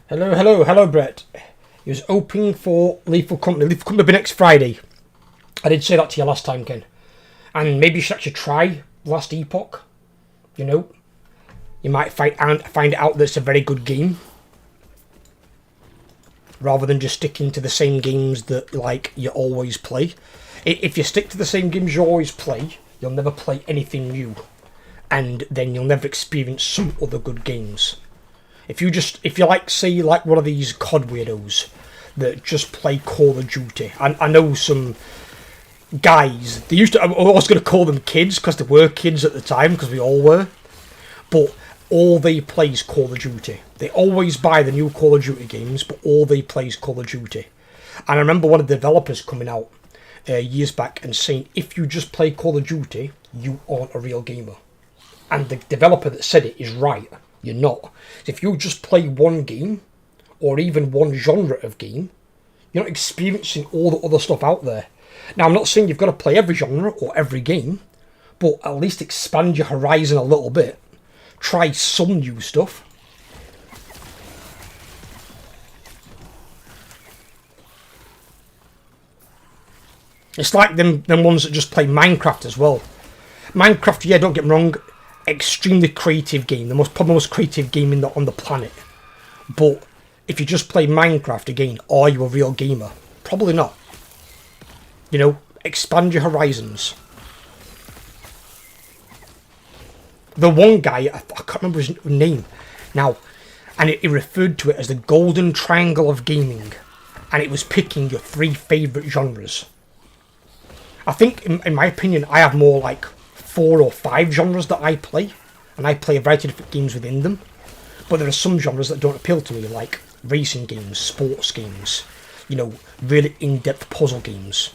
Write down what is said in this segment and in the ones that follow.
Hello, Brett. He was hoping for Lethal Company. Lethal Company will be next Friday. I did say that to you last time, Ken. And maybe you should actually try Last Epoch. You know, you might find out that it's a very good game, rather than just sticking to the same games that you always play. If you stick to the same games you always play, you'll never play anything new, and then you'll never experience some other good games. If you say one of these COD weirdos that just play Call of Duty, I know some guys. I was going to call them kids because they were kids at the time, because we all were. But all they play is Call of Duty. They always buy the new Call of Duty games, but all they play is Call of Duty. And I remember one of the developers coming out years back and saying, if you just play Call of Duty, you aren't a real gamer. And the developer that said it is right. You're not. If you just play one game, or even one genre of game, you're not experiencing all the other stuff out there. Now, I'm not saying you've got to play every genre or every game, but at least expand your horizon a little bit. Try some new stuff. It's like them ones that just play Minecraft as well. Minecraft, yeah, don't get me wrong, extremely creative game, probably most creative game on the planet. But if you just play Minecraft again, are you a real gamer? Probably not. You know, expand your horizons. The one guy, I can't remember his name now, and he referred to it as the golden triangle of gaming, and it was picking your 3 favourite genres. I think, in my opinion, I have more like 4 or 5 genres that I play, and I play a variety of different games within them. But there are some genres that don't appeal to me, like racing games, sports games, really in-depth puzzle games.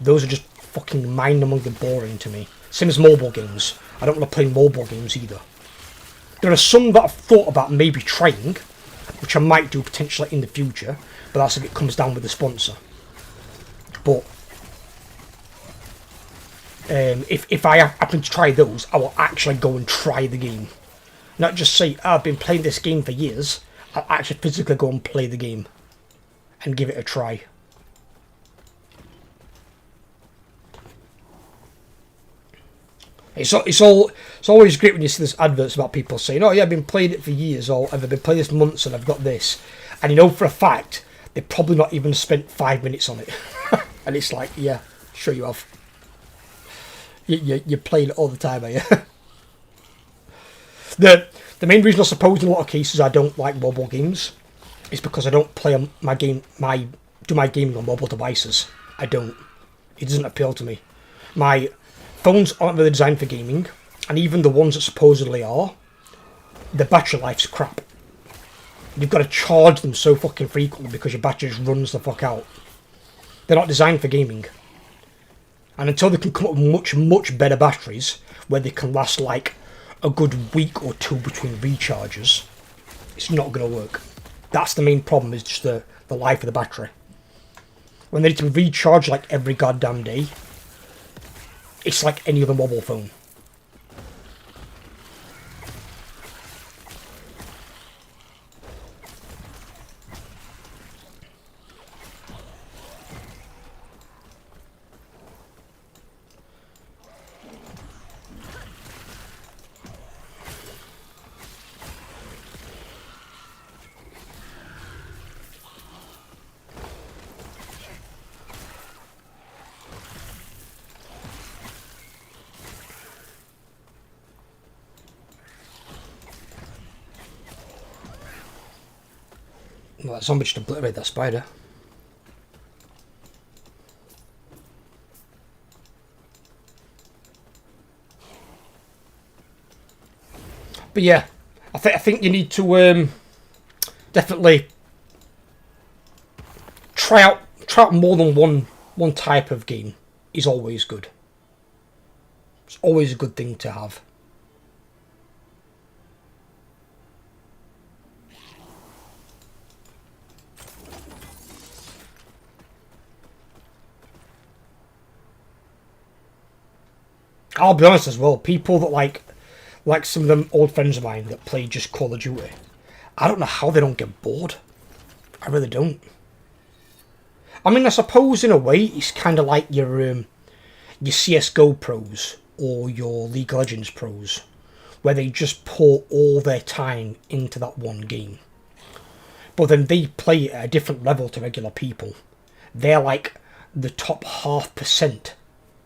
Those are just fucking mind-numbingly boring to me. Same as mobile games. I don't want to play mobile games either. There are some that I've thought about maybe trying, which I might do potentially in the future, but that's if it comes down with the sponsor. But if I happen to try those, I will actually go and try the game. Not just say, I've been playing this game for years. I'll actually physically go and play the game and give it a try. It's always great when you see these adverts about people saying, oh yeah, I've been playing it for years, or I've been playing this months and I've got this. And you know for a fact, they've probably not even spent 5 minutes on it. And it's like, yeah, sure you have. You're playing it all the time, are you? The main reason I suppose in a lot of cases I don't like mobile games is because I don't play my gaming on mobile devices. I don't. It doesn't appeal to me. My phones aren't really designed for gaming, and even the ones that supposedly are, the battery life's crap. You've got to charge them so fucking frequently because your battery just runs the fuck out. They're not designed for gaming. And until they can come up with much better batteries, where they can last like a good week or 2 between recharges, it's not going to work. That's the main problem, is just the life of the battery. When they need to be recharged like every goddamn day, it's like any other mobile phone. Well, that zombie just obliterated that spider. But yeah, I think you need to definitely try out more than one type of game. Is always good. It's always a good thing to have. I'll be honest as well, people that like some of them old friends of mine that play just Call of Duty, I don't know how they don't get bored. I really don't. I mean, I suppose in a way it's kind of like your CS:GO pros or your League of Legends pros, where they just pour all their time into that one game. But then they play at a different level to regular people. They're like the top 0.5%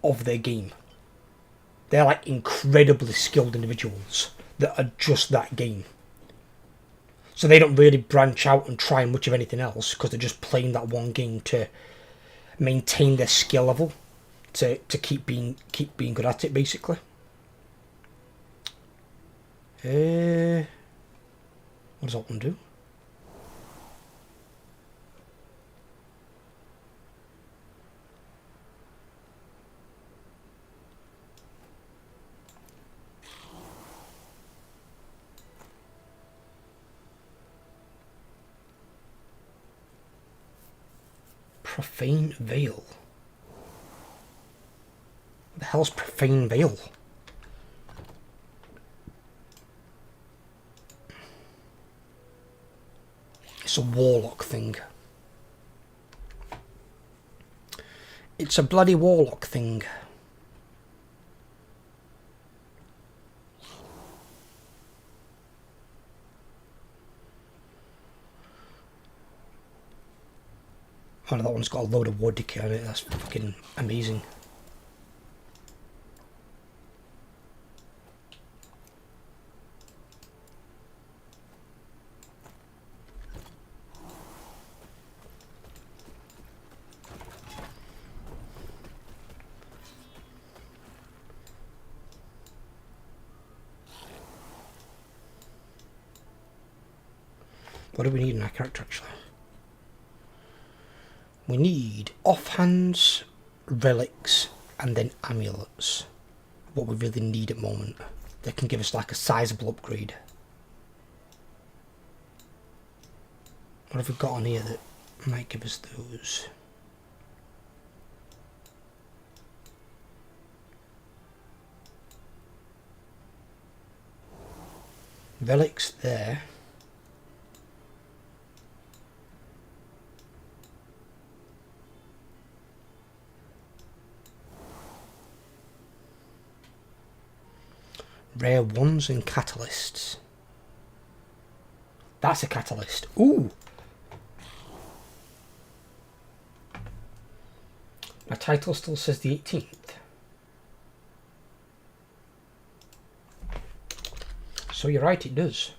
of their game. They're like incredibly skilled individuals that are just that game. So they don't really branch out and try much of anything else because they're just playing that one game to maintain their skill level, to keep being good at it, basically. What does that one do? Profane Veil. What the hell's Profane Veil? It's a warlock thing. It's a bloody warlock thing. Oh, that one's got a load of wood decay on it. That's fucking amazing. What do we need in our character, actually? We need offhands, relics, and then amulets. What we really need at the moment. That can give us like a sizable upgrade. What have we got on here that might give us those? Relics there. Rare ones and catalysts. That's a catalyst. Ooh! My title still says the 18th. So you're right, it does.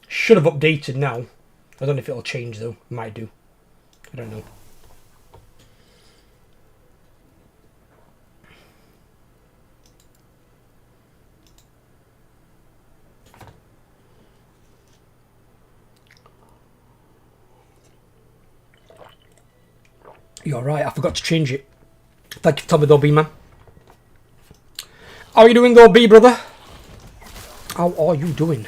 Should have updated now. I don't know if it'll change though. It might do. I don't know. You're right, I forgot to change it. Thank you for telling me though, B-man. How are you doing though, B brother? How are you doing?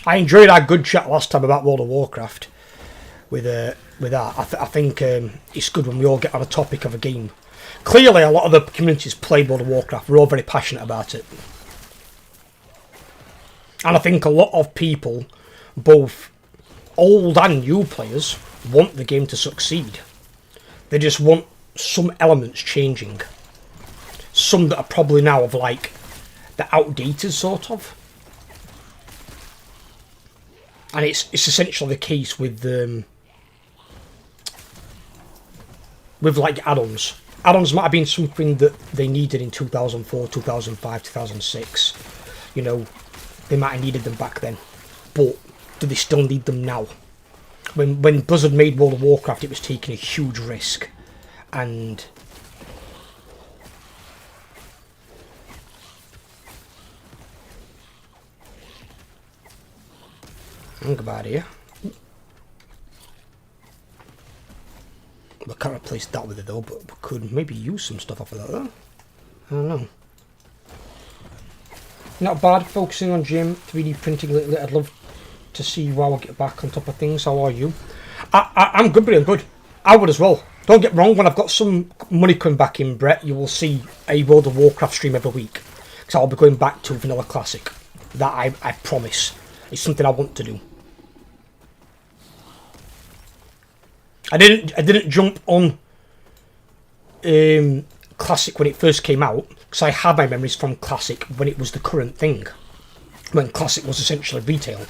I enjoyed our good chat last time about World of Warcraft. With that, I think it's good when we all get on a topic of a game. Clearly, a lot of the communities play World of Warcraft. We're all very passionate about it, and I think a lot of people, both old and new players, want the game to succeed. They just want some elements changing. Some that are probably now of like the outdated sort of. And it's essentially the case with like add-ons. Add-ons might have been something that they needed in 2004, 2005, 2006. You know, they might have needed them back then. But do they still need them now? When Blizzard made World of Warcraft, it was taking a huge risk. And think about it here. We can't replace that with it though, but we could maybe use some stuff off of that though. I don't know. Not bad, focusing on Jim, 3D printing lately. I'd love to see you while I get back on top of things. How are you? I'm good, buddy, I'm good. I would as well. Don't get wrong, when I've got some money coming back in, Brett, you will see a World of Warcraft stream every week. Because I'll be going back to Vanilla Classic. That I promise. It's something I want to do. I didn't jump on Classic when it first came out, because I have my memories from Classic when it was the current thing. When Classic was essentially retail.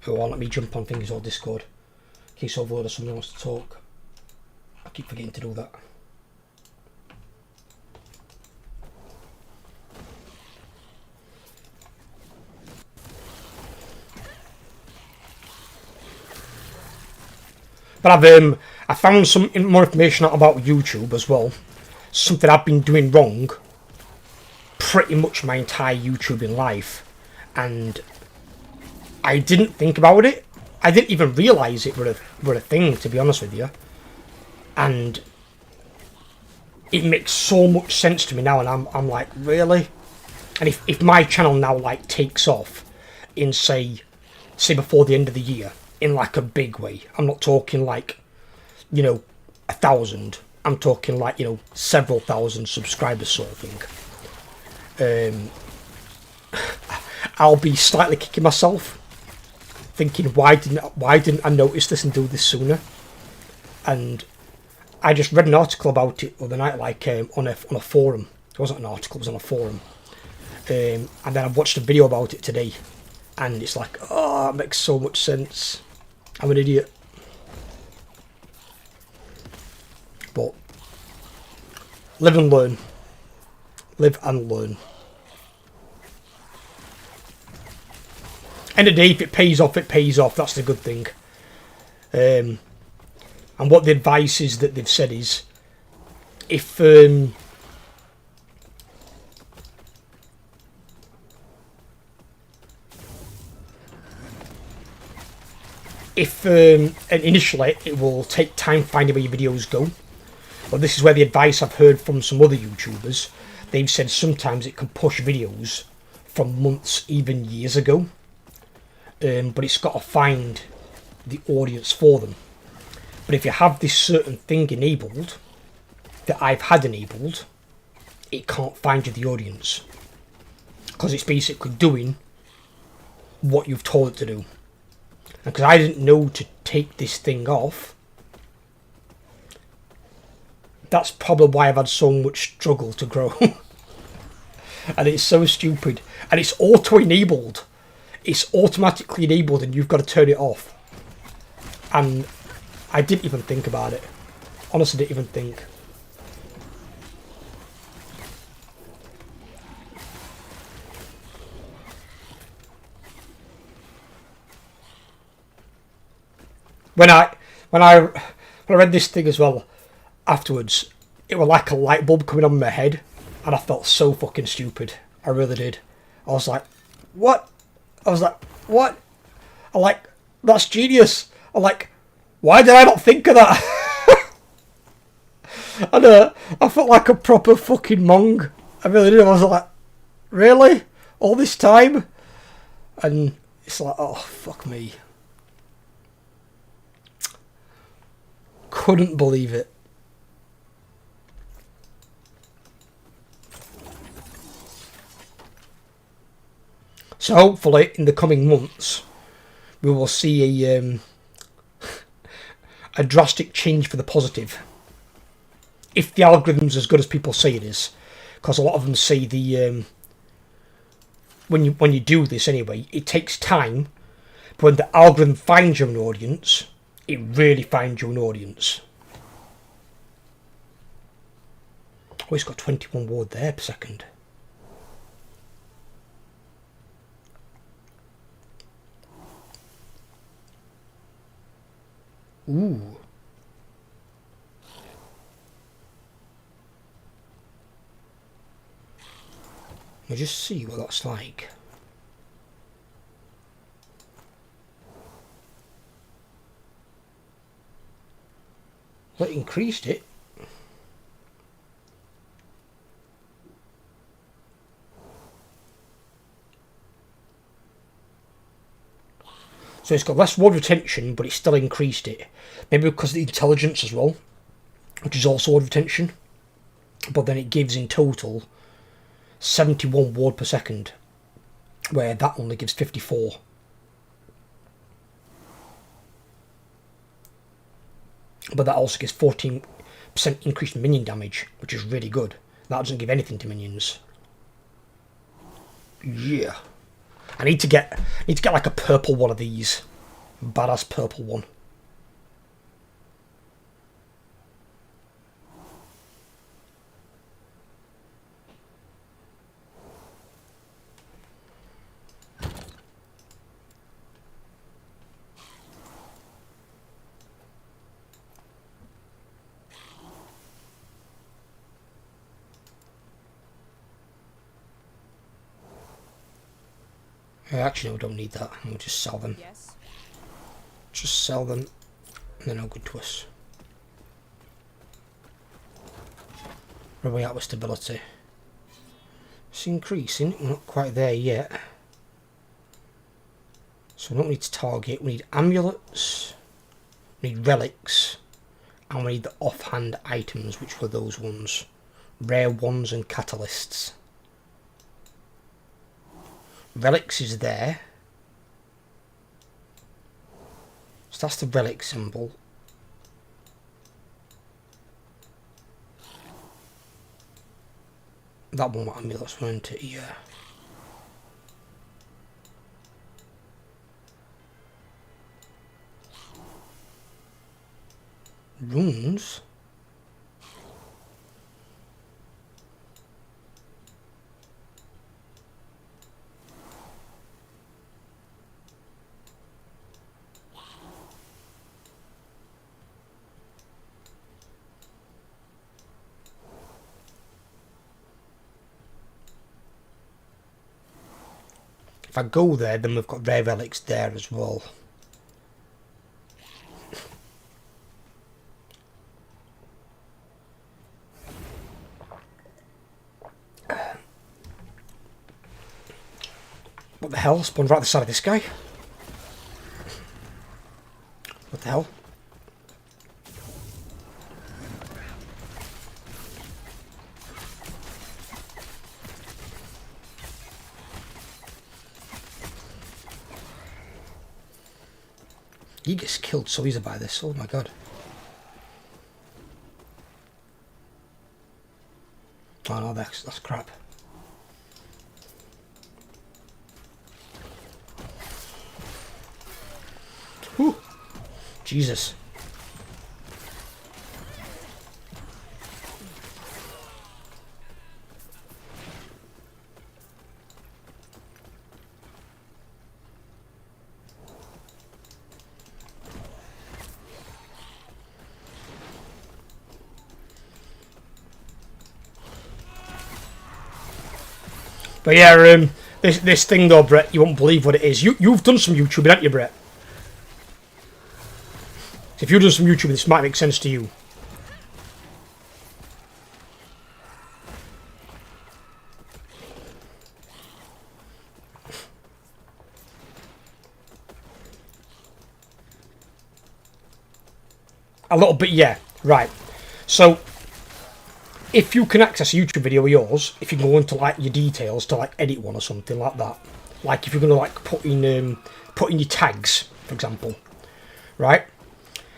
Go on, let me jump on things or Discord. In case Overlord or someone wants to talk. I keep forgetting to do that. But I found some more information out about YouTube as well. Something I've been doing wrong pretty much my entire YouTubing life. And I didn't think about it. I didn't even realise it were a thing, to be honest with you. And it makes so much sense to me now, and I'm like, really? And if my channel now like takes off in say before the end of the year, in like a big way, I'm not talking like, 1,000. I'm talking like, several thousand subscribers sort of thing. I'll be slightly kicking myself, thinking why didn't I notice this and do this sooner? And I just read an article about it the other night, like on a forum. It wasn't an article; it was on a forum. And then I watched a video about it today, and it's like, oh, it makes so much sense. I'm an idiot, but live and learn. Live and learn. End of the day, if it pays off, it pays off. That's the good thing. And what the advice is that they've said is, if and initially it will take time finding where your videos go, but this is where the advice I've heard from some other YouTubers, they've said sometimes it can push videos from months, even years ago. But it's got to find the audience for them. But if you have this certain thing enabled, that I've had enabled, it can't find you the audience. Because it's basically doing what you've told it to do. And because I didn't know to take this thing off, that's probably why I've had so much struggle to grow. And it's so stupid. And it's auto-enabled. It's automatically enabled and you've got to turn it off. And I didn't even think about it. Honestly, didn't even think. When I read this thing as well, afterwards, it was like a light bulb coming on my head, and I felt so fucking stupid. I really did. I was like, what? I was like, what? I'm like, that's genius. I'm like, why did I not think of that? And I felt like a proper fucking mong. I really did. I was like, really? All this time? And it's like, oh, fuck me. Couldn't believe it. So hopefully in the coming months we will see a drastic change for the positive. If the algorithm's as good as people say it is. Because a lot of them say the when you do this anyway, it takes time, but when the algorithm finds you an audience, it really finds you an audience. Oh, it's got 21 word there per second. Ooh. Let me just see what that's like. Well, it increased it. So it's got less ward retention, but it still increased it. Maybe because of the intelligence as well, which is also ward retention. But then it gives in total 71 ward per second, where that only gives 54. But that also gives 14% increased minion damage, which is really good. That doesn't give anything to minions. Yeah. I need to get like a purple one of these. Badass purple one. Actually, no, we don't need that. We'll just sell them. Yes. Just sell them, and they're no good to us. Where are we at with stability? It's increasing. We're not quite there yet. So we don't need to target. We need amulets, we need relics, and we need the offhand items, which were those ones. Rare ones and catalysts. Relics is there. So that's the relic symbol. That one was amulets, weren't it? Yeah. Runes? If I go there, then we've got rare relics there as well. What the hell? Spawned right at the side of this guy. What the hell? He gets killed so easy by this. Oh my god. Oh no, that's crap. Whew. Jesus. But yeah, this thing though, Brett, you won't believe what it is. You've done some YouTubing, haven't you, Brett? If you've done some YouTubing, this might make sense to you. A little bit, yeah. Right. So, if you can access a YouTube video of yours, if you go into like your details to like edit one or something like that, like if you're gonna like put in your tags, for example, right?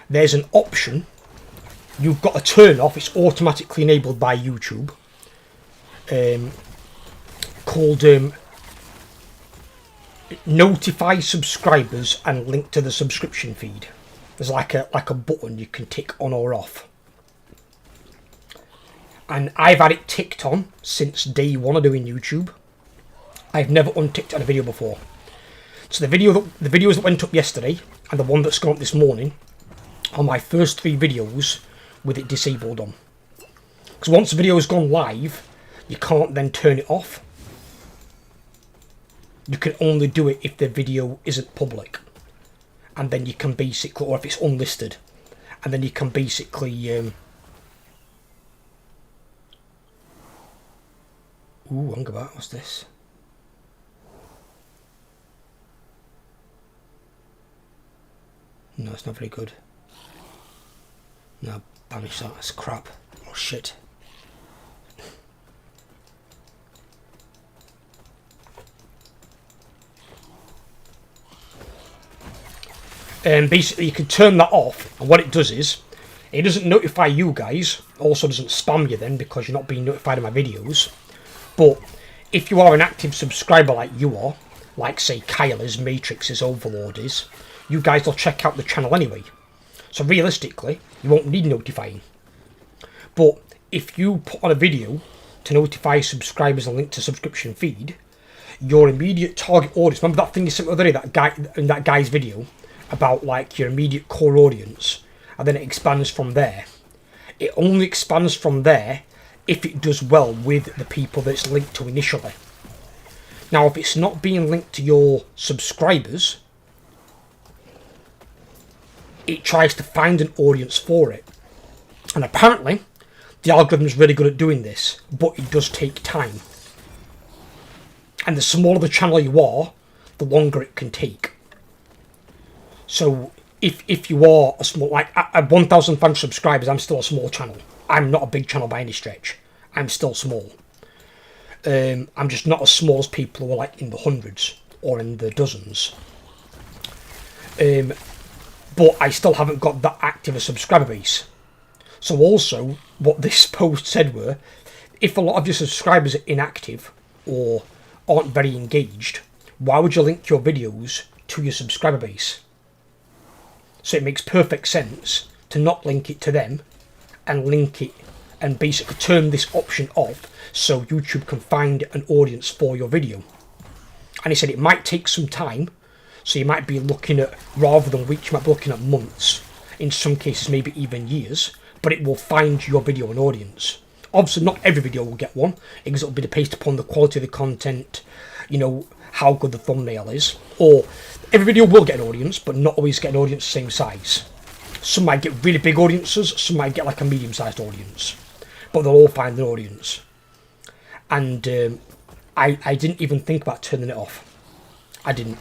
There's an option you've got to turn off. It's automatically enabled by YouTube. Called notify subscribers and link to the subscription feed. There's like a button you can tick on or off. And I've had it ticked on since day one of doing YouTube. I've never unticked on a video before. So the videos that went up yesterday and the one that's gone up this morning are my first 3 videos with it disabled on. Because once the video has gone live, you can't then turn it off. You can only do it if the video isn't public. And then you can basically, or if it's unlisted. and then you can basically ooh, hang about, what's this? No, it's not very good. No, banish that, that's crap. Oh shit. And basically you can turn that off, and what it does is, it doesn't notify you guys, also doesn't spam you then because you're not being notified of my videos. But if you are an active subscriber like you are, like say Kyle is, Matrix is, Overlord is, you guys will check out the channel anyway. So realistically, you won't need notifying. But if you put on a video to notify subscribers and link to subscription feed, your immediate target audience, remember that thing you sent me the other day, that guy in that guy's video, about like your immediate core audience, and then it expands from there. It only expands from there if it does well with the people that it's linked to initially. Now, if it's not being linked to your subscribers, it tries to find an audience for it. And apparently, the algorithm's really good at doing this, but it does take time. And the smaller the channel you are, the longer it can take. So if you are a small, like at 1,500 subscribers, I'm still a small channel. I'm not a big channel by any stretch. I'm still small. I'm just not as small as people who are like in the hundreds or in the dozens. But I still haven't got that active a subscriber base. So also, what this post said were, if a lot of your subscribers are inactive or aren't very engaged, why would you link your videos to your subscriber base? So it makes perfect sense to not link it to them and link it and basically turn this option off so YouTube can find an audience for your video. And he said it might take some time, so you might be looking at, rather than weeks, you might be looking at months, in some cases maybe even years, but it will find your video an audience. Obviously not every video will get one, because it'll be based upon the quality of the content, you know, how good the thumbnail is, or every video will get an audience, but not always get an audience the same size. Some might get really big audiences, some might get like a medium-sized audience, but they'll all find an audience. And I didn't even think about turning it off. I didn't.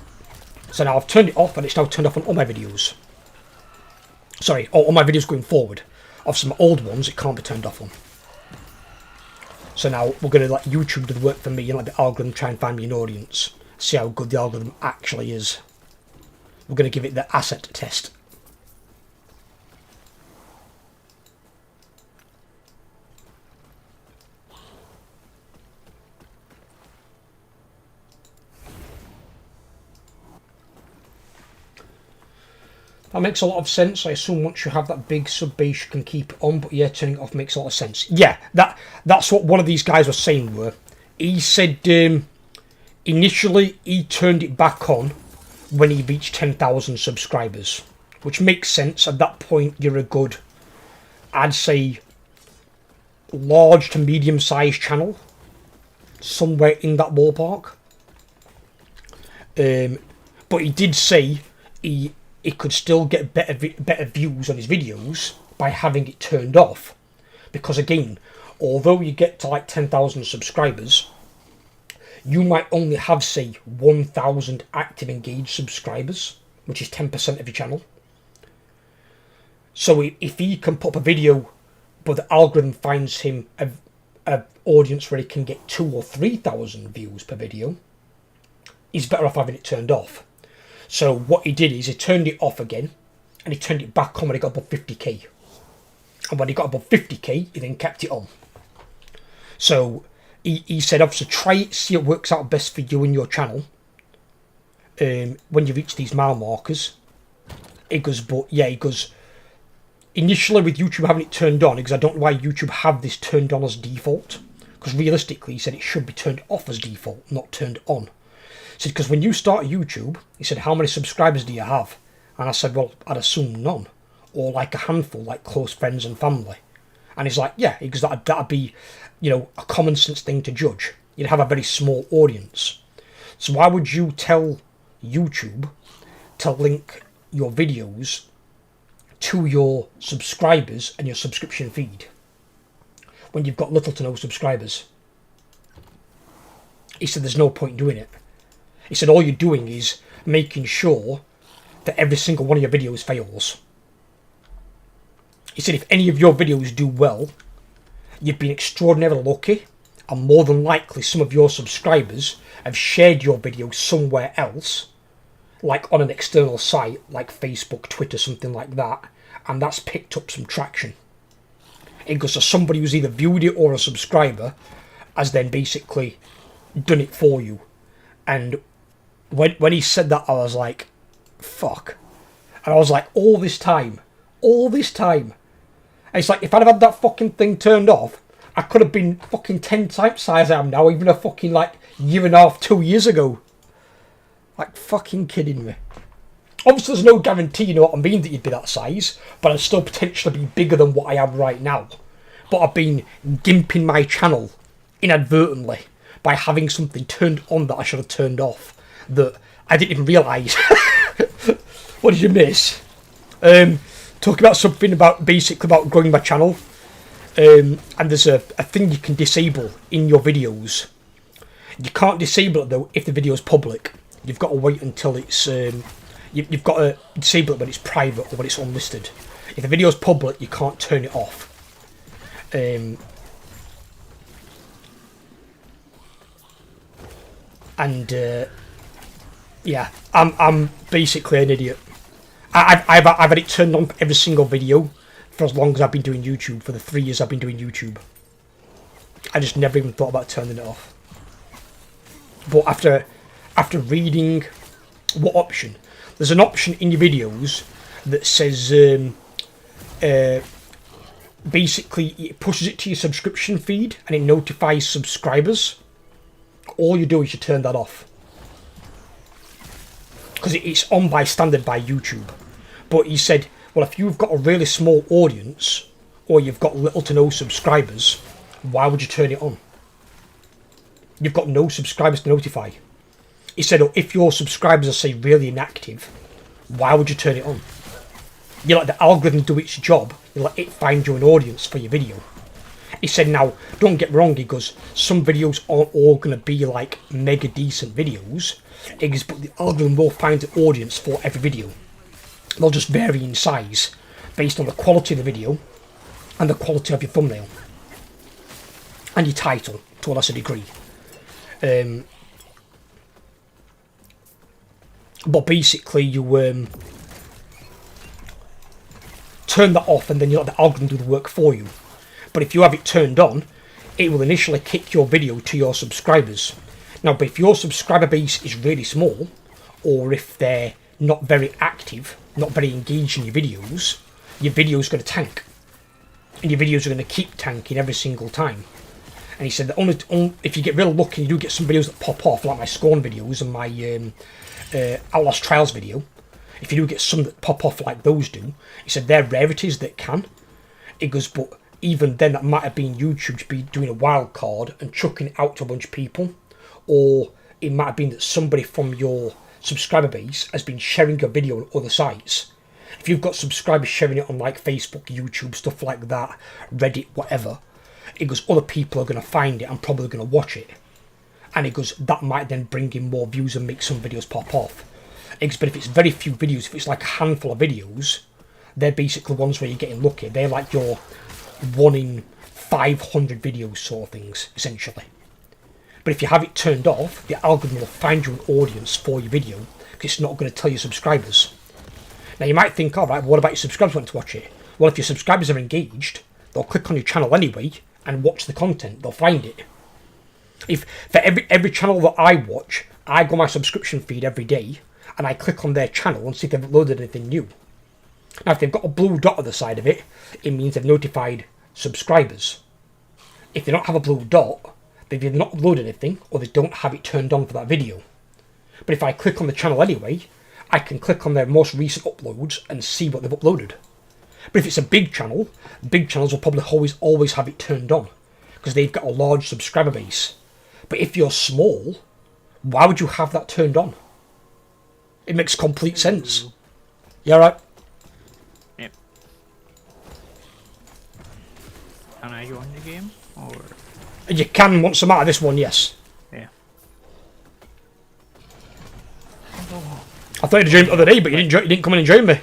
So now I've turned it off, and it's now turned off on all my videos. Sorry, all my videos going forward. Obviously my old ones, it can't be turned off on. So now we're going to let YouTube do the work for me and let the algorithm try and find me an audience. See how good the algorithm actually is. We're going to give it the asset test. That makes a lot of sense. I assume once you have that big sub base you can keep it on, but yeah, turning it off makes a lot of sense. Yeah, that's what one of these guys was saying were. He said initially he turned it back on when he reached 10,000 subscribers, which makes sense. At that point you're a good, I'd say, large to medium sized channel, somewhere in that ballpark. But he did say he could still get better views on his videos by having it turned off, because again, although you get to like 10,000 subscribers, you might only have say 1,000 active engaged subscribers, which is 10% of your channel. So if he can put up a video but the algorithm finds him a audience where he can get 2,000 or 3,000 views per video, he's better off having it turned off. So what he did is he turned it off again, and he turned it back on when he got above 50k. And when he got above 50k, he then kept it on. So he said, obviously, try it, see it works out best for you and your channel. When you reach these mile markers, he goes, but yeah, he goes, initially with YouTube having it turned on, because I don't know why YouTube have this turned on as default. Because realistically, he said it should be turned off as default, not turned on. He said, because when you start YouTube, he said, how many subscribers do you have? And I said, well, I'd assume none. Or like a handful, like close friends and family. And he's like, yeah, because that'd be, you know, a common sense thing to judge. You'd have a very small audience. So why would you tell YouTube to link your videos to your subscribers and your subscription feed when you've got little to no subscribers. He said there's no point doing it. He said all you're doing is making sure that every single one of your videos fails. He said if any of your videos do well, you've been extraordinarily lucky, and more than likely some of your subscribers have shared your video somewhere else, like on an external site like Facebook, Twitter, something like that, and that's picked up some traction. It goes to somebody who's either viewed it or a subscriber has then basically done it for you. And when he said that, I was like, fuck. And I was like, all this time. And it's like, if I'd have had that fucking thing turned off, I could have been fucking 10 times size I am now, even a fucking like year and a half, 2 years ago. Like, fucking kidding me. Obviously, there's no guarantee, you know what I mean, that you'd be that size, but I'd still potentially be bigger than what I am right now. But I've been gimping my channel inadvertently by having something turned on that I should have turned off, that I didn't even realise. What did you miss? Talking about something about, basically about growing my channel. And there's a thing you can disable in your videos. You can't disable it though if the video is public. You've got to wait until it's you've got to disable it when it's private or when it's unlisted. If the video is public, you can't turn it off. Yeah, I'm basically an idiot. I've had it turned on for every single video for as long as I've been doing YouTube, for the 3 years I've been doing YouTube. I just never even thought about turning it off. But after reading what option, there's an option in your videos that says basically it pushes it to your subscription feed and it notifies subscribers. All you do is you turn that off, because it's on by standard by YouTube. But he said, well, if you've got a really small audience or you've got little to no subscribers, why would you turn it on? You've got no subscribers to notify. He said, oh, if your subscribers are, say, really inactive, why would you turn it on? You let the algorithm do its job. You let it find you an audience for your video. He said, now, don't get me wrong, he goes, some videos aren't all going to be like mega decent videos. He goes, but the algorithm will find an audience for every video. They'll just vary in size based on the quality of the video and the quality of your thumbnail and your title to a lesser degree. But basically you turn that off and then you let the algorithm do the work for you. But if you have it turned on, it will initially kick your video to your subscribers. Now, but if your subscriber base is really small, or if they're not very active, not very engaged in your videos are going to tank. And your videos are going to keep tanking every single time. And he said that only if you get real lucky, you do get some videos that pop off, like my Scorn videos and my Outlast Trials video. If you do get some that pop off like those do, he said they're rarities that can. He goes, but even then, that might have been YouTube to be doing a wild card and chucking it out to a bunch of people. Or it might have been that somebody from your subscriber base has been sharing your video on other sites. If you've got subscribers sharing it on like Facebook, YouTube, stuff like that, Reddit, whatever, it goes, other people are going to find it and probably going to watch it. And it goes, that might then bring in more views and make some videos pop off. It goes, but if it's very few videos, if it's like a handful of videos, they're basically ones where you're getting lucky. They're like your 1 in 500 videos sort of things, essentially. But if you have it turned off, the algorithm will find you an audience for your video, because it's not going to tell your subscribers. Now you might think, alright, what about your subscribers want to watch it? Well, if your subscribers are engaged, they'll click on your channel anyway and watch the content. They'll find it. If for every channel that I watch, I go on my subscription feed every day and I click on their channel and see if they've uploaded anything new. Now, if they've got a blue dot on the side of it, it means they've notified subscribers. If they don't have a blue dot, they've either not uploaded anything or they don't have it turned on for that video. But if I click on the channel anyway, I can click on their most recent uploads and see what they've uploaded. But if it's a big channel, big channels will probably always have it turned on because they've got a large subscriber base. But if you're small, why would you have that turned on? It makes complete sense. Yeah, right. Yep. Can I join the game? Or You can once I'm out of this one, yes. yeah. I thought you'd join the other day, but you didn't come in and join me.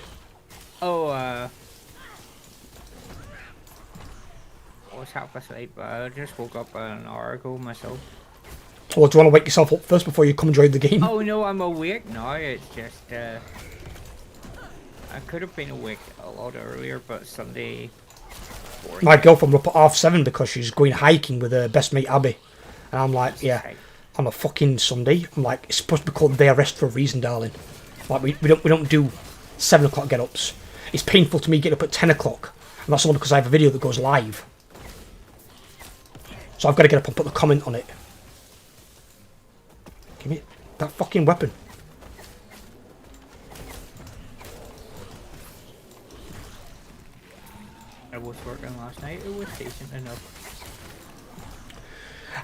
Oh, I was half asleep, but I just woke up an hour ago myself. Or do you want to wake yourself up first before you come and join the game? Oh no, I'm awake now. It's just I could have been awake a lot earlier, but Sunday. My girlfriend was up at 7:30 because she's going hiking with her best mate Abby, and I'm like, yeah, on a fucking Sunday. I'm like, it's supposed to be called the day of rest for a reason, darling. Like we don't do 7 o'clock get ups. It's painful to me getting up at 10 o'clock, and that's only because I have a video that goes live. So I've got to get up and put the comment on it. Give me that fucking weapon. I was working last night. It was decent enough.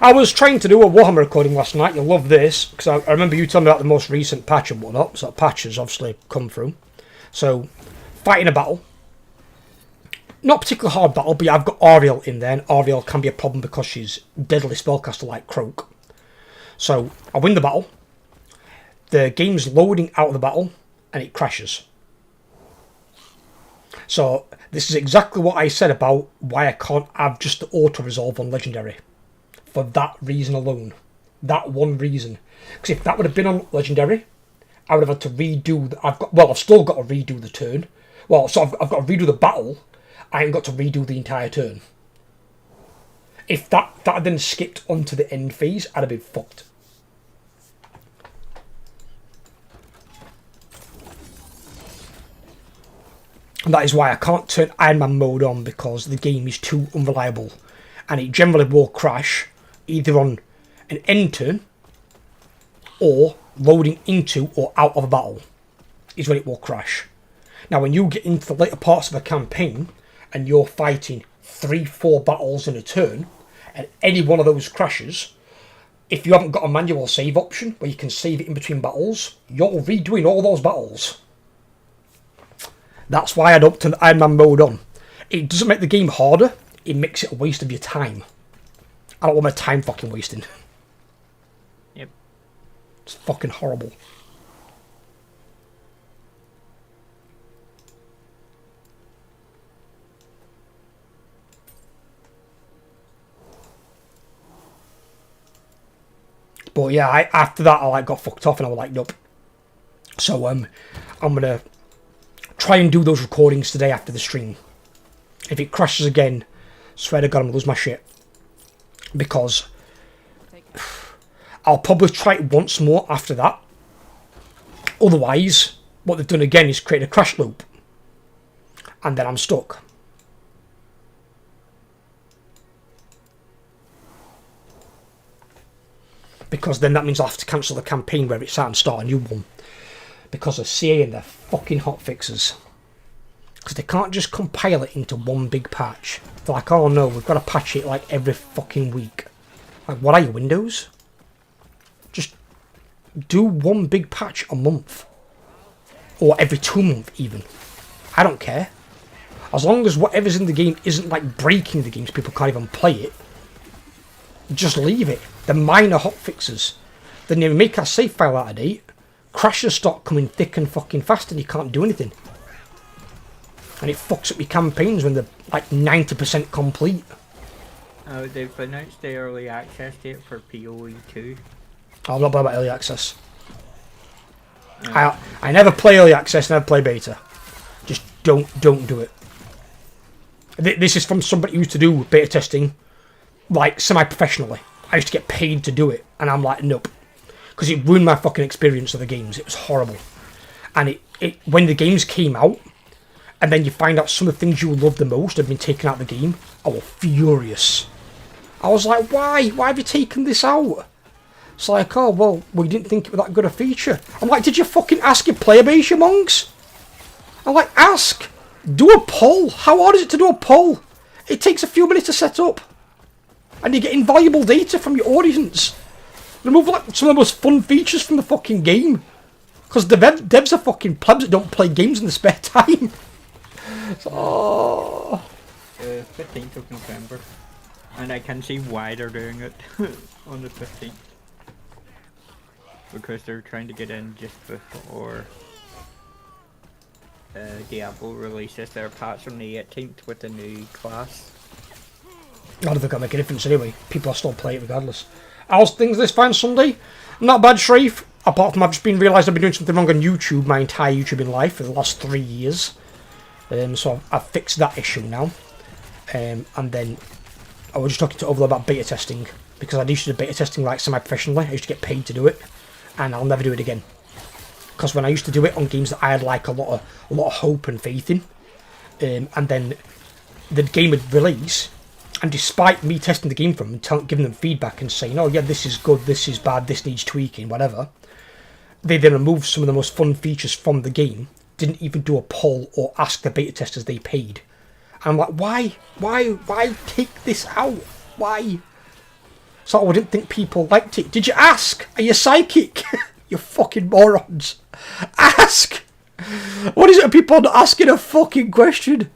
I was trying to do a Warhammer recording last night. You'll love this, because I remember you telling me about the most recent patch and whatnot. So that patch has obviously come through. So, fighting a battle. Not a particularly hard battle, but yeah, I've got Ariel in there, and Ariel can be a problem because she's deadly spellcaster like Croak. So, I win the battle. The game's loading out of the battle, and it crashes. So, this is exactly what I said about why I can't have just the auto-resolve on Legendary. For that reason alone. That one reason. Because if that would have been on Legendary, I would have had to redo... I've still got to redo the turn. Well, so I've got to redo the battle. I ain't got to redo the entire turn. If that had then skipped onto the end phase, I'd have been fucked. And that is why I can't turn Iron Man mode on, because the game is too unreliable. And it generally will crash either on an end turn or loading into or out of a battle is when it will crash. Now when you get into the later parts of a campaign and you're fighting 3-4 battles in a turn and any one of those crashes, if you haven't got a manual save option where you can save it in between battles, you're redoing all those battles. That's why I don't turn the Iron Man mode on. It doesn't make the game harder, it makes it a waste of your time. I don't want my time fucking wasting. Yep. It's fucking horrible. But yeah, after that I got fucked off and I was like, nope. So I'm gonna try and do those recordings today after the stream. If it crashes again, swear to God I'm gonna lose my shit. Because I'll probably try it once more after that. Otherwise, what they've done again is create a crash loop. And then I'm stuck. Because then that means I'll have to cancel the campaign where it's at and start a new one. Because of CA and their fucking hotfixes. Because they can't just compile it into one big patch. They're like, oh no, we've got to patch it like every fucking week. Like, what are you, Windows? Just do one big patch a month. Or every 2 months even. I don't care. As long as whatever's in the game isn't like breaking the game so people can't even play it. Just leave it. The minor hotfixes. Then you make a save file out of date. Crashes start coming thick and fucking fast and you can't do anything. And it fucks up your campaigns when they're like 90% complete. Oh, they've announced the early access date for PoE 2. I'm not about early access. I never play early access, never play beta. Just don't do it. This is from somebody who used to do beta testing, like semi-professionally. I used to get paid to do it, and I'm like, nope. Because it ruined my fucking experience of the games. It was horrible. And it when the games came out, and then you find out some of the things you love the most have been taken out of the game, I was furious. I was like, why? Why have you taken this out? It's like, oh, well, we didn't think it was that good a feature. I'm like, did you fucking ask your player base, you monks? I'm like, ask. Do a poll. How hard is it to do a poll? It takes a few minutes to set up. And you get invaluable data from your audience. Remove like some of the most fun features from the fucking game. Because the devs are fucking plebs that don't play games in the spare time. So, 15th of November. And I can see why they're doing it on the 15th. Because they're trying to get in just before Diablo releases their patch on the 18th with the new class. I don't think it'll make a difference anyway. People are still playing it regardless. How's things this fine Sunday? Not bad, Shreve. Apart from I've just realised I've been doing something wrong on YouTube my entire YouTubing life for the last 3 years. So I've fixed that issue now. And then I was just talking to Overlord about beta testing. Because I used to do beta testing like semi-professionally. I used to get paid to do it. And I'll never do it again. Because when I used to do it on games that I had like a lot of hope and faith in. And then the game would release. And despite me testing the game for them and giving them feedback and saying, oh yeah, this is good, this is bad, this needs tweaking, whatever, they then removed some of the most fun features from the game, didn't even do a poll or ask the beta testers they paid. And I'm like, why take this out? Why? So I didn't think people liked it. Did you ask? Are you psychic? You fucking morons. Ask! What is it people not asking a fucking question?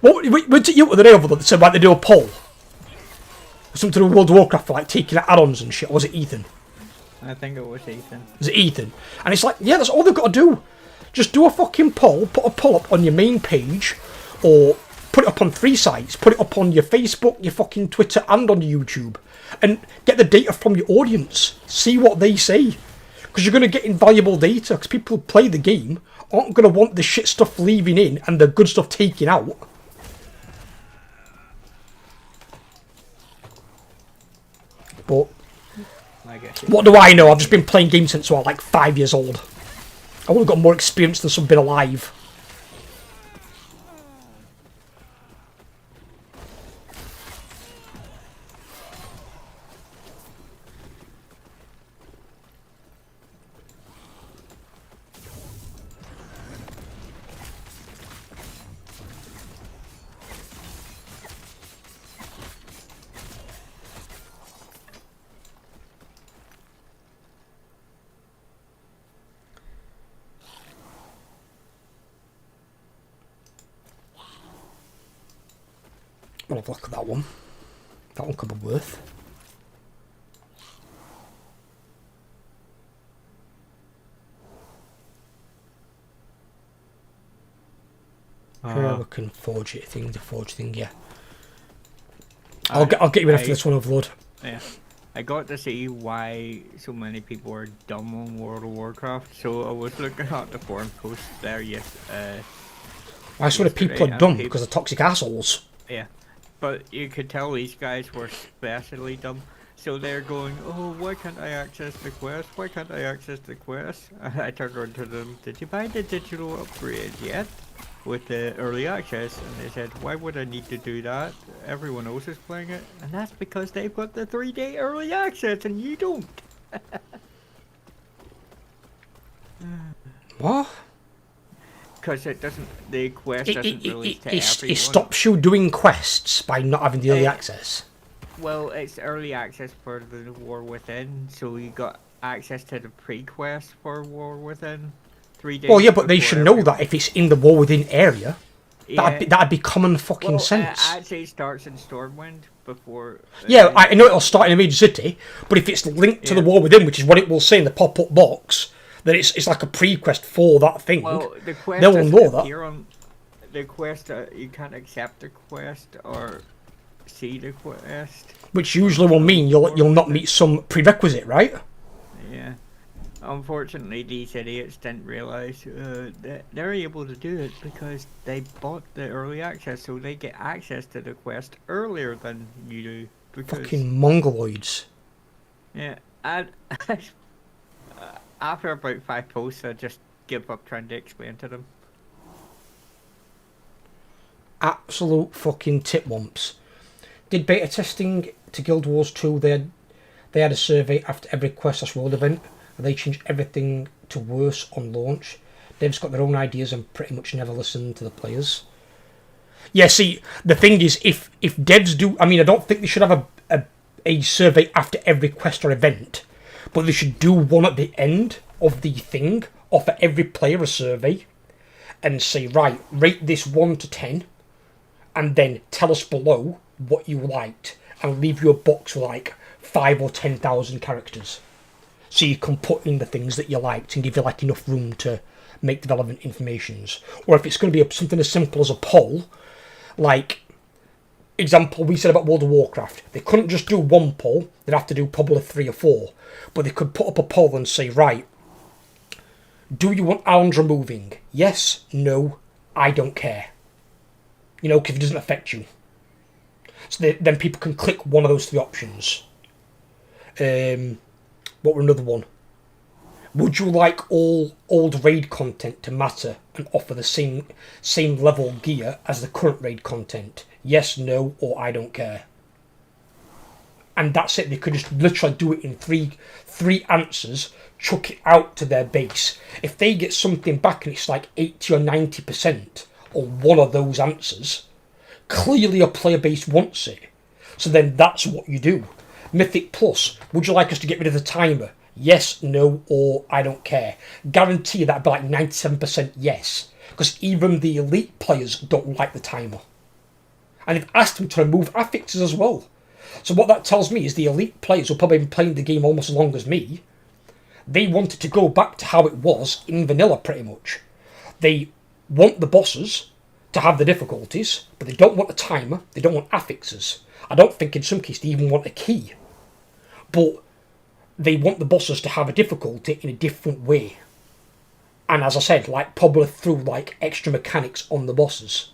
Went to you the day over that said, like, they do a poll? Something to do with World of Warcraft for, like, taking out add-ons and shit. Or was it Ethan? I think it was Ethan. Was it Ethan? And it's like, yeah, that's all they've got to do. Just do a fucking poll, put a poll up on your main page, or put it up on 3 sites. Put it up on your Facebook, your fucking Twitter, and on YouTube. And get the data from your audience. See what they say. Because you're going to get invaluable data, because people who play the game aren't going to want the shit stuff leaving in and the good stuff taken out. But what do I know? I've just been playing games since I was like 5 years old. I would have got more experience than some been alive. I'll have a look at that one. That one could be worth. We can forge it thing, the forge thing, yeah. I'll get you in after this one, Overlord. Yeah. I got to see why so many people are dumb on World of Warcraft, so I was looking at the forum posts there, yes. Why so many people are dumb? Because they're toxic assholes. Yeah. But you could tell these guys were especially dumb. So they're going, oh, why can't I access the quest? Why can't I access the quest? And I turned around to them, did you buy the digital upgrade yet? With the early access. And they said, why would I need to do that? Everyone else is playing it. And that's because they've got the 3-day early access and you don't. What? Because it doesn't, the quest doesn't release to everyone. It stops you doing quests by not having the early access. Well, it's early access for the War Within, so you got access to the pre-quest for War Within 3 days. Well, yeah, but they should know that if it's in the War Within area, yeah. that'd be common fucking sense. It actually starts in Stormwind before... yeah, I know it'll start in a major city, but if it's linked to the War Within, which is what it will say in the pop-up box, then it's like a pre-quest for that thing. Well, the quest they will know that. On the quest, you can't accept the quest or see the quest. Which usually will mean you'll not meet some prerequisite, right? Yeah. Unfortunately, these idiots didn't realise that they're able to do it because they bought the early access, so they get access to the quest earlier than you do. Because, fucking mongoloids. Yeah, and after about 5 posts, I just give up trying to explain to them. Absolute fucking titwomps. Did beta testing to Guild Wars 2, they had a survey after every quest world event, and they changed everything to worse on launch. They've got their own ideas and pretty much never listen to the players. Yeah, see, the thing is, if devs do... I mean, I don't think they should have a survey after every quest or event, but they should do one at the end of the thing, offer every player a survey, and say, right, rate this 1 to 10, and then tell us below what you liked, and leave you a box with like 5 or 10,000 characters, so you can put in the things that you liked and give you like enough room to make the relevant informations. Or if it's going to be something as simple as a poll, like example we said about World of Warcraft, they couldn't just do one poll, they'd have to do probably 3 or 4, but they could put up a poll and say, right, do you want islands removing? Yes, no, I don't care. You know, because it doesn't affect you. So then people can click one of those 3 options. What were another one? Would you like all old raid content to matter and offer the same level gear as the current raid content? Yes, no, or I don't care. And that's it. They could just literally do it in three answers, chuck it out to their base. If they get something back and it's like 80 or 90% on one of those answers, clearly a player base wants it. So then that's what you do. Mythic Plus, would you like us to get rid of the timer? Yes, no, or I don't care. Guarantee that'd be like 97% yes. Because even the elite players don't like the timer. And they've asked them to remove affixes as well. So what that tells me is the elite players who have probably been playing the game almost as long as me, they want it to go back to how it was in vanilla pretty much. They want the bosses to have the difficulties, but they don't want the timer, they don't want affixes. I don't think in some cases they even want a key. But they want the bosses to have a difficulty in a different way. And as I said, like probably through like extra mechanics on the bosses.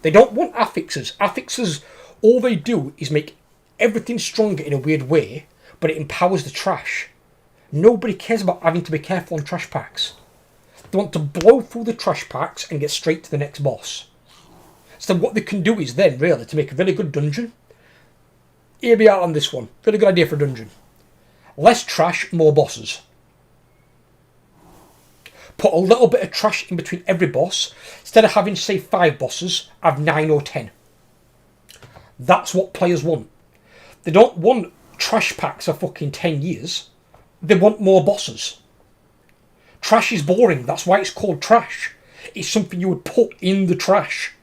They don't want affixes. Affixes, all they do is make everything stronger in a weird way, but it empowers the trash. Nobody cares about having to be careful on trash packs. They want to blow through the trash packs and get straight to the next boss. So what they can do is then, really, to make a really good dungeon, hear me out on this one. Really good idea for a dungeon. Less trash, more bosses. Put a little bit of trash in between every boss. Instead of having, say, 5 bosses, have 9 or 10. That's what players want. They don't want trash packs for fucking 10 years. They want more bosses. Trash is boring. That's why it's called trash. It's something you would put in the trash.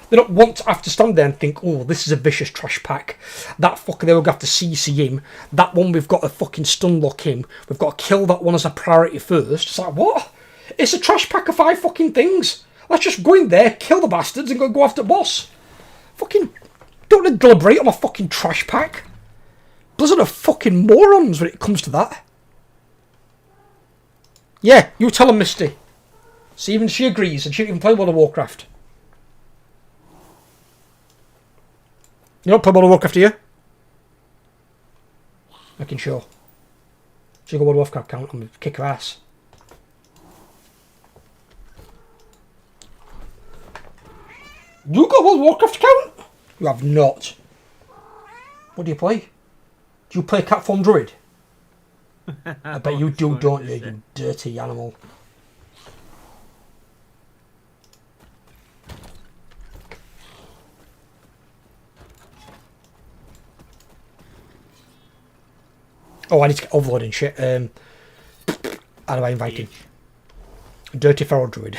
They don't want to have to stand there and think, oh, this is a vicious trash pack. That fucker there, we're going to have to CC him. That one, we've got to fucking stun lock him. We've got to kill that one as a priority first. It's like, what? It's a trash pack of 5 fucking things. Let's just go in there, kill the bastards, and go after the boss. Fucking, don't deliberate on a fucking trash pack. Blizzard are fucking morons when it comes to that. Yeah, you tell them, Misty. See, even she agrees, and she didn't even play World of Warcraft. You don't play World of Warcraft, do you? Making sure. She got World of Warcraft account, I'm going to kick her ass. You got a World of Warcraft account? You have not. What do you play? Do you play Catform Druid? I bet you do, don't you, you dirty animal. Oh, I need to get overload and shit. How do I invite him? Dirty Feral Druid.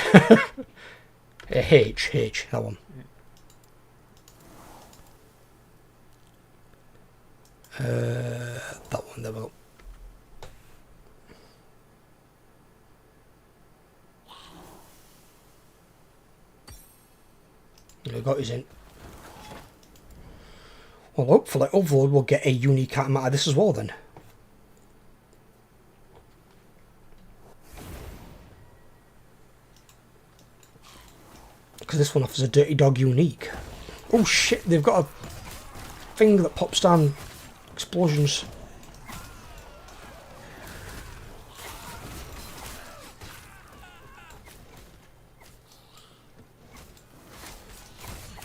H, that one. That one, there we go. I got his in. Well, hopefully Overload will get a unique item out of this as well then. Because this one offers a Dirty Dog unique. Oh shit, they've got a thing that pops down explosions.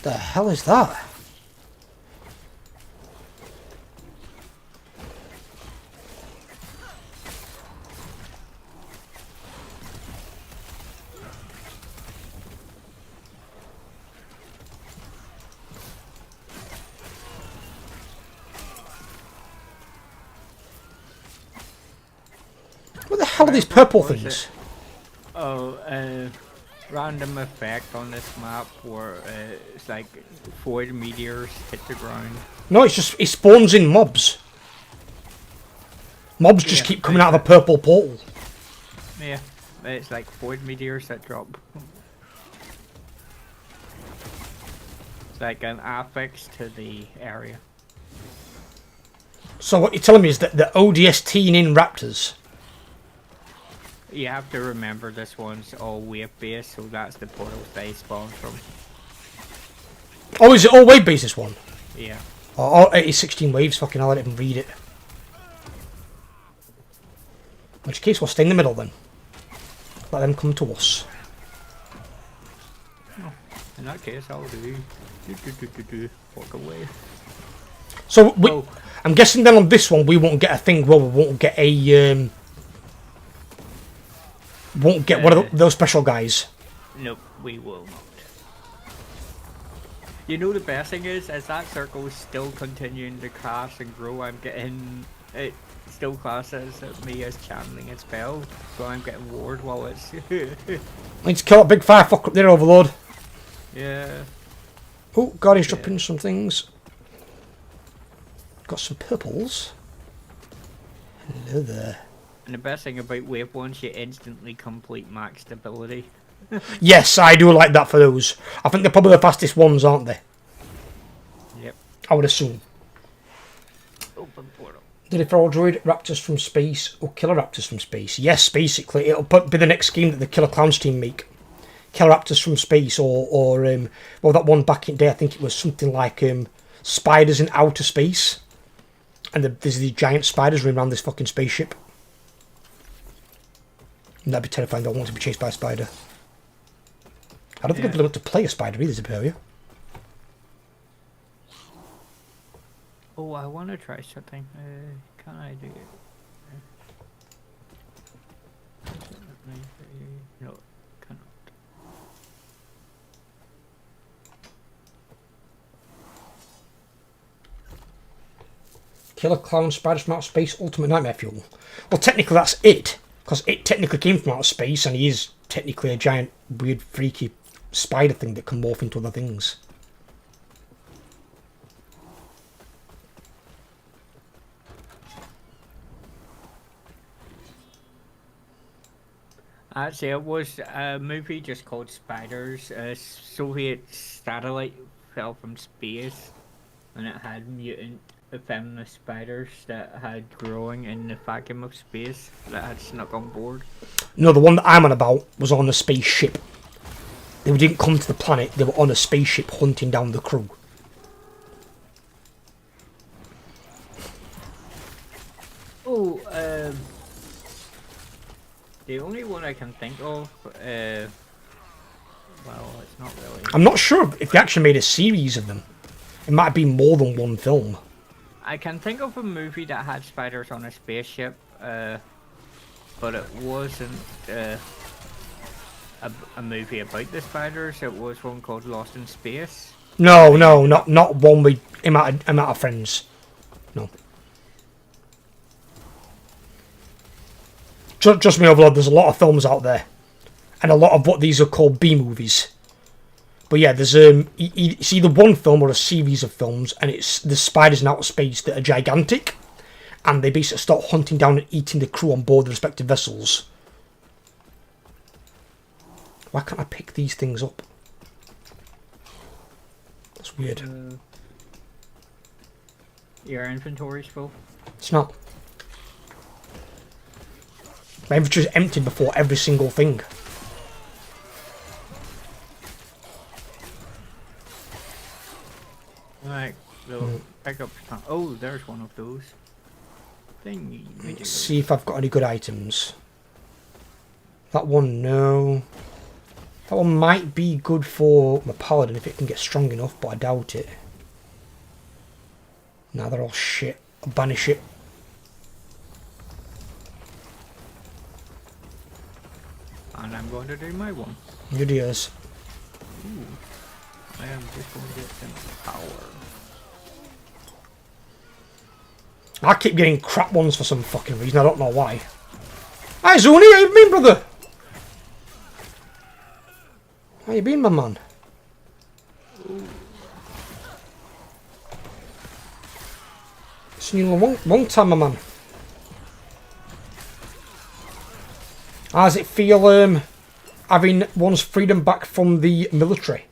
The hell is that? What the hell are these purple things? Oh, random effect on this map where it's like void meteors hit the ground. No, it's just it spawns in mobs. Mobs just keep coming out of a purple portal. Yeah, it's like void meteors that drop. It's like an affix to the area. So what you're telling me is that the ODST in Raptors. You have to remember this one's all wave based, so that's the portals they spawn from. Oh, is it all wave based, this one? Yeah. Oh, it is 16 waves. Fucking hell, I didn't even read it. In which case, we'll stay in the middle then. Let them come to us. Oh, in that case, I'll do. Walk away. So, I'm guessing then on this one, we won't get a thing. Well, we won't get a. Won't get one of those special guys. Nope, we will not. You know the best thing is, as that circle is still continuing to crash and grow, I'm getting it still classes me as channeling a spell, so I'm getting ward while it's. Need to kill that big firefucker up there, Overlord. Yeah. Oh, God, he's dropping some things. Got some purples. Hello there. And the best thing about wave ones, you instantly complete max stability. Yes, I do like that for those. I think they're probably the fastest ones, aren't they? Yep. I would assume. Open portal. Did it throw droid raptors from space or killer raptors from space? Yes, basically. It'll be the next game that the Killer Clowns team make. Killer raptors from space or well, that one back in the day, I think it was something like spiders in outer space. And there's these giant spiders running around this fucking spaceship. And that'd be terrifying. I don't want to be chased by a spider. I don't think I've been able to play a spider either, Superior. Oh, I want to try something. Can I do it? No, cannot. Killer Clown Spiders from Outer Space Ultimate Nightmare Fuel. Well, technically that's it. Because it technically came from outer space and he is technically a giant, weird, freaky spider thing that can morph into other things. Actually, it was a movie just called Spiders. A Soviet satellite fell from space and it had mutant feminist spiders that had growing in the vacuum of space that had snuck on board. No, the one that I'm on about was on a spaceship. They didn't come to the planet, they were on a spaceship hunting down the crew. Oh, the only one I can think of, well, it's not really. I'm not sure if they actually made a series of them. It might be more than one film. I can think of a movie that had spiders on a spaceship, but it wasn't a movie about the spiders. It was one called Lost in Space. No, not one with amount of friends. No. Just me, Overlord, there's a lot of films out there. And a lot of what these are called B-movies. But yeah, there's it's either one film or a series of films, and it's the spiders in outer space that are gigantic, and they basically start hunting down and eating the crew on board the respective vessels. Why can't I pick these things up? That's weird. Your inventory's full? It's not. My inventory's emptied before every single thing. Like, little pickup. Oh, there's one of those. Thingy. Let's see if I've got any good items. That one, no. That one might be good for my paladin if it can get strong enough, but I doubt it. Nah, they're all shit. I'll banish it. And I'm going to do my one. Good ears. Ooh. I am just going to get some power. I keep getting crap ones for some fucking reason. I don't know why. Hi, Zuni. How you been, brother? How you been, my man? Seen you in a long time, my man. How does it feel having one's freedom back from the military?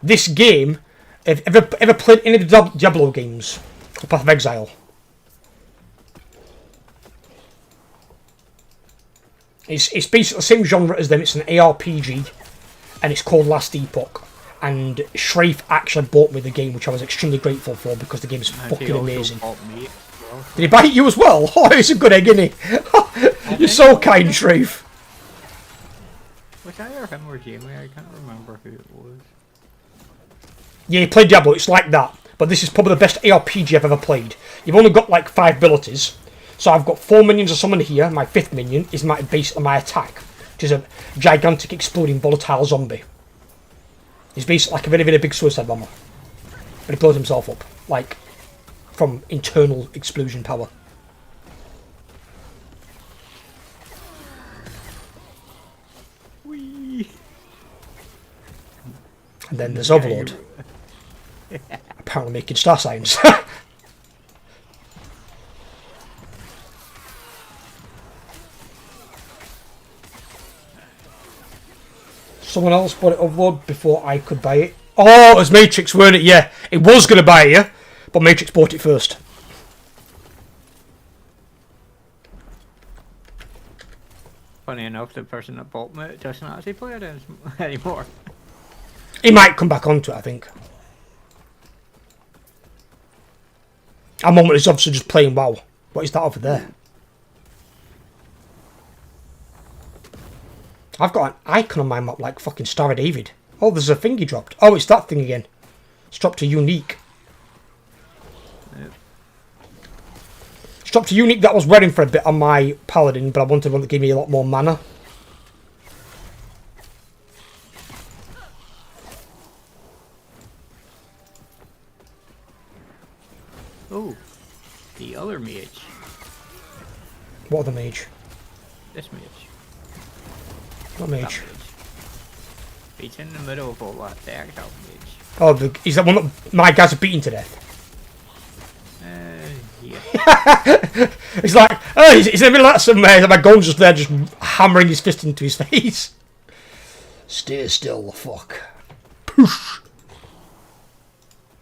This game, have you ever played any of the Diablo games? The Path of Exile. It's basically the same genre as them. It's an ARPG, and it's called Last Epoch. And Shrafe actually bought me the game, which I was extremely grateful for because the game's fucking amazing. Did he bite you as well? Oh, he's a good egg, isn't he? You're so kind, Shrafe. Was either him or Jamie? I can't remember who it was. Yeah, you played Diablo, it's like that. But this is probably the best ARPG I've ever played. You've only got like 5 abilities. So I've got 4 minions of summon here. My 5th minion is basically my attack, which is a gigantic exploding volatile zombie. He's basically like a very, very big suicide bomber. And he blows himself up, like, from internal explosion power. Whee! And then there's Overlord. Apparently making star signs. Someone else bought it Overlord before I could buy it. Oh, it was Matrix, weren't it? Yeah, it was going to buy it, yeah, but Matrix bought it first. Funny enough, the person that bought me doesn't actually play it anymore. He might come back onto it, I think. At the moment, he's obviously just playing WoW. What is that over there? I've got an icon on my map like fucking Star of David. Oh, there's a thing he dropped. Oh, it's that thing again. It's dropped to unique. Yep. It's dropped to unique that I was wearing for a bit on my paladin, but I wanted one that gave me a lot more mana. Oh, the other mage. What other mage? This mage. What mage? He's in the middle of all that. The actual mage. Oh, is that one that my guys are beaten to death? Yeah. He's like, oh, he's in the middle of that somewhere. My gun's just there, just hammering his fist into his face. Stay still, the fuck. Poosh.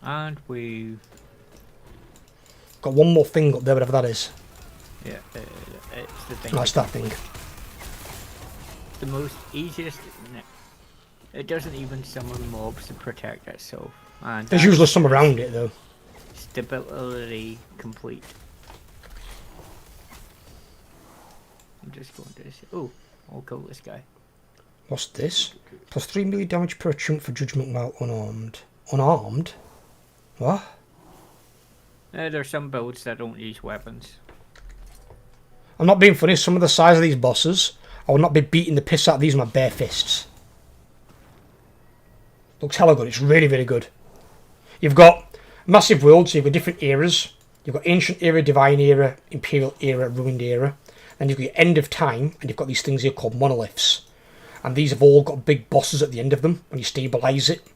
And we've got one more thing up there, whatever that is. yeah, it's the thing. That's that thing. The most easiest. It doesn't even summon mobs to protect itself. And There's usually some around it though. Stability complete. I'm just going to say, oh, I'll kill this guy. What's this? Plus 3 melee damage per chunk for judgment while unarmed. Unarmed? What? There's some builds that don't use weapons. I'm not being funny, some of the size of these bosses, I will not be beating the piss out of these with my bare fists. Looks hella good, it's really, really good. You've got massive worlds, so you've got different eras. You've got Ancient Era, Divine Era, Imperial Era, Ruined Era. Then you've got your End of Time, and you've got these things here called monoliths. And these have all got big bosses at the end of them, when you stabilise it.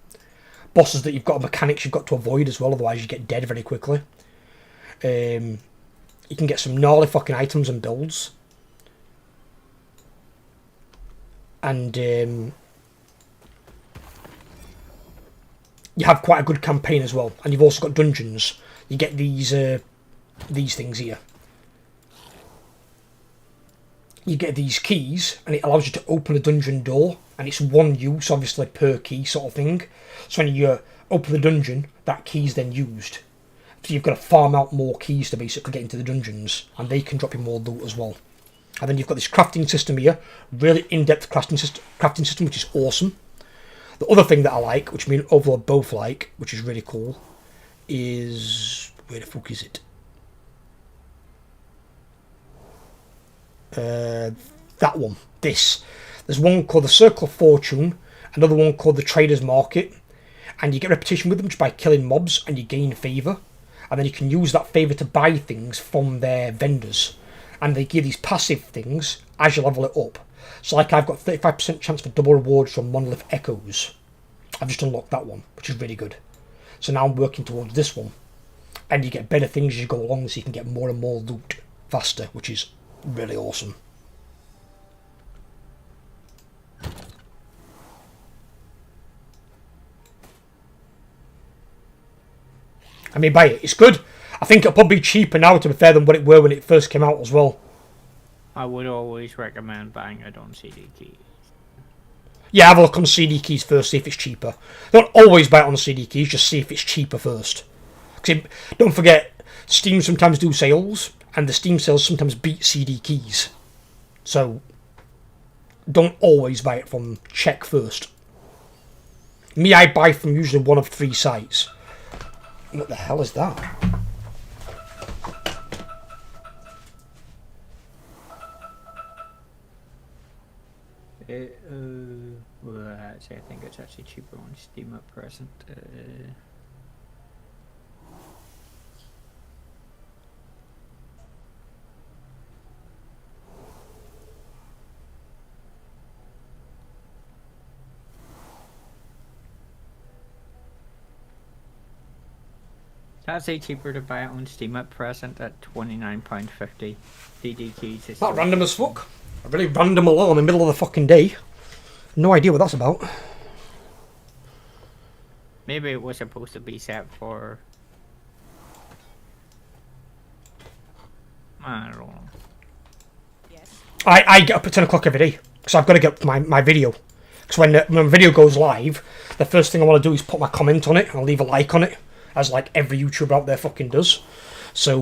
Bosses that you've got mechanics you've got to avoid as well, otherwise you get dead very quickly. You can get some gnarly fucking items and builds. And you have quite a good campaign as well. And you've also got dungeons. You get these things here. You get these keys, and it allows you to open a dungeon door, and it's one use, obviously, per key sort of thing. So when you open the dungeon, that key's then used. So you've got to farm out more keys to basically get into the dungeons, and they can drop you more loot as well. And then you've got this crafting system here, really in-depth crafting system, which is awesome. The other thing that I like, which me and Overlord both like, which is really cool, is... where the fuck is it? That one. This. There's one called the Circle of Fortune, another one called the Trader's Market, and you get reputation with them just by killing mobs, and you gain favour. And then you can use that favour to buy things from their vendors. And they give these passive things as you level it up. So like I've got 35% chance for double rewards from Monolith Echoes. I've just unlocked that one, which is really good. So now I'm working towards this one. And you get better things as you go along, so you can get more and more loot faster, which is really awesome. I mean, buy it. It's good. I think it'll probably be cheaper now, to be fair, than what it were when it first came out as well. I would always recommend buying it on CD keys. Yeah, have a look on CD keys first, see if it's cheaper. Don't always buy it on CD keys, just see if it's cheaper first. Because don't forget, Steam sometimes do sales, and the Steam sales sometimes beat CD keys. So, don't always buy it from, check first. Me, I buy from usually one of 3 sites. What the hell is that? Well, actually, I think it's actually cheaper on Steam at present. That's cheaper to buy it on Steam at present at £29.50. DD keys is That random as fuck. A really random alarm in the middle of the fucking day. No idea what that's about. Maybe it was supposed to be set for... I don't know. Yes. I get up at 10 o'clock every day, because I've got to get my video. Because when my video goes live, the first thing I want to do is put my comment on it, and leave a like on it, as like every YouTuber out there fucking does. So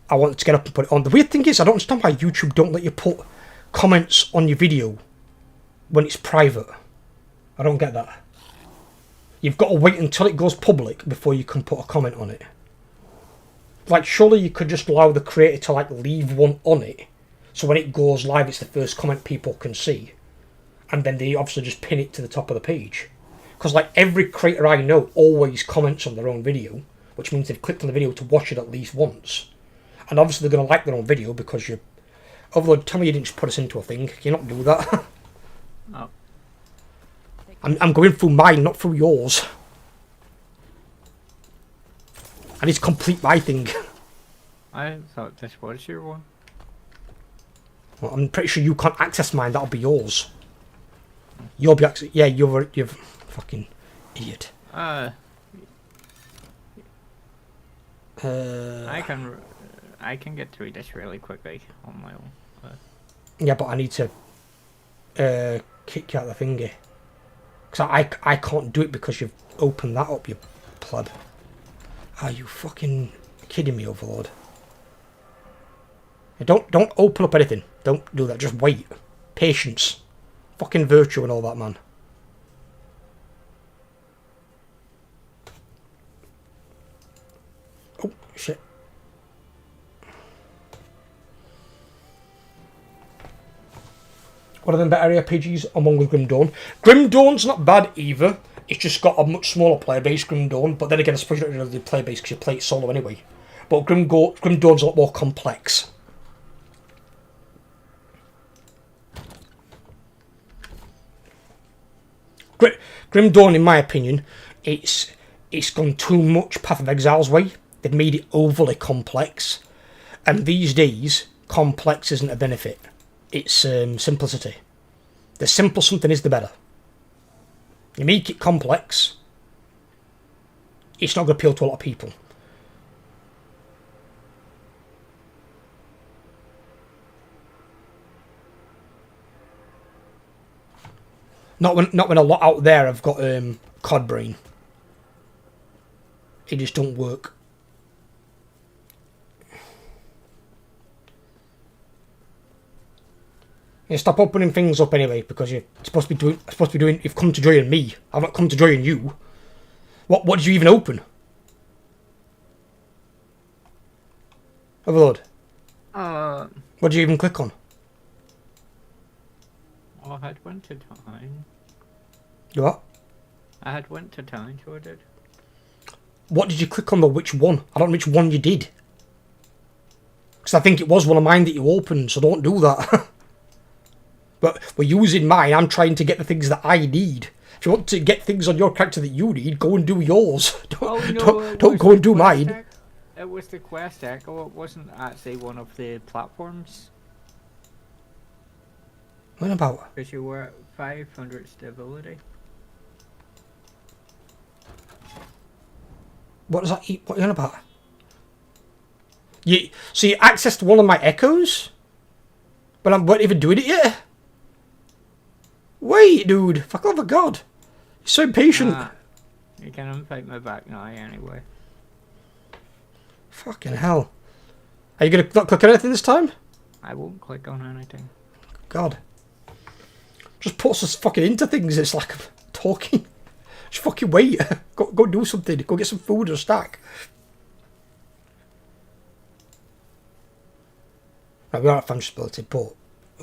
I wanted to get up and put it on. The weird thing is, I don't understand why YouTube don't let you put comments on your video when it's private. I don't get that. You've got to wait until it goes public before you can put a comment on it. Like, surely you could just allow the creator to like leave one on it, so when it goes live it's the first comment people can see, and then they obviously just pin it to the top of the page. Because like every creator I know always comments on their own video, which means they've clicked on the video to watch it at least once. And obviously they're going to like their own video because you... Although, tell me you didn't just put us into a thing. Can you not do that? Oh. I'm going through mine, not through yours. I need to complete my thing. I thought this was your one. Well, I'm pretty sure you can't access mine, that'll be yours. You'll be access... Yeah, you're fucking idiot. I can get through this really quickly on my own. Yeah, but I need to kick you out of the thingy. Because I can't do it because you've opened that up, you pleb. Are you fucking kidding me, Overlord? Don't open up anything. Don't do that. Just wait. Patience. Fucking virtue and all that, man. Oh, shit. What are the better RPGs along with Grim Dawn? Grim Dawn's not bad either. It's just got a much smaller player base, Grim Dawn. But then again, I suppose you don't really player base because you play it solo anyway. But Grim Dawn's a lot more complex. Grim Dawn, in my opinion, it's gone too much Path of Exile's way. They've made it overly complex. And these days, complex isn't a benefit. It's simplicity. The simpler something is, the better. You make it complex, it's not going to appeal to a lot of people. Not when a lot out there have got cod brain. It just don't work. Yeah, stop opening things up anyway, because you're supposed to be doing. You've come to join me. I've not come to join you. What did you even open? Overlord. What did you even click on? Oh, I had Winter Time. You what? I had Winter Time, so I did. What did you click on though? Which one? I don't know which one you did. Because I think it was one of mine that you opened, so don't do that. But we're using mine. I'm trying to get the things that I need. If you want to get things on your character that you need, go and do yours. Oh, no, Don't go and do mine. It was the Quest Echo. It wasn't actually one of the platforms. What about? Because you were at 500 stability. What does that eat? What are you on about? So you accessed one of my echoes? But I wasn't even doing it yet? Wait, dude. Fuck off, God. You're so impatient. You can invite me back now, anyway. Fucking hell. Are you going to not click on anything this time? I won't click on anything. God. Just puts us fucking into things. It's like I'm talking. Just fucking wait. Go do something. Go get some food or a snack. Right, we are at fungibility, but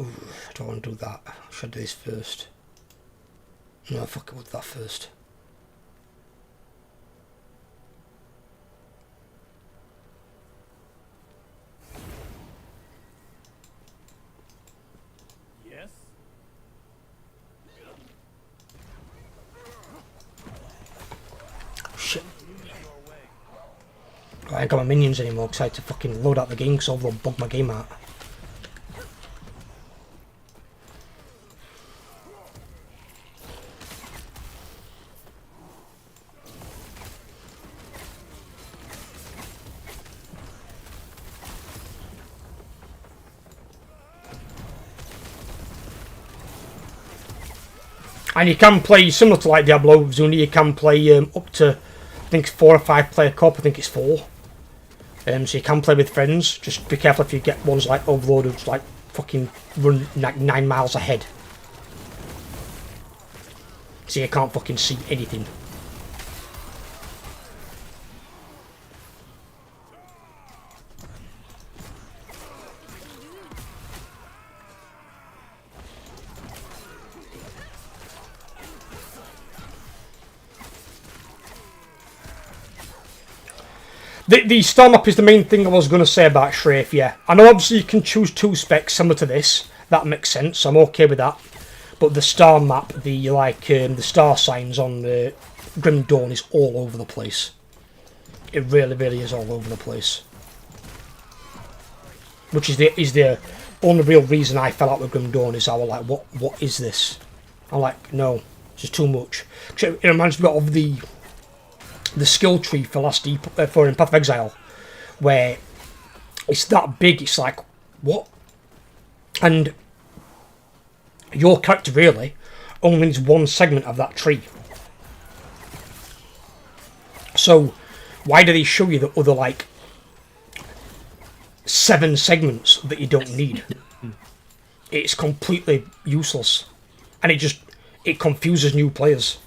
ooh, I don't want to do that. Should I do this first? No, fuck it, we'll do that first. Yes. Shit. Right, I ain't got my minions anymore because I had to fucking load out the game because they'll bug my game out. And you can play, similar to like Diablo, Zuni, you can play up to, I think, 4 or 5 player co-op, I think it's 4. So you can play with friends, just be careful if you get ones like overloaded, like fucking run like 9 miles ahead. So you can't fucking see anything. The star map is the main thing I was going to say about Shrafe, yeah. I know obviously you can choose 2 specs similar to this. That makes sense, I'm okay with that. But the star map, the star signs on the Grim Dawn is all over the place. It really, really is all over the place. Which is the only real reason I fell out with Grim Dawn is I was like, what is this? I'm like, no, it's just too much. It reminds me of the skill tree for in Path of Exile, where it's that big, it's like, what? And your character really only needs one segment of that tree. So why do they show you the other like 7 segments that you don't need? It's completely useless, and it confuses new players.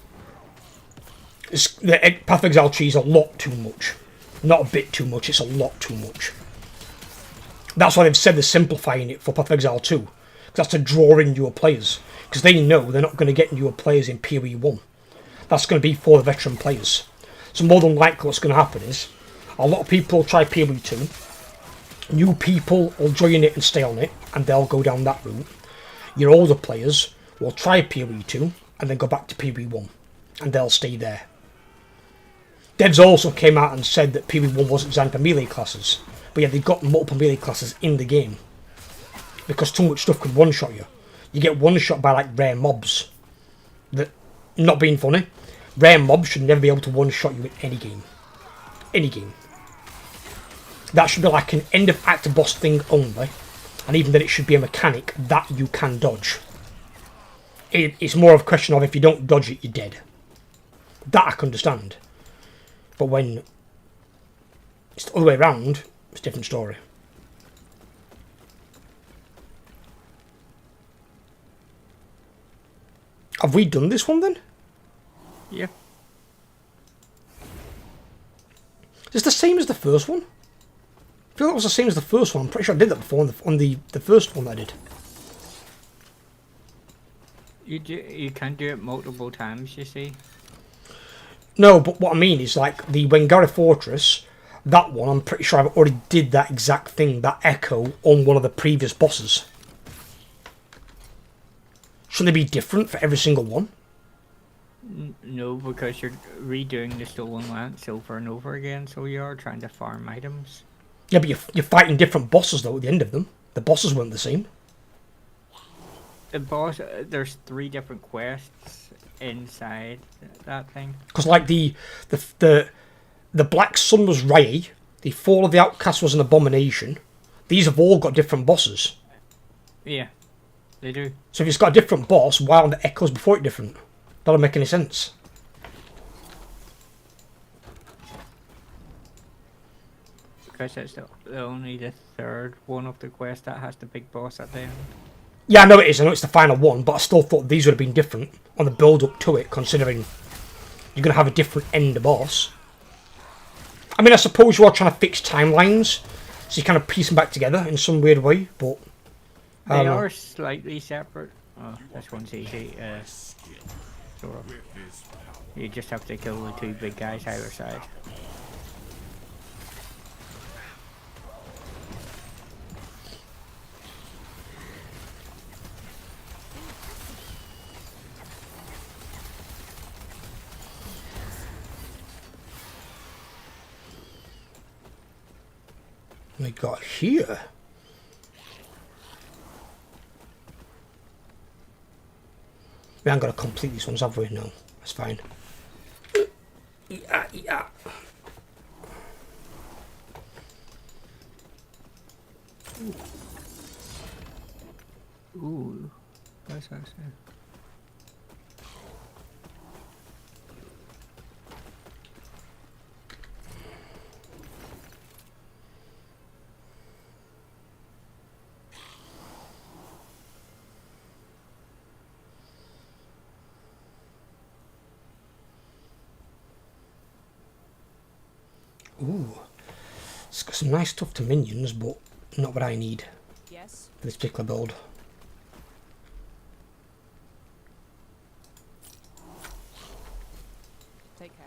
The Path of Exile tree is a lot too much. Not a bit too much, it's a lot too much. That's why they've said they're simplifying it for Path of Exile 2. Because that's to draw in newer players. Because they know they're not going to get newer players in PoE 1. That's going to be for the veteran players. So more than likely what's going to happen is a lot of people will try PoE 2. New people will join it and stay on it, and they'll go down that route. Your older players will try PoE 2 and then go back to PoE 1. And they'll stay there. Devs also came out and said that PoE 1 wasn't designed for melee classes. But yeah, they've got multiple melee classes in the game. Because too much stuff could one-shot you. You get one-shot by like rare mobs. That, not being funny, rare mobs should never be able to one-shot you in any game. Any game. That should be like an end of act boss thing only. And even then it should be a mechanic that you can dodge. It's more of a question of if you don't dodge it, you're dead. That I can understand. But when it's the other way around, it's a different story. Have we done this one then? Yeah. Is this the same as the first one? I feel like it was the same as the first one. I'm pretty sure I did that before on the first one I did. You can do it multiple times, you see. No, but what I mean is like the Wengari Fortress, that one, I'm pretty sure I've already did that exact thing, that echo, on one of the previous bosses. Shouldn't they be different for every single one? No, because you're redoing the stolen lance over and over again, so you are trying to farm items. Yeah, but you're fighting different bosses though at the end of them. The bosses weren't the same. The boss, there's 3 different quests inside that thing. Because like the Black Sun was Rai, the Fall of the Outcast was an Abomination. These have all got different bosses. Yeah, they do. So if it's got a different boss, why aren't the echoes before it different? That don't make any sense. Because it's only the 3rd one of the quest that has the big boss at the end. Yeah, I know it is. I know it's the final one, but I still thought these would have been different on the build-up to it, considering you're going to have a different end boss. I mean, I suppose you are trying to fix timelines, so you kind of piece them back together in some weird way, but... They are slightly separate. Oh, this one's easy. Sort of. You just have to kill the 2 big guys either side. We got here. We haven't got to complete these ones, have we? No, that's fine. Yeah. Ooh, what's that say? Ooh. It's got some nice stuff to minions, but not what I need Yes. for this particular build. Take care.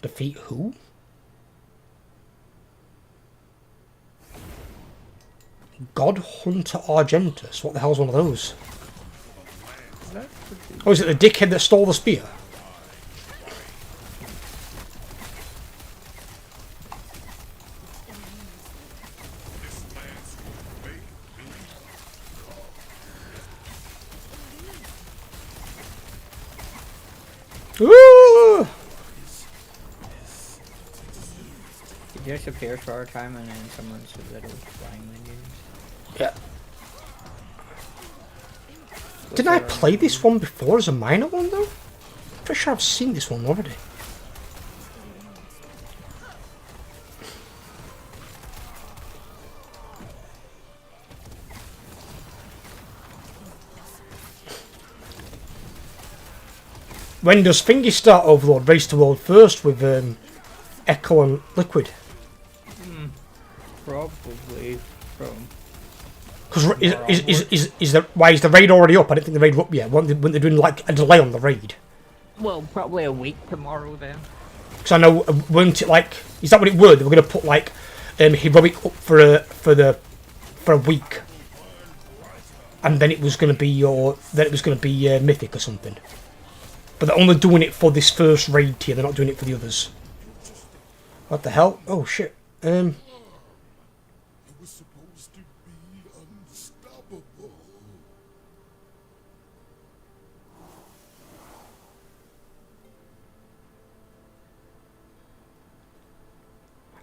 Defeat who? God Hunter Argentus. What the hell's one of those? Oh, is it the dickhead that stole the spear? Ooh! It disappears for a time and then someone's little flying minions. Yeah. Didn't I play this one before as a minor one though? I'm pretty sure I've seen this one already. When does Thingy start, Overlord? Race to World first with Echo and Liquid? Probably from... Because why is the raid already up? I didn't think the raid was up yet. Weren't they doing like a delay on the raid? Well, probably a week tomorrow then. Because I know, weren't it like, is that what it were? They were going to put like heroic up for a week, and then it was going to be mythic or something. But they're only doing it for this first raid tier. They're not doing it for the others. What the hell? Oh shit.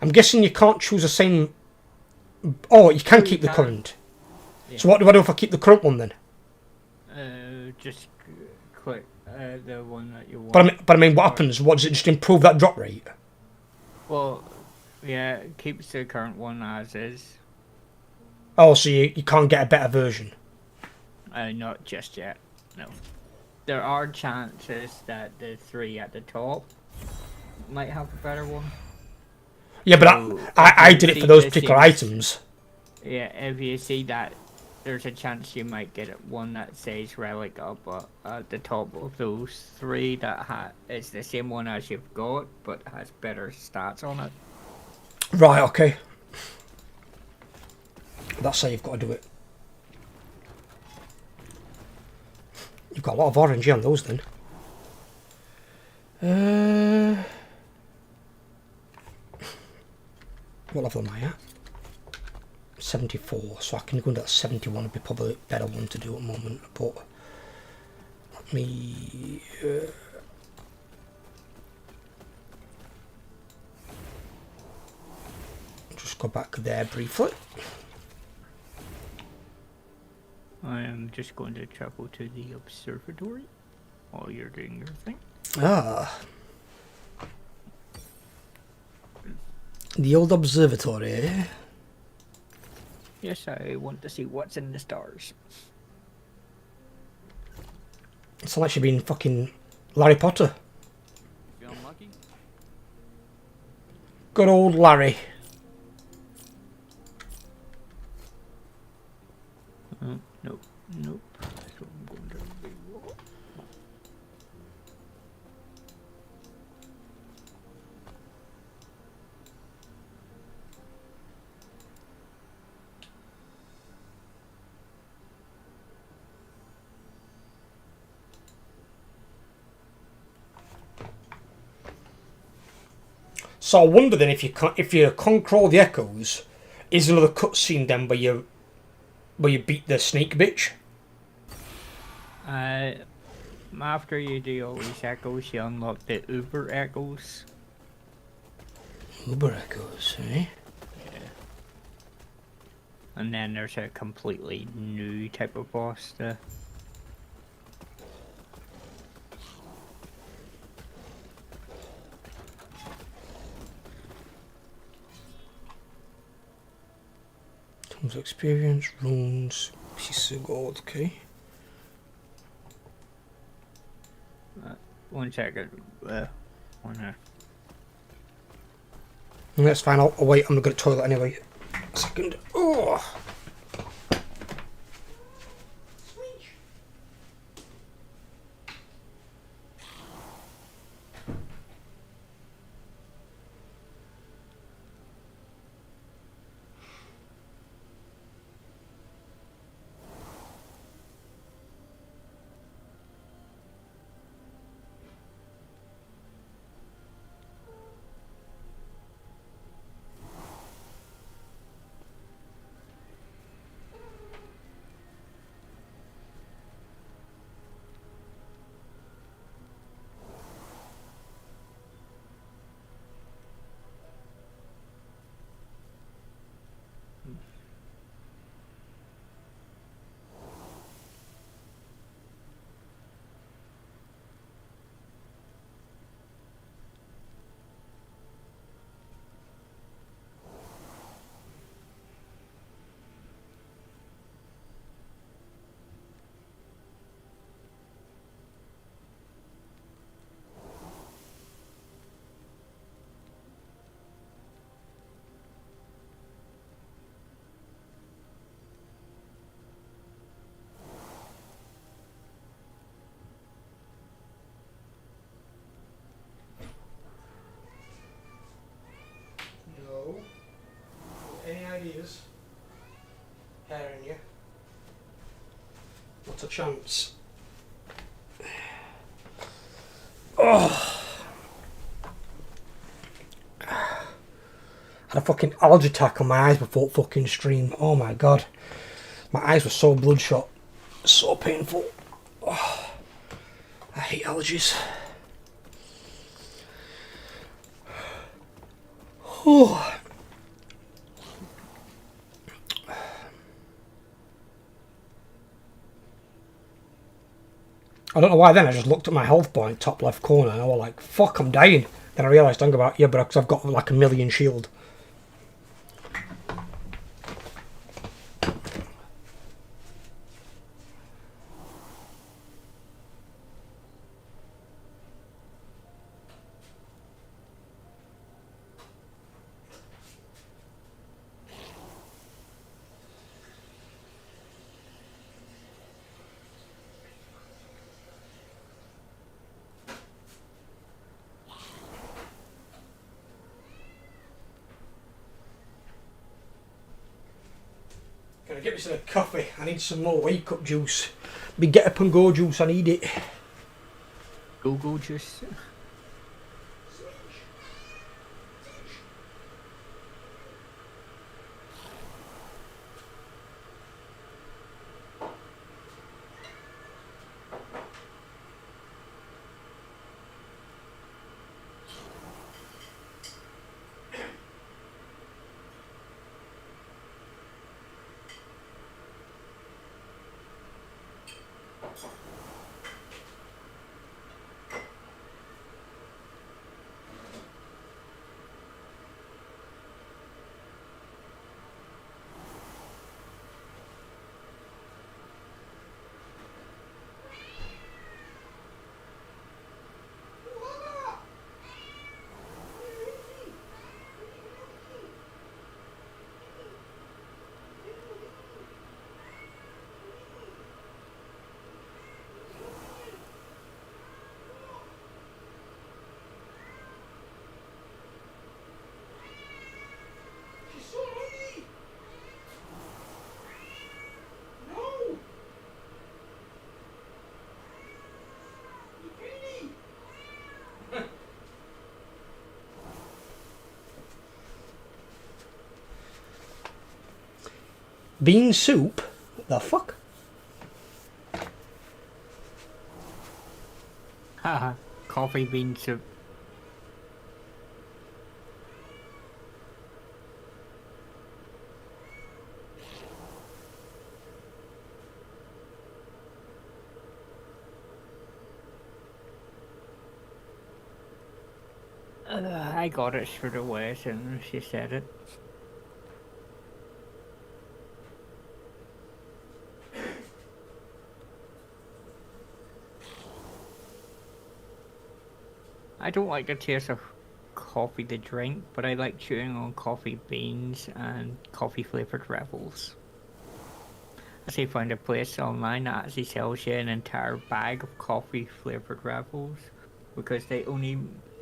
I'm guessing you can't choose the same... Oh, you can keep the current. Yeah. So what do I do if I keep the current one then? Just click the one that you want. But I mean, what happens? What, does it just improve that drop rate? Well, yeah, it keeps the current one as is. Oh, so you can't get a better version? Not just yet, no. There are chances that the 3 at the top might have a better one. Yeah, but I did it for those particular items. Yeah, if you see that, there's a chance you might get one that says relic up at the top of those 3 that is the same one as you've got, but has better stats on it. Right, okay. That's how you've got to do it. You've got a lot of orange on those then. What level am I at? 74, so I can go into that 71 would be probably a better one to do at the moment, but let me just go back there briefly. I am just going to travel to the observatory while you're doing your thing. Ah. The old observatory, eh? Yes, I want to see what's in the stars. It's like you've been fucking Larry Potter. Feeling lucky? Good old Larry. Nope, nope. So I'm going to reroll. So I wonder then if you conquer all the echoes, is another cutscene then where you beat the snake bitch? After you do all these echoes, you unlock the Uber echoes. Uber echoes, eh? And then there's a completely new type of boss to... Tons of experience, runes, pieces of gold, okay. One second. Wanna... That's fine, I'll wait, I'm gonna go to the toilet anyway. A second. Oh! No. Any ideas? Hair in you? Not a chance. Oh! Had a fucking allergy attack on my eyes before fucking stream. Oh my god. My eyes were so bloodshot. So painful. Oh, I hate allergies. Oh. I don't know why then, I just looked at my health point, top left corner, and I was like, fuck, I'm dying. Then I realised, hang about, yeah, but because I've got like a million shield. gonna get me some coffee. I need some more wake up juice. Me get up and go juice, I need it. Go juice. Bean soup? What the fuck? Haha, coffee bean soup. I got it straight away as soon as she said it. I don't like the taste of coffee to drink, but I like chewing on coffee beans and coffee flavored Rebels. I actually found a place online that actually sells you an entire bag of coffee flavored Rebels, because they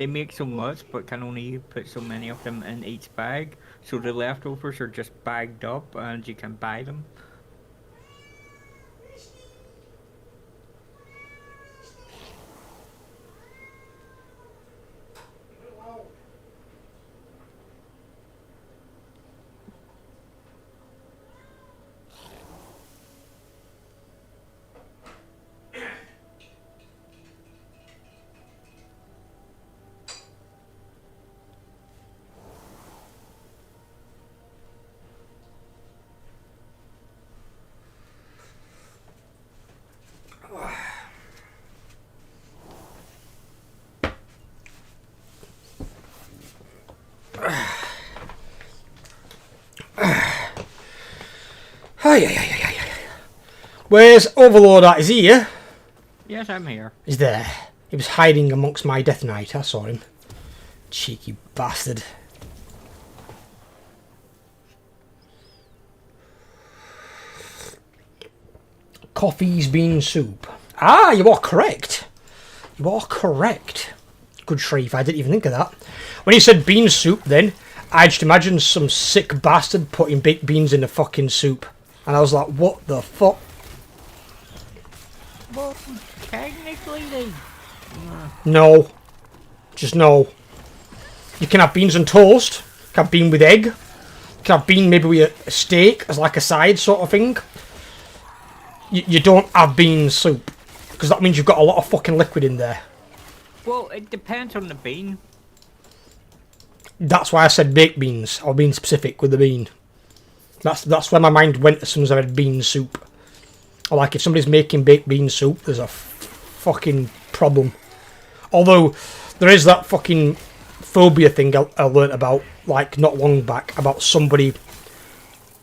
make so much but can only put so many of them in each bag, so the leftovers are just bagged up and you can buy them. Where's Overlord at? Is he here? Yes, I'm here. He's there. He was hiding amongst my Death Knight. I saw him. Cheeky bastard. Coffee's bean soup. Ah, you are correct. You are correct. Good shriek, I didn't even think of that. When he said bean soup then, I just imagined some sick bastard putting baked beans in the fucking soup. And I was like, what the fuck? Well, technically they... No. Just no. You can have beans and toast. You can have bean with egg. You can have bean maybe with a steak as like a side sort of thing. You don't have bean soup. Because that means you've got a lot of fucking liquid in there. Well, it depends on the bean. That's why I said baked beans. Or being specific with the bean. That's where my mind went as soon as I read bean soup. Or like if somebody's making baked bean soup, there's a fucking problem. Although there is that fucking phobia thing I learnt about like not long back about somebody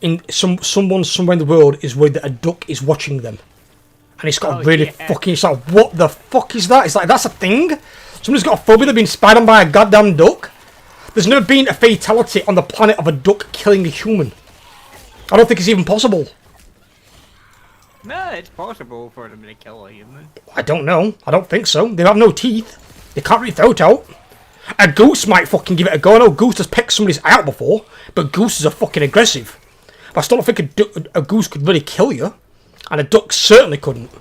in someone somewhere in the world is worried that a duck is watching them. And it's got really fucking... It's like, what the fuck is that? It's like, that's a thing? Somebody's got a phobia they've been spied on by a goddamn duck? There's never been a fatality on the planet of a duck killing a human. I don't think it's even possible. No, it's possible for them to kill a human. I don't know. I don't think so. They have no teeth. They can't really throw it out. A goose might fucking give it a go. I know Goose has pecked somebody's eye out before, but gooses are fucking aggressive. But I still don't think a goose could really kill you. And a duck certainly couldn't.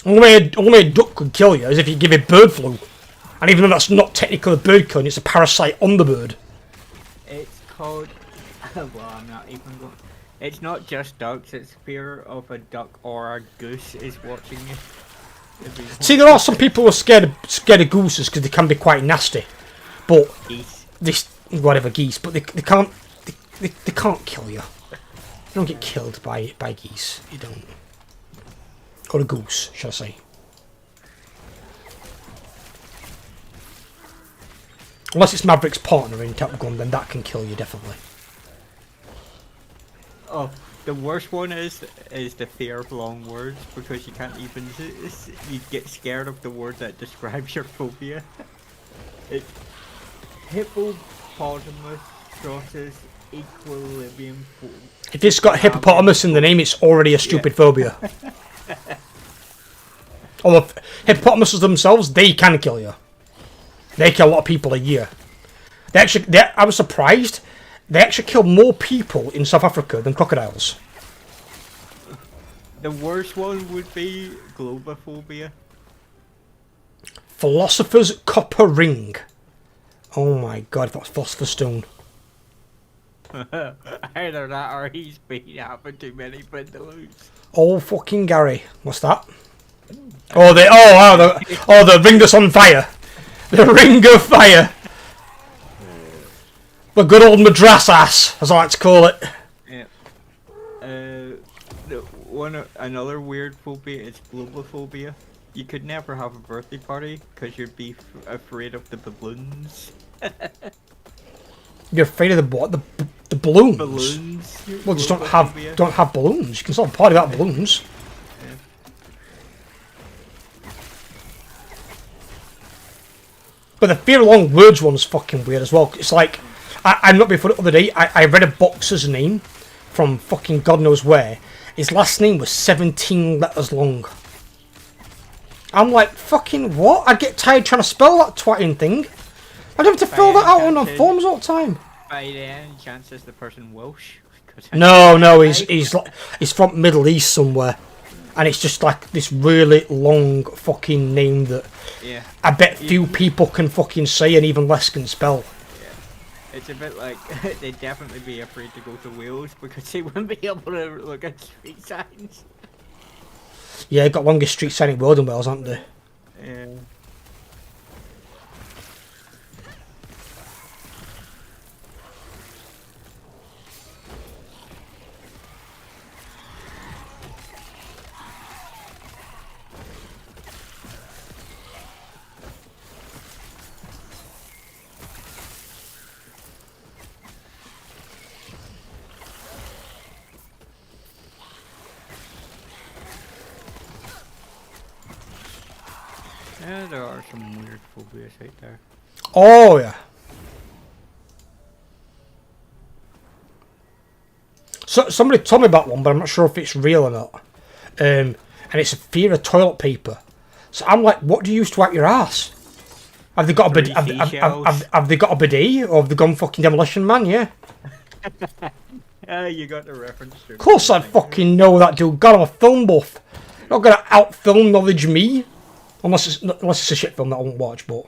Only a duck could kill you is if you give it bird flu. And even though that's not technically a bird killing, it's a parasite on the bird. It's called. Well, I'm not even going. It's not just ducks. It's fear of a duck or a goose is watching you. See, there are some people who are scared of gooses because they can be quite nasty. But Geese. Whatever geese, but they can't they can't kill you. You don't get killed by geese. You don't. Or a goose, shall I say? Unless it's Maverick's partner in Top Gun, then that can kill you definitely. Oh, the worst one is the fear of long words because you can't even. You get scared of the word that describes your phobia. It's hippopotamus crosses equilibrium. If it's got hippopotamus in the name, it's already a stupid phobia. Although hippopotamuses themselves, they can kill you. They kill a lot of people a year. I was surprised. They actually kill more people in South Africa than crocodiles. The worst one would be globophobia. Philosopher's copper ring. Oh my god, that's Philosopher's stone. Either that or he's been having too many vindaloos. Oh fucking Gary, what's that? The ring that's on fire. The ring of fire. The good old Madras ass, as I like to call it. Yeah. Another weird phobia is globophobia. You could never have a birthday party because you'd be afraid of the balloons. You're afraid of the what? The balloons. Balloons. Well, just don't have balloons. You can still have a party without balloons. Yeah. But the fear of long words one's fucking weird as well. It's like I'm not before the other day. I read a boxer's name from fucking God knows where. His last name was 17 letters long. I'm like, fucking what? I'd get tired trying to spell that twatting thing. I'd have to fill that out on forms all the time. By then, chances the person Welsh. No, he's from Middle East somewhere, and it's just like this really long fucking name that I bet few people can fucking say, and even less can spell. Yeah, it's a bit like they'd definitely be afraid to go to Wales because they wouldn't be able to look at street signs. Yeah, they've got longest street sign in the world in Wales, haven't they? Yeah. Yeah, there are some weird phobias out there. Oh yeah. So somebody told me about one, but I'm not sure if it's real or not. And it's a fear of toilet paper. So I'm like, what do you use to wipe your ass? Have they got a bidet? Have they got a bidet, or have they gone fucking Demolition Man? Yeah. You got the reference. Of course I fucking know that, dude. God, I'm a film buff. You're not gonna out film knowledge me. Unless it's a shit film that I won't watch, but...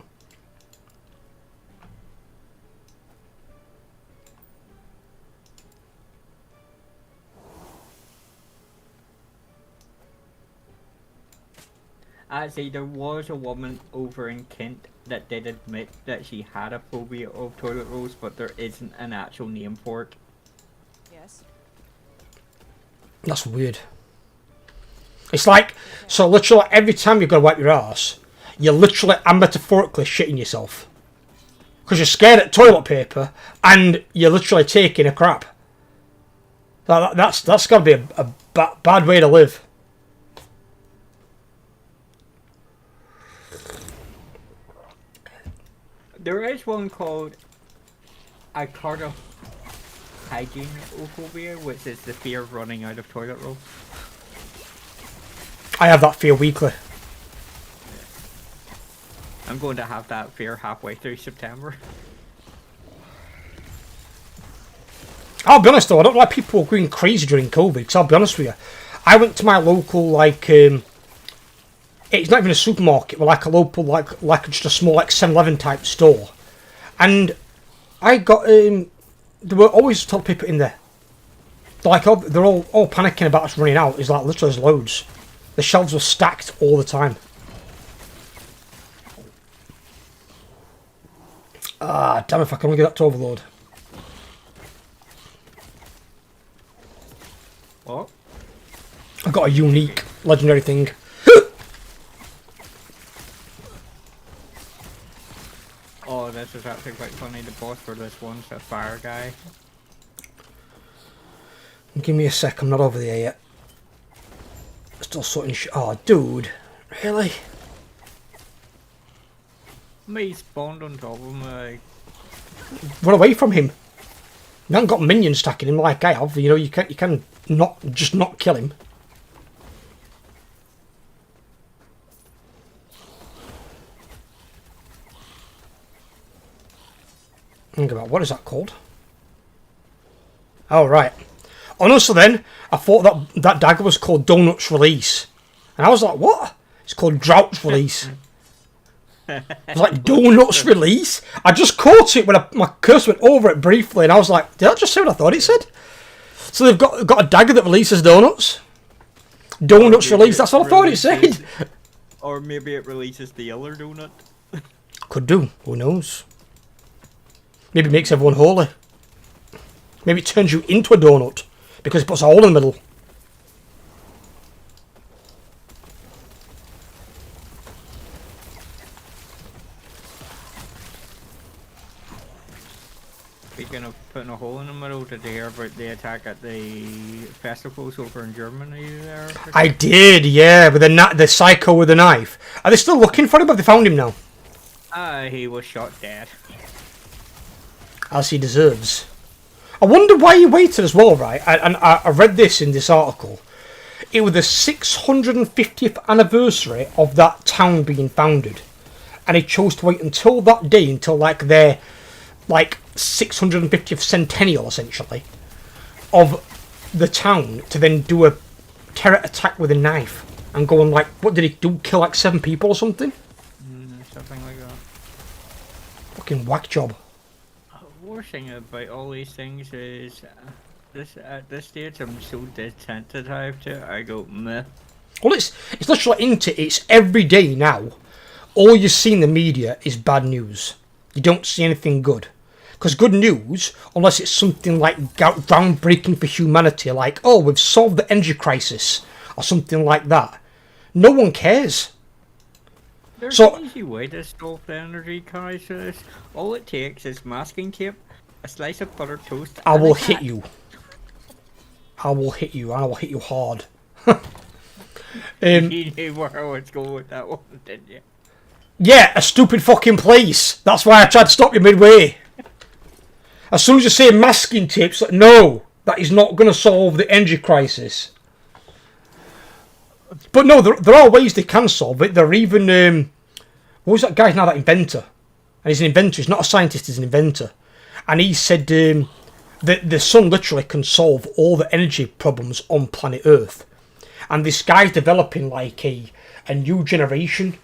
Actually, there was a woman over in Kent that did admit that she had a phobia of toilet rolls, but there isn't an actual name for it. Yes. That's weird. It's like, so literally every time you're going to wipe your ass, you're literally and metaphorically shitting yourself. Because you're scared of toilet paper and you're literally taking a crap. That's got to be a bad way to live. There is one called hygienophobia, which is the fear of running out of toilet roll. I have that fear weekly. I'm going to have that fear halfway through September. I'll be honest though, I don't like people going crazy during COVID, because I'll be honest with you, I went to my local, like, it's not even a supermarket, but like a local, like just a small, like 7-Eleven type store. And I got, there were always top people in there. Like, they're all panicking about us running out. It's like, literally, there's loads. The shelves were stacked all the time. Ah, damn, if I can only get that to overload. What? I got a unique, legendary thing. Oh, this is actually quite funny. The boss for this one's a fire guy. Give me a sec, I'm not over there yet. Still sorting oh, dude. Really? Me spawned on top of him, like... Run away from him. You haven't got minions stacking him like I have. You know, you can not kill him. Think about, what is that called? Oh, right. Honestly then, I thought that dagger was called Donut's Release. And I was like, what? It's called Drought's Release. I was like, Donut's Release? I just caught it when my cursor went over it briefly, and I was like, did I just say what I thought it said? So they've got a dagger that releases donuts. Donuts Release, that's what I thought it said. Or maybe it releases the other donut. Could do, who knows? Maybe it makes everyone holy. Maybe it turns you into a donut, because it puts a hole in the middle. Speaking of putting a hole in the middle, did you hear about the attack at the festivals over in Germany there? I did, yeah, with the psycho with the knife. Are they still looking for him, or have they found him now? He was shot dead. As he deserves. I wonder why he waited as well, right? And I read this in this article. It was the 650th anniversary of that town being founded. And he chose to wait until that day, until like their 650th centennial, essentially, of the town, to then do a terror attack with a knife. And go on, like, what did he do? Kill like 7 people or something? Something like that. Fucking whack job. Worst thing about all these things is at this stage I'm so desensitized to it. I go meh. Well, it's literally it's every day now. All you see in the media is bad news. You don't see anything good. Because good news, unless it's something like groundbreaking for humanity, like, oh, we've solved the energy crisis, or something like that, no one cares. There's an easy way to solve the energy crisis. All it takes is masking tape, a slice of buttered toast. I will hit you. I will hit you, and I will hit you hard. You knew where I was going with that one, didn't you? Yeah, a stupid fucking place. That's why I tried to stop you midway. As soon as you say masking tape, it's like, no, that is not going to solve the energy crisis. But no, there are ways they can solve it. They're even... what was that guy now, that inventor? And he's an inventor. He's not a scientist, he's an inventor. And he said that the sun literally can solve all the energy problems on planet Earth. And this guy's developing like a new generation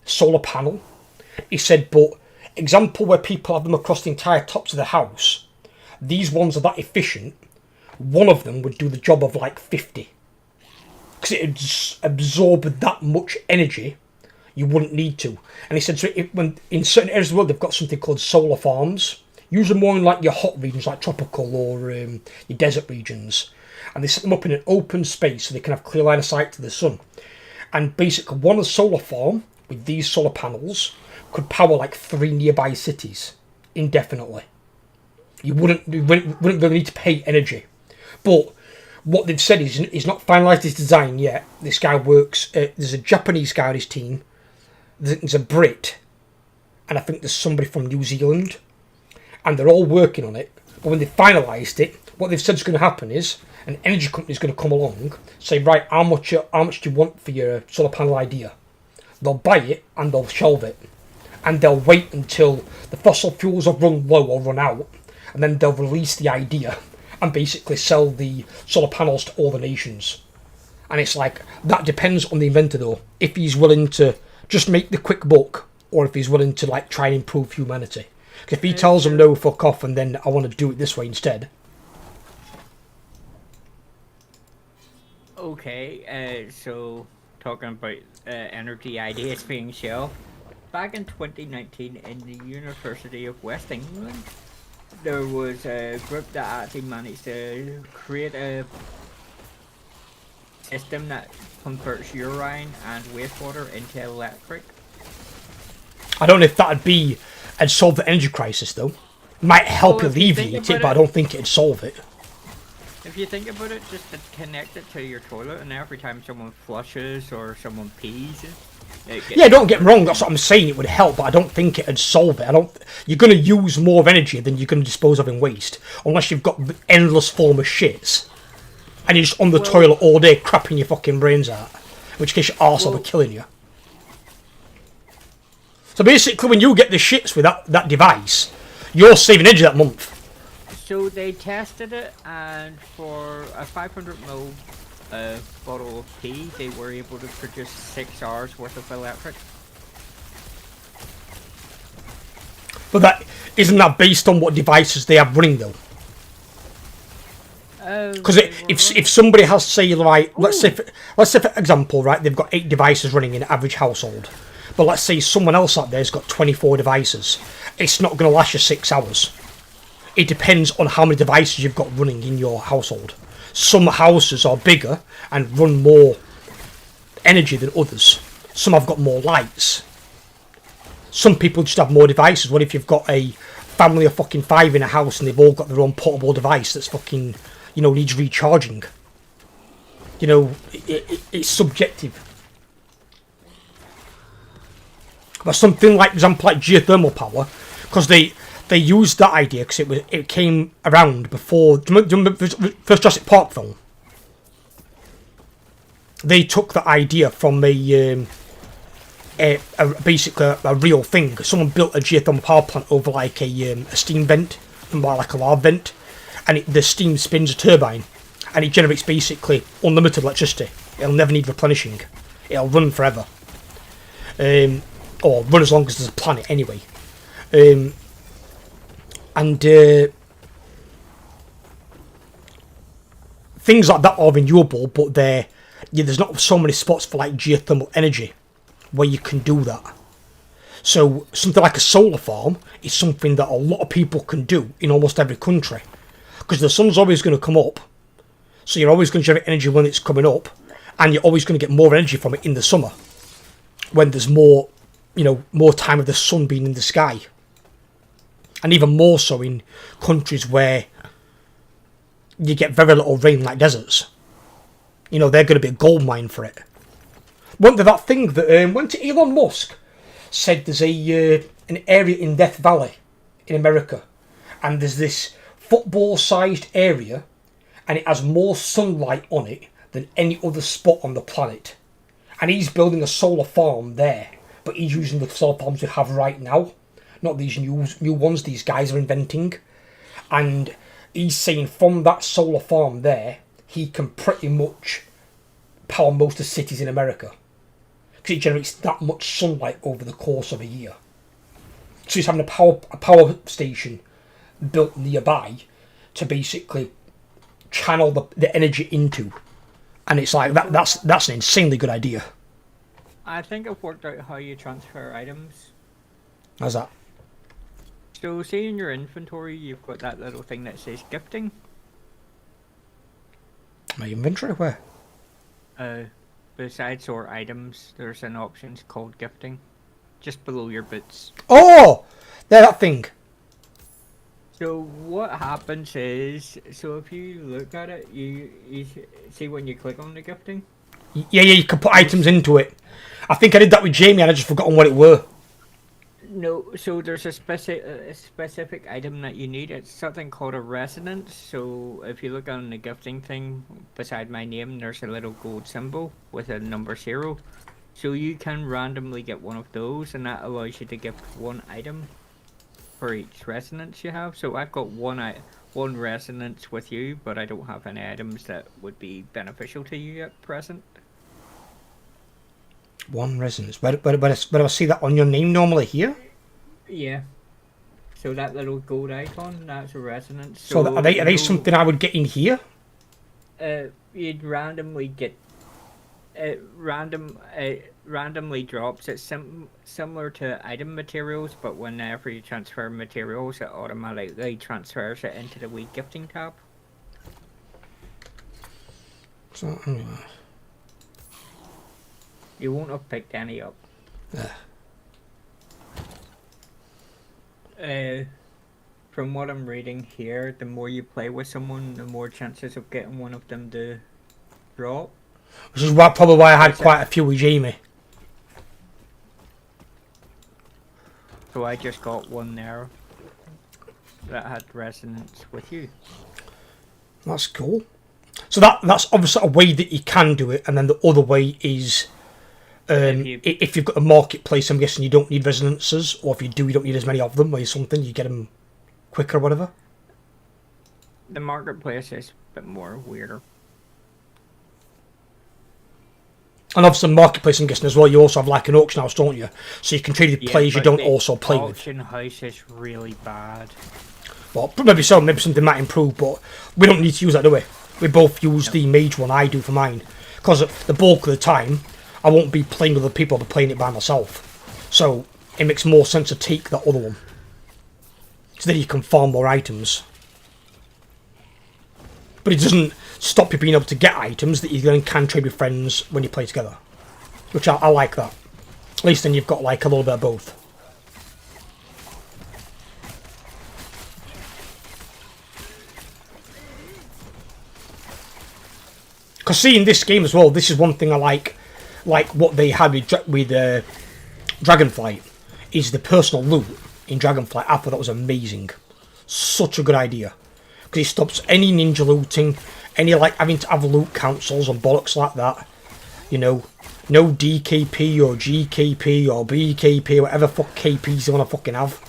solar panel. He said, but example where people have them across the entire tops of the house, these ones are that efficient, one of them would do the job of like 50. Because it would absorb that much energy, you wouldn't need to. And he said, so when in certain areas of the world, they've got something called solar farms. Usually more in like your hot regions, like tropical or your desert regions. And they set them up in an open space so they can have clear line of sight to the sun. And basically, one solar farm with these solar panels could power like 3 nearby cities indefinitely. You wouldn't really need to pay energy. But what they've said is he's not finalised his design yet. This guy works... there's a Japanese guy on his team. There's a Brit. And I think there's somebody from New Zealand. And they're all working on it. But when they've finalised it, what they've said is going to happen is an energy company is going to come along, say, right, how much do you want for your solar panel idea? they'll buy it and they'll shelve it. And they'll wait until the fossil fuels have run low or run out, and then they'll release the idea and basically sell the solar panels to all the nations. And it's like, that depends on the inventor though, if he's willing to just make the quick buck, or if he's willing to like try and improve humanity. Because if he tells them no, fuck off, and then I want to do it this way instead. Okay, so talking about energy ideas being shelved, back in 2019 in the University of West England, there was a group that actually managed to create a system that converts urine and wastewater into electric. I don't know if it'd solve the energy crisis though. Might help Well, if you think alleviate it, about but I it- don't think it'd solve it. If you think about it, just to connect it to your toilet, and every time someone flushes or someone pees, it gets... Yeah, don't get me wrong, that's what I'm saying, it would help, but I don't think it'd solve it. You're going to use more of energy than you're going to dispose of in waste, unless you've got the endless form of shits, and you're just on the toilet all day crapping your fucking brains out, in which case your arse will be killing you. So basically, when you get the shits with that device, you're saving energy that month. So they tested it, and for a 500ml bottle of pee, they were able to produce 6 hours worth of electric. But isn't that based on what devices they have running though? Because if somebody has, say, like, let's say for example, right, they've got 8 devices running in an average household, but let's say someone else out there's got 24 devices, it's not going to last you 6 hours. It depends on how many devices you've got running in your household. Some houses are bigger and run more energy than others. Some have got more lights. Some people just have more devices. What if you've got a family of fucking 5 in a house and they've all got their own portable device that's fucking, needs recharging? It's subjective. But something like, for example, like geothermal power, because they used that idea because it came around before. Do you remember the first Jurassic Park film? They took the idea from basically a real thing. Someone built a geothermal power plant over like a steam vent, like a lava vent, and the steam spins a turbine, and it generates basically unlimited electricity. It'll never need replenishing. It'll run forever, or run as long as there's a planet anyway. And things like that are renewable, but there's not so many spots for like geothermal energy where you can do that. So something like a solar farm is something that a lot of people can do in almost every country, because the sun's always going to come up, so you're always going to generate energy when it's coming up, and you're always going to get more energy from it in the summer when there's more time of the sun being in the sky. And even more so in countries where you get very little rain, like deserts. They're going to be a gold mine for it. Wasn't there that thing that went to Elon Musk said there's an area in Death Valley in America, and there's this football-sized area, and it has more sunlight on it than any other spot on the planet. And he's building a solar farm there, but he's using the solar farms we have right now. Not these new ones these guys are inventing. And he's saying from that solar farm there, he can pretty much power most of the cities in America, because it generates that much sunlight over the course of a year. So he's having a power station built nearby to basically channel the energy into. And it's like, that's an insanely good idea. I think I've worked out how you transfer items. How's that? So, say in your inventory, you've got that little thing that says gifting. My inventory? Where? Besides sort items, there's an option called gifting, just below your boots. Oh! There, that thing. So what happens is, so if you look at it, you see when you click on the gifting? Yeah, you can put items into it. I think I did that with Jamie and I just forgotten what it were. No, so there's a specific item that you need. It's something called a resonance. So if you look on the gifting thing beside my name, there's a little gold symbol with a number 0. So you can randomly get one of those, and that allows you to gift one item for each resonance you have. So I've got one resonance with you, but I don't have any items that would be beneficial to you at present. One resonance. Where do I see that on your name normally here? Yeah. So that little gold icon, that's a resonance. So are they something I would get in here? You'd randomly get randomly drops. It's similar to item materials, but whenever you transfer materials, it automatically transfers it into the Wii gifting tab. So, You won't have picked any up. From what I'm reading here, the more you play with someone, the more chances of getting one of them to drop. Which is probably why I had quite a few with Jamie. So I just got one there that had resonance with you. That's cool. So that's obviously a way that you can do it, and then the other way is if you've got a marketplace, I'm guessing you don't need resonances, or if you do, you don't need as many of them, or something, you get them quicker or whatever. The marketplace is a bit more weirder. And obviously, marketplace, I'm guessing as well, you also have like an auction house, don't you? So you can trade with players you don't also play with. The auction house is really bad. Well, maybe so, maybe something might improve, but we don't need to use that, do we? We both use the mage one, I do for mine. Because the bulk of the time, I won't be playing with other people, I'll be playing it by myself. So it makes more sense to take that other one. So then you can farm more items. But it doesn't stop you being able to get items that you then can trade with friends when you play together. Which I like that. At least then you've got like a little bit of both. Because see, in this game as well, this is one thing I like what they had with Dragonflight, is the personal loot in Dragonflight. I thought that was amazing. Such a good idea. Because it stops any ninja looting, any like having to have loot councils and bollocks like that. You know, no DKP or GKP or BKP or whatever fuck KPs they want to fucking have.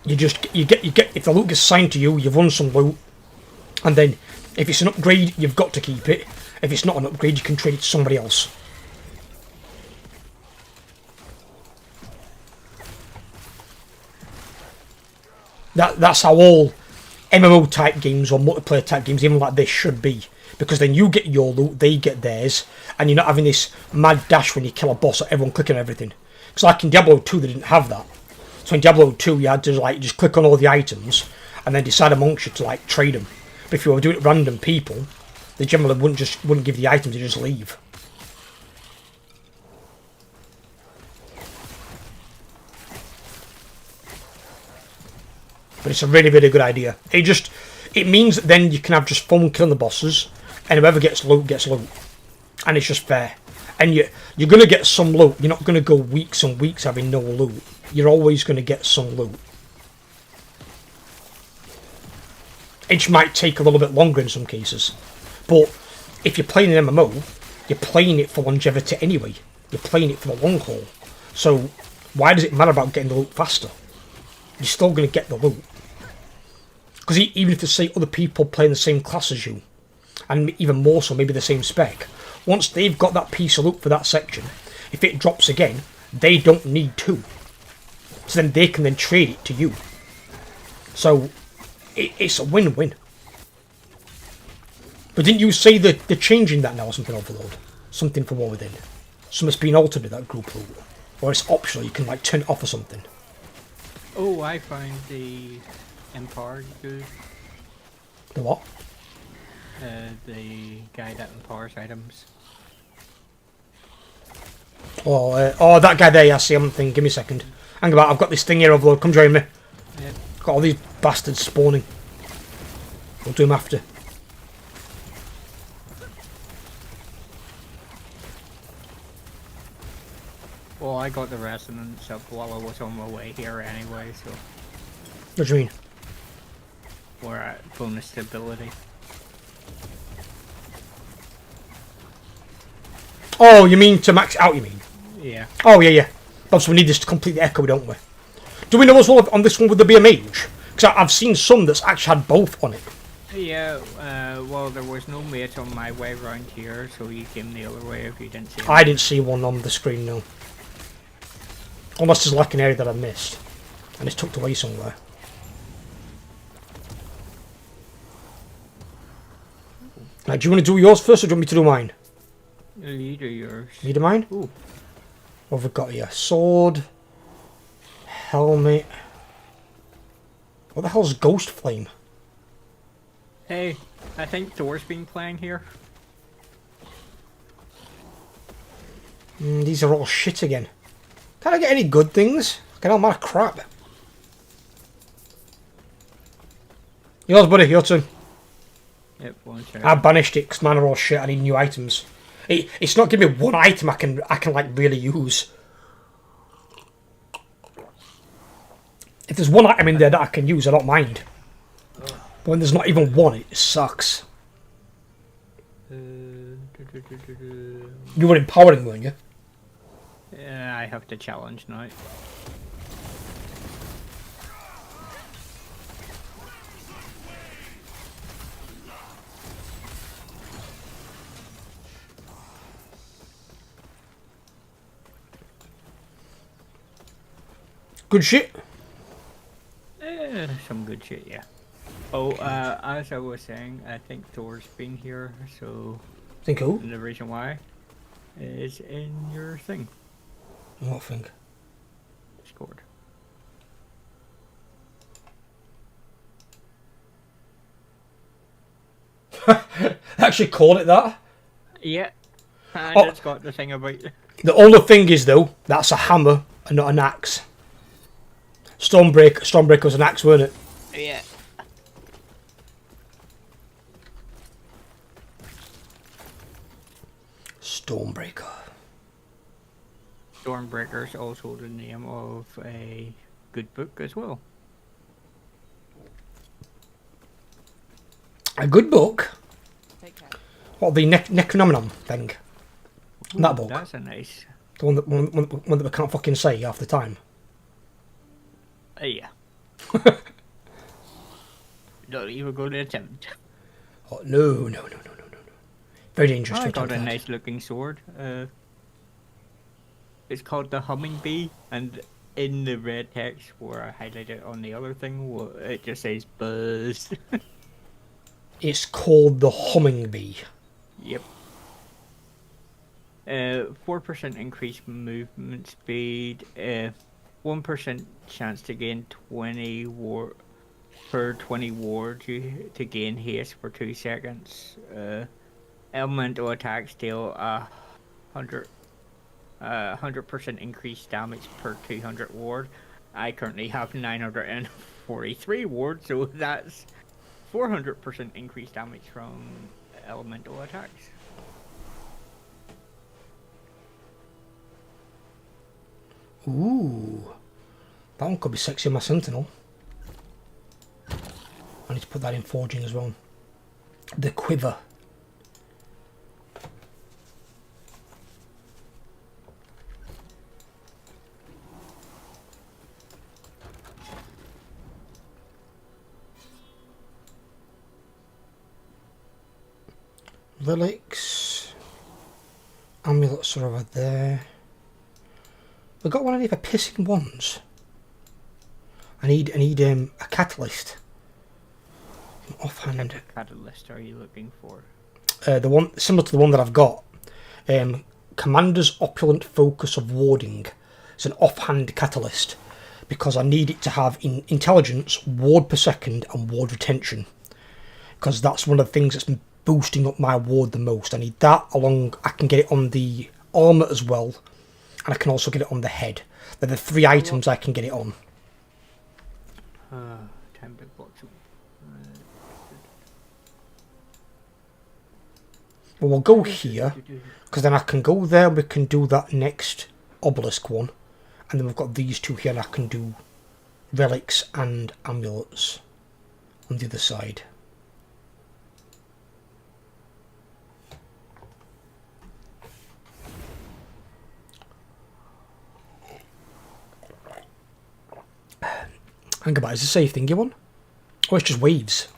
You get if the loot gets assigned to you, you've won some loot, and then if it's an upgrade, you've got to keep it. If it's not an upgrade, you can trade it to somebody else. That's how all MMO type games or multiplayer type games, even like this, should be. Because then you get your loot, they get theirs, and you're not having this mad dash when you kill a boss or everyone clicking on everything. Because like in Diablo 2, they didn't have that. So in Diablo 2, you had to like just click on all the items and then decide amongst you to like trade them. But if you were doing it with random people, they generally wouldn't give the items, they just leave. But it's a really, really good idea. It means that then you can have just fun killing the bosses, and whoever gets loot gets loot. And it's just fair. And you're going to get some loot. You're not going to go weeks and weeks having no loot. You're always going to get some loot. It might take a little bit longer in some cases. But if you're playing an MMO, you're playing it for longevity anyway. You're playing it for the long haul. So why does it matter about getting the loot faster? You're still going to get the loot. Because even if there's, say, other people playing the same class as you, and even more so, maybe the same spec, once they've got that piece of loot for that section, if it drops again, they don't need to. So then they can then trade it to you. So it's a win-win. But didn't you say that they're changing that now or something, Overload? Something from War Within? Something's been altered with that group loot. Or it's optional, you can like turn it off or something. Oh, I found the Empire good. The what? The guy that empowers items. Oh, that guy there, yeah, I see him. Give me a second. Hang about, I've got this thing here, Overload, come join me. Yep. Got all these bastards spawning. We'll do them after. Well, I got the resonance up while I was on my way here anyway, so What do you mean? we're at bonus stability. Oh, you mean to max out, you mean? Yeah. Oh, yeah. Obviously, we need this to complete the echo, don't we? Do we know as well on this one, would there be a mage? Because I've seen some that's actually had both on it. Yeah, well, there was no mate on my way around here, so you came the other way if you didn't see him. I didn't see one on the screen, no. Unless there's like an area that I missed. And it's tucked away somewhere. Now, do you want to do yours first, or do you want me to do mine? Leader yours. You do mine? Ooh. What have we got here? Sword. Helmet. What the hell's Ghost Flame? Hey, I think Thor's been playing here. These are all shit again. Can I get any good things? Get all my crap. Yours, buddy, your turn. Yep, one second. I banished it because mine are all shit. I need new items. It's not giving me one item I can like really use. If there's one item in there that I can use, I don't mind. But when there's not even one, it sucks. You were empowering, weren't you? Yeah, I have to challenge now. Good shit. Some good shit, yeah. Oh, as I was saying, I think Thor's been here, so Think who? the reason why is in your thing. What thing? Discord. Actually called it that. Yeah. And Oh. it's got the thing about... The only thing is though, that's a hammer and not an axe. Stormbreaker was an axe, weren't it? Yeah. Stormbreaker. Stormbreaker is also the name of a good book as well. A good book. Take care. What, the Necronomicon thing? That book. That's a nice... The one that we can't fucking say half the time. Yeah. Don't even go to attempt. Oh, no. Very dangerous. I to got attempt a that. nice looking sword. It's called the Humming Bee, and in the red text where I highlighted on the other thing, it just says Buzz. It's called the Humming Bee. Yep. 4% increased movement speed, 1% chance to gain 20 ward per 20 ward to gain haste for 2 seconds. Elemental attacks deal 100% increased damage per 200 ward. I currently have 943 ward, so that's 400% increased damage from elemental attacks. Ooh. That one could be sexy on my Sentinel. I need to put that in forging as well. The quiver. Relics. Amulets are over there. We got one of the pissing ones. I need a catalyst. Offhand. What catalyst are you looking for? The one similar to the one that I've got. Commander's Opulent Focus of Warding. It's an offhand catalyst because I need it to have intelligence, ward per second, and ward retention. Because that's one of the things that's been boosting up my ward the most. I need that along. I can get it on the armor as well, and I can also get it on the head. They're the 3 items I can get it on. Time to box. Well, we'll go here because then I can go there. We can do that next obelisk one, and then we've got these 2 here, and I can do relics and amulets on the other side. Hang about, is the safe thingy one? Oh, it's just waves.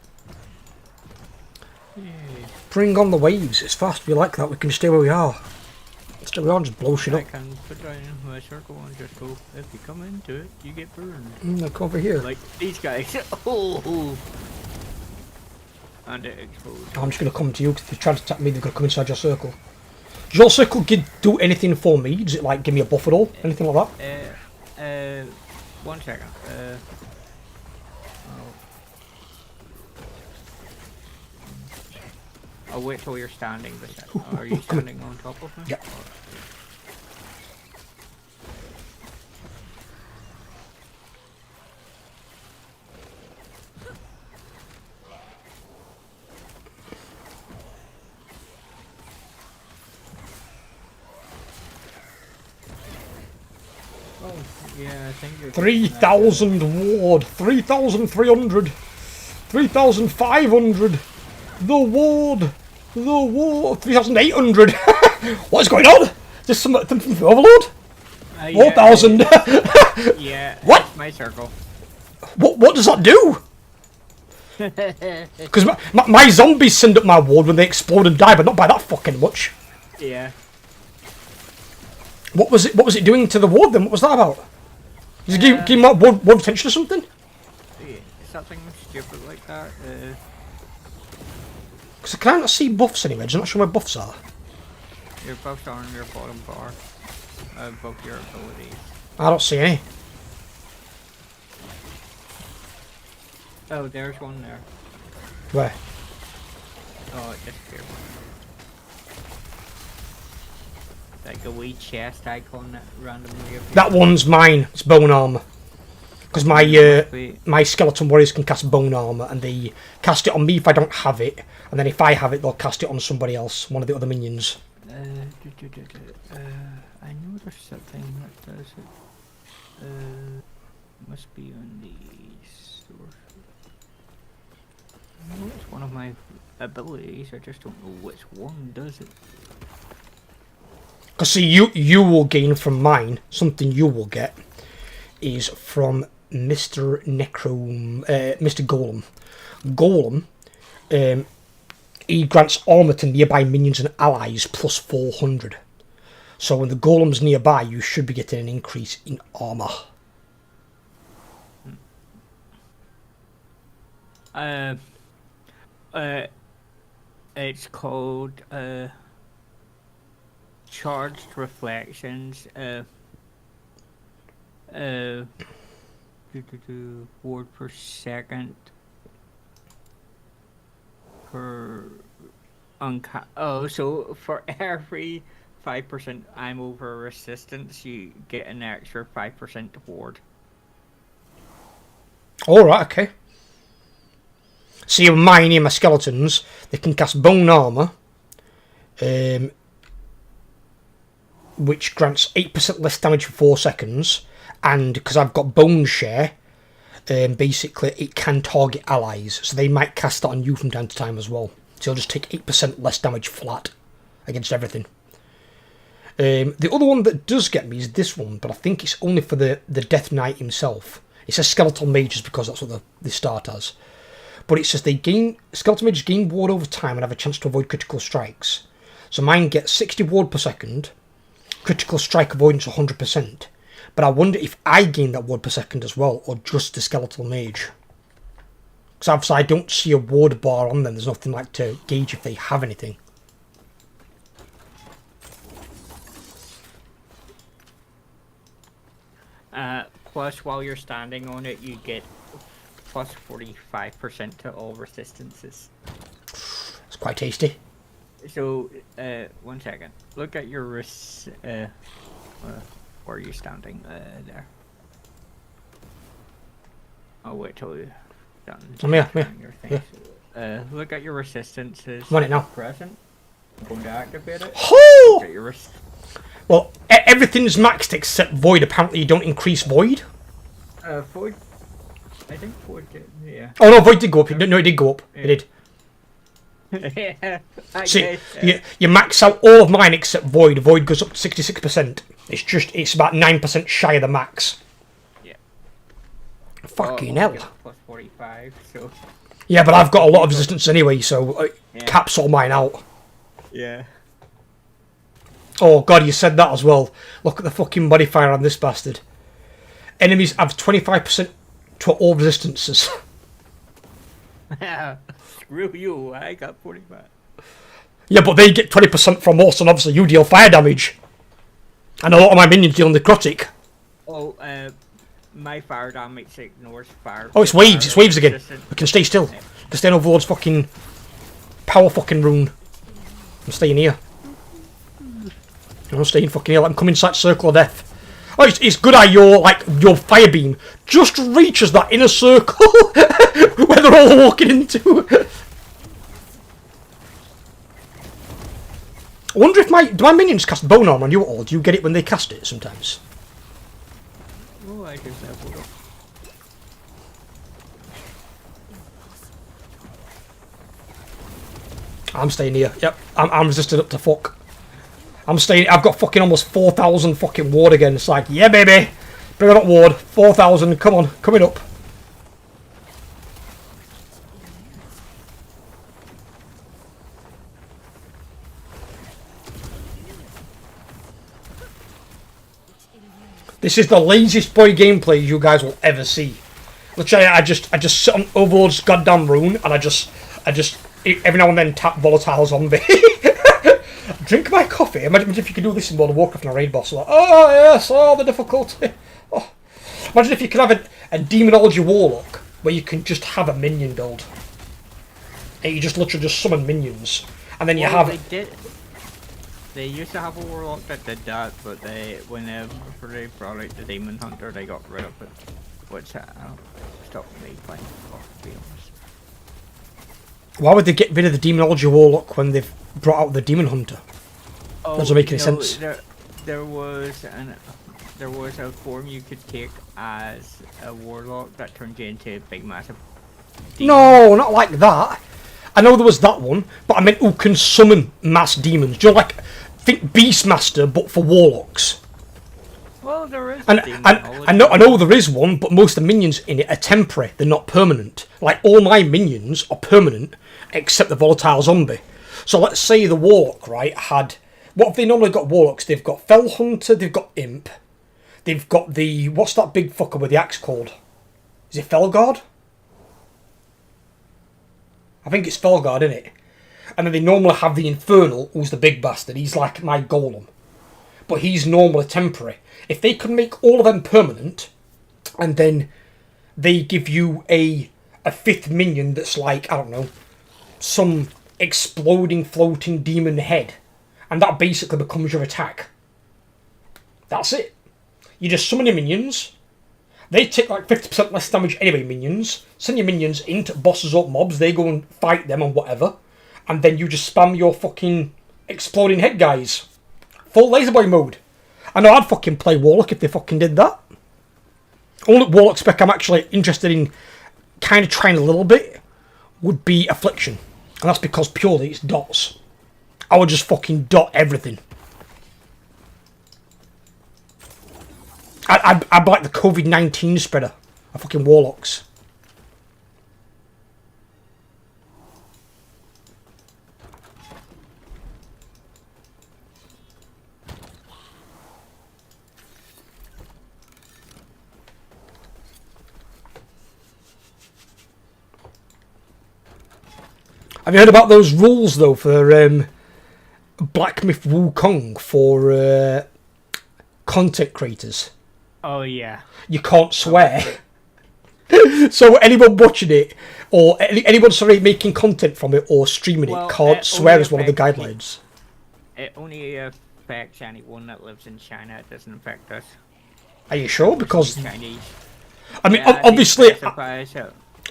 Yeah. Bring on the waves. It's fast. We like that. We can stay where we are. Stay where we are and just blow shit I up. can put down my circle and just go, if you come into it, you get burned. Look over here. Like these guys. Oh. And it explodes. I'm just going to come to you. If they try to attack me, they've got to come inside your circle. Does your circle do anything for me? Does it, like, give me a buff at all? Anything like that? 1 second. I'll wait till you're standing beside. Are you standing on top of me? Yeah. Oh, yeah, I think you're 3,000 ward. 3,300. 3,500. The ward. The ward. 3,800. What's going on? Just something from Overlord? 4,000. Yeah. What? It's my circle. What does that do? Because my zombies send up my ward when they explode and die, but not by that fucking much. Yeah. What was it doing to the ward then? What was that about? Did it give him that ward retention or something? Yeah, something stupid like that. Because I can't see buffs anywhere. I'm not sure where buffs are. Your buffs are on your bottom bar. Both your abilities. I don't see any. Oh, there's one there. Where? Oh, it disappeared. Like a wee chest icon that randomly appears. That one's mine. It's bone armor. Because my skeleton warriors can cast bone armor, and they cast it on me if I don't have it, and then if I have it, they'll cast it on somebody else, one of the other minions. I know there's something that does it. Must be on the source. I know it's one of my abilities. I just don't know which one does it. Because see, you will gain from mine, something you will get is from Mr. Mr. Golem. Golem, he grants armor to nearby minions and allies plus 400. So when the Golem's nearby, you should be getting an increase in armor. It's called charged reflections. Ward per second per so for every 5% I'm over resistance, you get an extra 5% ward. Alright, okay. See, mine and my skeletons, they can cast bone armor, which grants 8% less damage for 4 seconds, and because I've got bone share, basically it can target allies, so they might cast that on you from time to time as well. So you'll just take 8% less damage flat against everything. The other one that does get me is this one, but I think it's only for the Death Knight himself. It says Skeletal Mages because that's what they start as. But it says Skeletal Mages gain ward over time and have a chance to avoid critical strikes. So mine gets 60 ward per second, critical strike avoidance 100%. But I wonder if I gain that ward per second as well, or just the Skeletal Mage. Because obviously I don't see a ward bar on them, there's nothing like to gauge if they have anything. Plus, while you're standing on it, you get plus 45% to all resistances. It's quite tasty. So, 1 second. Look at your where are you standing? There. I'll wait till you're done. I'm here. Your things. Look at your resistances. I'm on it now. Present. Go to activate it. Oh! Look at your Well, everything's maxed except Void. Apparently you don't increase Void. Void. I think Void did, yeah. Oh no, Void did go up. No, it did go up. Yeah. It did. Yeah. See, you max out all of mine except Void. Void goes up to 66%. It's about 9% shy of the max. Yeah. Fucking only hell. got plus 45, so Yeah, but I've got a lot of resistance anyway, so it Yeah. caps all mine out. yeah. Oh god, you said that as well. Look at the fucking modifier on this bastard. Enemies have 25% to all resistances. Screw you, I got 45. Yeah, but they get 20% from us, and obviously you deal fire damage. And a lot of my minions deal necrotic. Oh, my fire damage ignores fire. Oh, it's waves again. We can stay still. We can stay in Overlord's fucking power fucking rune. I'm staying here. I'm staying fucking here. I'm coming inside circle of death. Oh, it's good how your fire beam just reaches that inner circle where they're all walking into. I wonder if do my minions cast bone armor on you at all? Do you get it when they cast it sometimes? Oh, I just have one. I'm staying here. Yep, I'm resisted up to fuck. I'm staying. I've got fucking almost 4,000 fucking ward again. It's like, yeah, baby, bring it up, ward. 4,000. Come on, coming up. This is the laziest boy gameplay you guys will ever see. Literally, I just sit on Overlord's goddamn rune, and I just every now and then tap volatile zombie. Drink my coffee. Imagine if you could do this in World of Warcraft and a raid boss. Like, oh yes, oh the difficulty. Oh. Imagine if you could have a demonology warlock where you can just have a minion build. And you just literally just summon minions, and then you have. They used to have a warlock that did that, but whenever they brought out the demon hunter, they got rid of it, which stopped me playing. To be honest. Why would they get rid of the demonology warlock when they've brought out the demon hunter? Doesn't make any sense. There was a form you could take as a warlock that turned you into a big massive demon. No, not like that. I know there was that one, but I meant who can summon mass demons. Do you know, like, think Beastmaster, but for warlocks. Well, there is. And I know there is one, but most of the minions in it are temporary. They're not permanent. Like, all my minions are permanent, except the volatile zombie. So let's say the warlock, right, had... What have they normally got warlocks? They've got Fell Hunter, they've got Imp. They've got the... What's that big fucker with the axe called? Is it Felguard? I think it's Felguard, isn't it? And then they normally have the Infernal, who's the big bastard. He's like my golem. But he's normally temporary. If they could make all of them permanent, and then they give you a fifth minion that's like, I don't know, some exploding floating demon head, and that basically becomes your attack. That's it. You just summon your minions. They take like 50% less damage anyway, minions. Send your minions into bosses or mobs, they go and fight them and whatever. And then you just spam your fucking exploding head guys. Full laser boy mode. I know I'd fucking play Warlock if they fucking did that. Only Warlock spec I'm actually interested in kind of trying a little bit would be Affliction. And that's because purely it's dots. I would just fucking dot everything. I'd like the COVID-19 spreader of fucking Warlocks. Have you heard about those rules though for Black Myth Wukong for content creators? Oh yeah. You can't swear. So anyone watching it, or anyone making content from it or streaming it, can't swear as one of the guidelines. It only affects anyone that lives in China. It doesn't affect us. Are you sure? Because Chinese. I mean, Yeah, obviously,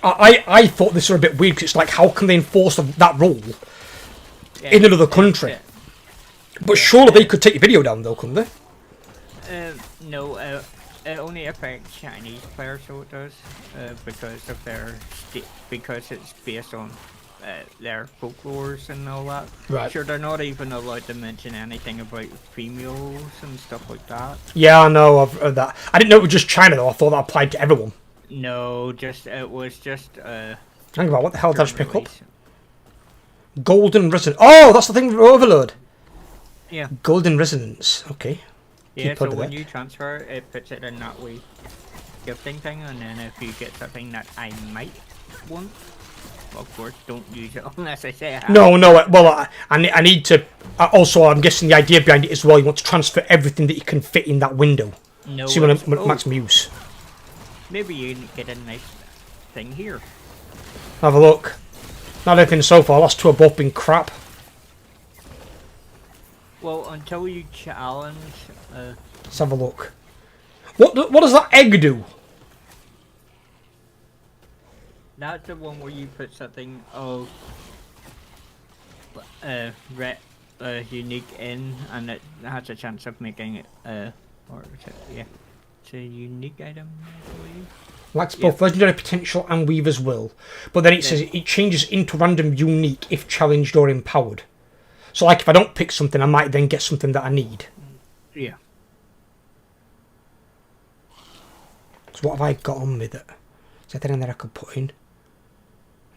I I thought this were a bit weird because it's like, how can they enforce that rule in another country? But surely they could take your video down, though, couldn't they? No, it only affects Chinese players, so it does, because of because it's based on their folklores and all that. Right. Sure, they're not even allowed to mention anything about females and stuff like that. Yeah, I know. I've heard that. I didn't know it was just China, though. I thought that applied to everyone. No, just it was just Hang about, what the hell did I just pick up? release. Golden Resonance. Oh, that's the thing with Overload. Yeah. Golden Resonance. Okay. Yeah, Keep so hold of when that. you transfer, it puts it in that way gifting thing, and then if you get something that I might want, well, of course, don't use it unless I say I have. No, well, I need to... Also, I'm guessing the idea behind it as well, you want to transfer everything that you can fit in that window. No, So you want it's- to maximum use. maybe you get a nice thing here. Have a look. Not anything so far, last two have both been crap. Well, until you challenge, Let's have a look. What does that egg do? that's the one where you put something of unique in, and it has a chance of making it or is it, yeah, it's a unique item, I believe. Lacks both legendary potential and Weaver's Will. But then it says it changes into random unique if challenged or empowered. So like if I don't pick something, I might then get something that I need. Yeah. So what have I got on with it? Is there anything that I could put in?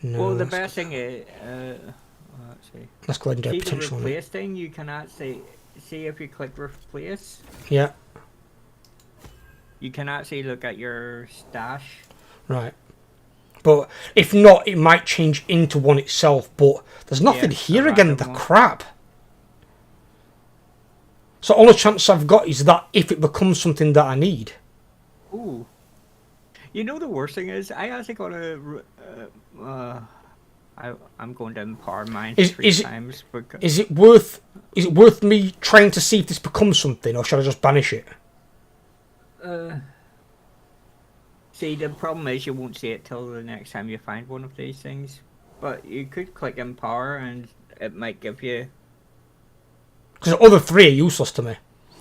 No. Well, the let's best thing is, let's see. Let's go legendary See the potential on it. replace thing, you cannot see if you click replace, Yeah, you cannot see look at your stash. right. But if not, it might change into one itself. But there's nothing Yeah, here a again, random the one. crap. So all the chance I've got is that if it becomes something that I need. Ooh. You know the worst thing is, I actually got I'm going to empower mine Is- three is it- times because Is it worth me trying to see if this becomes something, or should I just banish it? see, the problem is you won't see it till the next time you find one of these things. But you could click empower and it might give you. Because the other three are useless to me.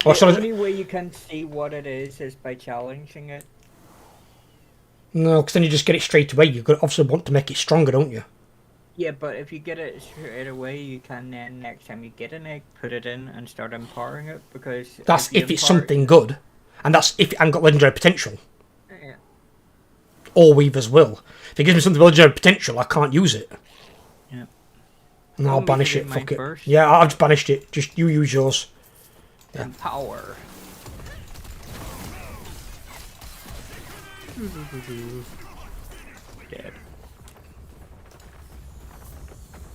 Or The should I? only way you can see what it is by challenging it. No, because then you just get it straight away. You obviously want to make it stronger, don't you? Yeah, but if you get it straight away, you can then next time you get an egg, put it in and start empowering it because That's you if it's empower- something good, and that's if it hasn't got legendary potential Yeah. or Weaver's Will. If it gives me something with legendary potential, I can't use it. Yeah. And I'll Want me to banish do it. mine Fuck it. first? Yeah, I've just banished it. Just you use yours. Yeah. Empower. Dead.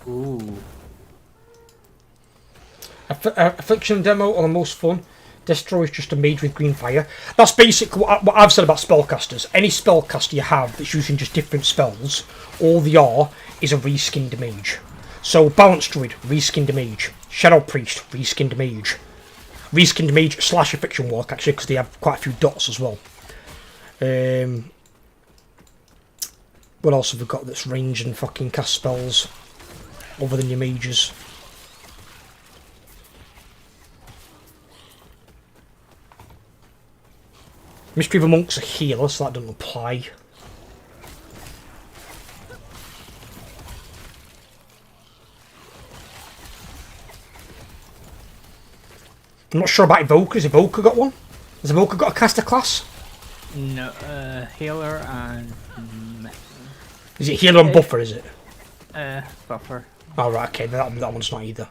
Ooh. Affliction demo are the most fun. Destroy is just a mage with green fire. That's basically what I've said about spellcasters. Any spellcaster you have that's using just different spells, all they are is a reskinned mage. So Balance Druid, reskinned mage. Shadow Priest, reskinned mage. Reskinned mage / Affliction Walk, actually, because they have quite a few dots as well. What else have we got that's range and fucking cast spells other than your mages? Mystery of the Monk's a healer, so that doesn't apply. I'm not sure about Evoker. Has Evoker got one? Has Evoker got a caster class? No, healer and Is it healer and buffer, is it? buffer. Oh, right, okay, that one's not either.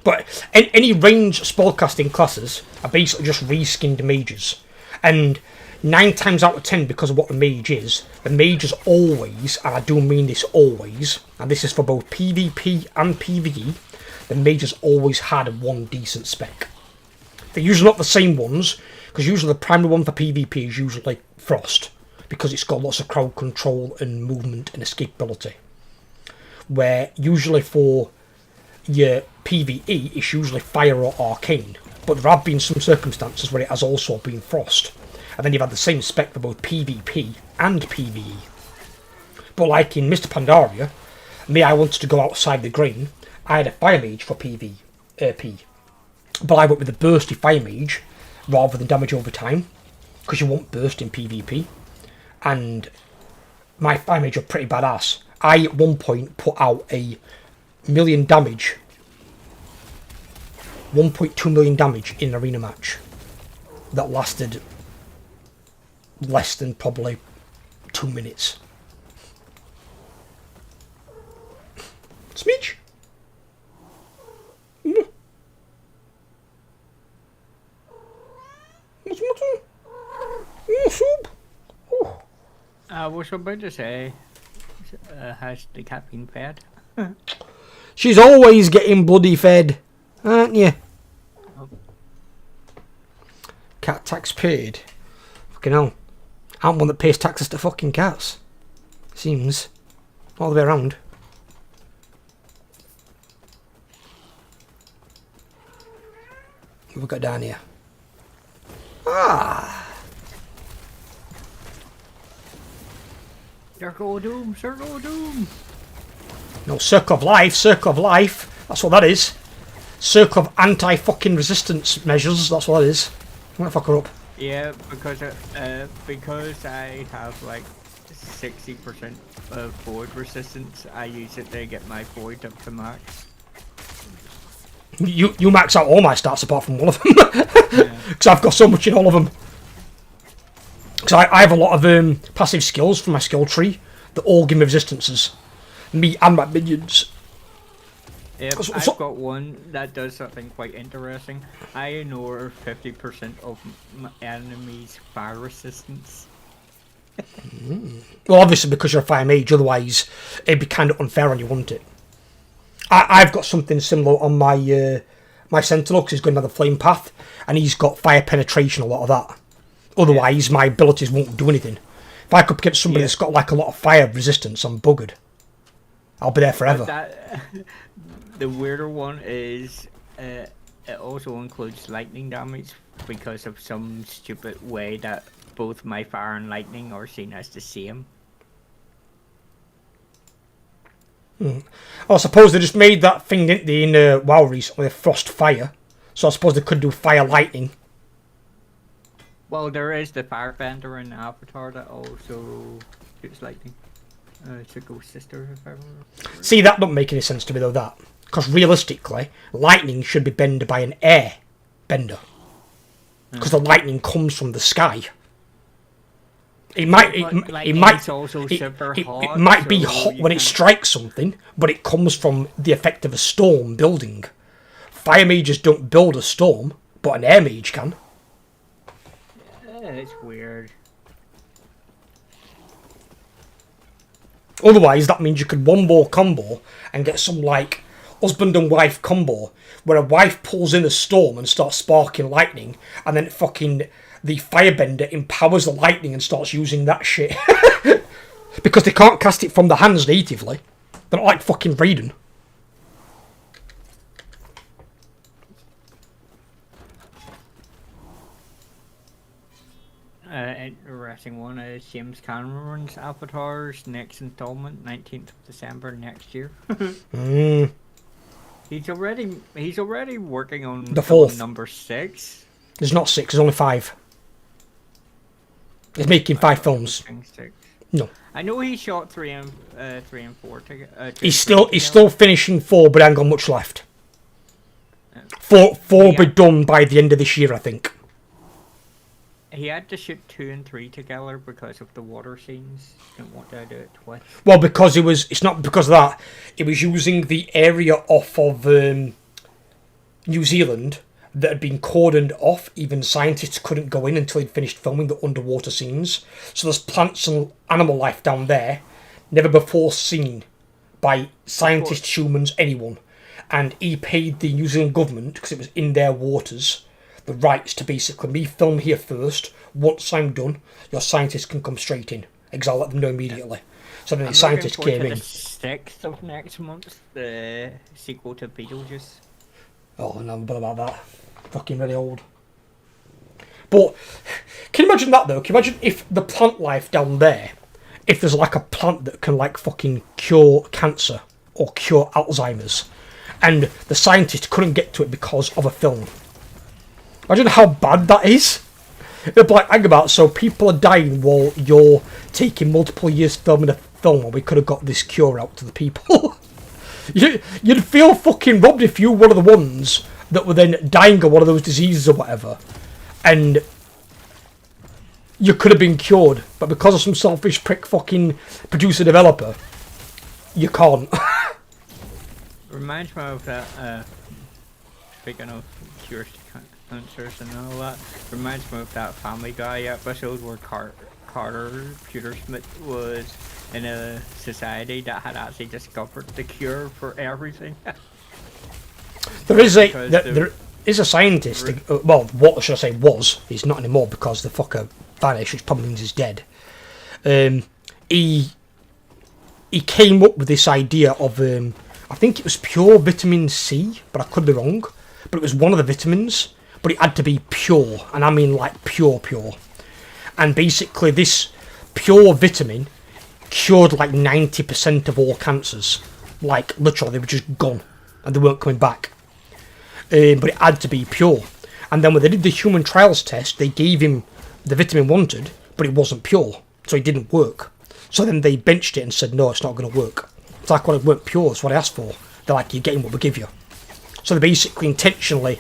But any range spellcasting classes are basically just reskinned mages. And 9 times out of 10, because of what the mage is always, and I do mean this always, and this is for both PvP and PvE, the mage has always had one decent spec. They're usually not the same ones, because usually the primary one for PvP is usually Frost, because it's got lots of crowd control and movement and escapability. Where usually for your PvE, it's usually Fire or Arcane, but there have been some circumstances where it has also been Frost. And then you've had the same spec for both PvP and PvE. But like in Mr. Pandaria, I wanted to go outside the grain, I had a Fire Mage for PvP. But I went with a bursty Fire Mage rather than damage over time, because you won't burst in PvP. And my Fire Mage are pretty badass. I at one point put out a million damage, 1.2 million damage in an arena match that lasted less than probably 2 minutes. Smidge? Soup? I was about to say, has the cat been fed? She's always getting bloody fed, aren't you? Oh. Cat tax paid. Fucking hell. I'm one that pays taxes to fucking cats. Seems. All the way around. What have we got down here? Ah! Circle of Doom, Circle of Doom! No, Circle of Life, Circle of Life. That's what that is. Circle of anti-fucking resistance measures, that's what that is. I'm gonna fuck her up. Yeah, because I have like 60% of void resistance, I use it to get my void up to max. You max out all my stats apart from one of them. Because I've got so much in all of them. Because I have a lot of passive skills from my skill tree that all give me resistances. Me and my minions. Yep, So- I've got one that does something quite interesting. I ignore 50% of my enemies' fire resistance. Well, obviously because you're a fire mage, otherwise it'd be kind of unfair on you, wouldn't it? I've got something similar on my my Sentinel, because he's going down the flame path, and he's got fire penetration, a lot of that. Otherwise, my abilities won't do anything. If I could get somebody that's got like a lot of fire resistance, I'm buggered. I'll be there forever. The weirder one is it also includes lightning damage because of some stupid way that both my fire and lightning are seen as the same. I suppose they just made that thing, didn't they, in WoW recently, Frost Fire. So I suppose they could do Fire Lightning. Well, there is the Firebender in Avatar that also shoots lightning. It's a Ghost Sister, if I remember. See, that don't make any sense to me, though, that. Because realistically, lightning should be bended by an air bender. Because the lightning comes from the sky. It might be hot when it strikes something, but it comes from the effect of a storm building. Fire mages don't build a storm, but an air mage can. Yeah, it's weird. Otherwise, that means you could one more combo and get some like husband and wife combo, where a wife pulls in a storm and starts sparking lightning, and then fucking the firebender empowers the lightning and starts using that shit. Because they can't cast it from the hands natively. They're not like fucking Raiden. Interesting one is James Cameron's Avatar's next installment, 19th of December next year. He's already working on The fourth. number 6. There's not 6, there's only 5. He's making 5 films. 6. No. I know he shot 3 and 4 together. He's still finishing 4, but ain't got much left. 4 will be done by the end of this year, I think. He had to shoot 2 and 3 together because of the water scenes. Didn't want to do it twice. Well, because it's not because of that. It was using the area off of New Zealand that had been cordoned off. Even scientists couldn't go in until he'd finished filming the underwater scenes. So there's plants and animal life down there, never before seen by scientists, humans, anyone. And he paid the New Zealand government, because it was in their waters, the rights to basically me film here first. Once I'm done, your scientists can come straight in. Because I'll let them know immediately. So then the scientists came in. The 6th of next month, the sequel to Beetlejuice. Oh, no, but about that. Fucking really old. But, can you imagine that though? Can you imagine if the plant life down there, if there's like a plant that can like fucking cure cancer or cure Alzheimer's, and the scientists couldn't get to it because of a film? Imagine how bad that is. They're like, hang about, so people are dying while you're taking multiple years filming a film, and we could have got this cure out to the people. You'd feel fucking robbed if you were one of the ones that were then dying of one of those diseases or whatever, and you could have been cured, but because of some selfish prick fucking producer developer, you can't. Reminds me of that, speaking of cures to cancers and all that, reminds me of that Family Guy episode where Carter Pewtersmith was in a society that had actually discovered the cure for everything. There is a scientist, well, what should I say was, he's not anymore because the fucker vanished, which probably means he's dead. He came up with this idea of, I think it was pure vitamin C, but I could be wrong. But it was one of the vitamins, but it had to be pure, and I mean like pure. And basically this pure vitamin cured like 90% of all cancers. Like, literally, they were just gone, and they weren't coming back. But it had to be pure. And then when they did the human trials test, they gave him the vitamin wanted, but it wasn't pure, so it didn't work. So then they benched it and said, no, it's not going to work. It's like, well, it weren't pure, that's what I asked for. They're like, you're getting what we give you. So they basically intentionally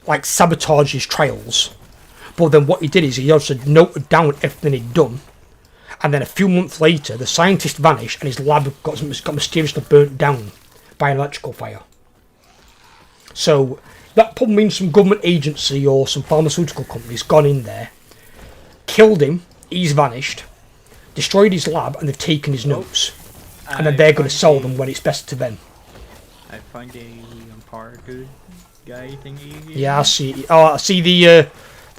like sabotage his trials. But then what he did is he also noted down everything he'd done. And then a few months later, the scientist vanished and his lab got mysteriously burnt down by an electrical fire. So that probably means some government agency or some pharmaceutical company's gone in there, killed him, he's vanished, destroyed his lab, and they've taken his notes. And then they're going to sell them when it's best to them. I find a power good guy thingy. Yeah, I see. Oh, I see the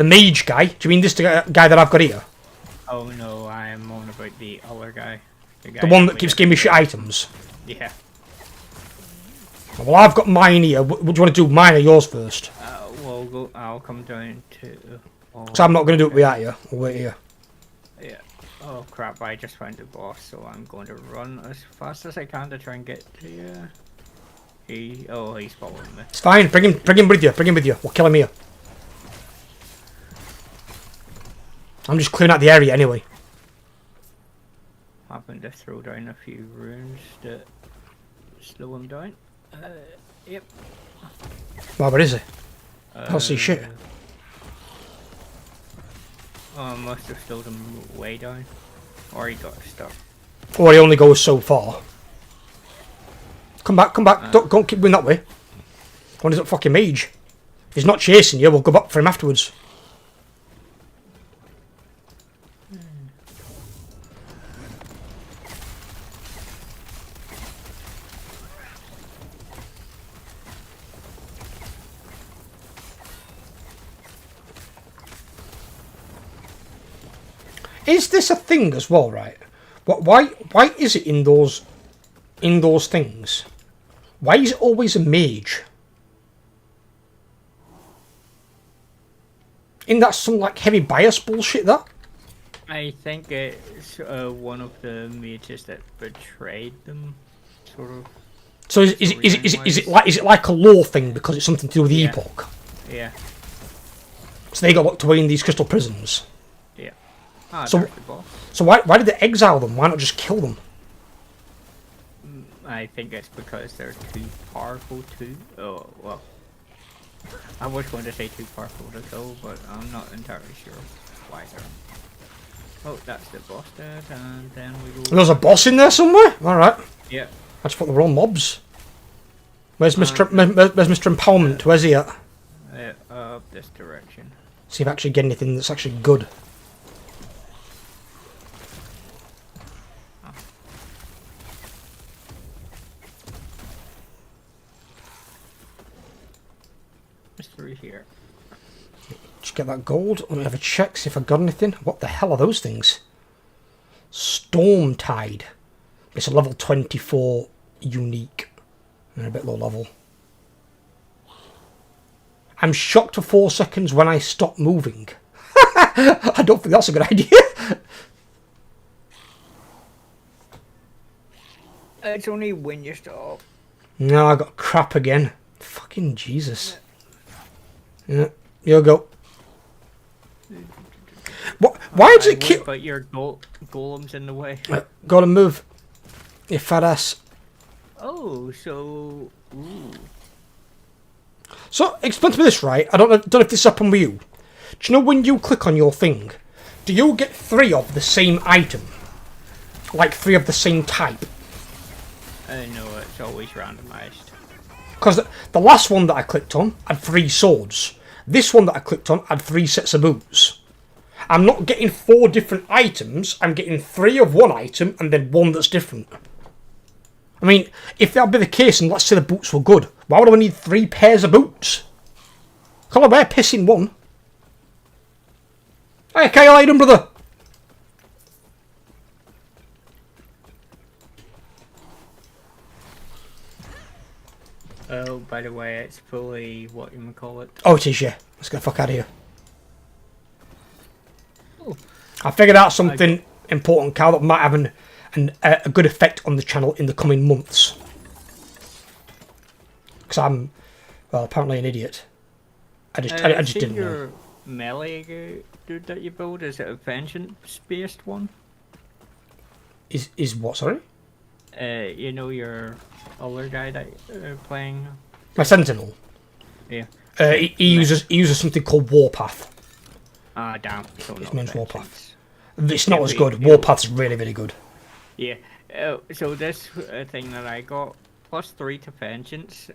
mage guy. Do you mean this guy that I've got here? Oh no, I'm on about the other guy. The one that keeps giving me shit items? Yeah. Well, I've got mine here. What do you want to do, mine or yours first? Well, I'll come down to... So I'm not going to do it without you. I'll wait here. Yeah. Oh crap, I just found the boss, so I'm going to run as fast as I can to try and get to you. He's following me. It's fine, bring him with you. We'll kill him here. I'm just clearing out the area anyway. Happened to throw down a few runes that slow him down. Yep. Well, where is he? I don't see shit. Oh, I must have slowed him way down. Or he got stuck. Or he only goes so far. Come back. Don't keep going that way. When he's a fucking mage. If he's not chasing you, we'll go back for him afterwards. Is this a thing as well, right? Why is it in those things? Why is it always a mage? Isn't that some like heavy bias bullshit that? I think it's one of the mages that betrayed them, sort of. So is it like a lore thing because it's something to do with the Yeah. Epoch? Yeah. So they got locked away in these crystal prisons. Yeah. Ah, So- there's the boss. So why did they exile them? Why not just kill them? I think it's because they're too powerful to... Oh, well. I was going to say too powerful to kill, but I'm not entirely sure why they're... Oh, that's the boss dead, and then we go... There's a boss in there somewhere? Alright. Yeah. I just thought they were all mobs. Where's Mr. Empowerment? Where's he at? Up this direction. See if I actually get anything that's actually good. It's through here. Just get that gold. Let me have a check, see if I got anything. What the hell are those things? Storm Tide. It's a level 24 unique. And a bit low level. I'm shocked for 4 seconds when I stop moving. I don't think that's a good idea. It's only when you stop. No, I got crap again. Fucking Jesus. Yeah, you go. What? Why does it keep... But your golem's in the way. Gotta move. You fat ass. Oh, so... Ooh. So, explain to me this, right? I don't know if this happened with you. Do you know when you click on your thing, do you get 3 of the same item? Like 3 of the same type? No, it's always randomised. Because the last one that I clicked on had 3 swords. This one that I clicked on had 3 sets of boots. I'm not getting 4 different items, I'm getting 3 of one item and then 1 that's different. I mean, if that would be the case and let's say the boots were good, why would I need 3 pairs of boots? Can't I wear piss in one? Hey Kyle, how you doing, brother? Oh, by the way, it's fully what you call it. Oh, it is, yeah. Let's get the fuck out of here. I figured out something important, Cal, that might have a good effect on the channel in the coming months. Because I'm, well, apparently an idiot. I just didn't know. Your melee dude that you build, is it a vengeance-based one? Is what, sorry? You know your other guy that playing? My Sentinel. Yeah. He uses something called Warpath. Ah, damn. So His not name's vengeance. Warpath. It's not as It'll good. be- Warpath's really, really good. Yeah. So this thing that I got, +3 to vengeance,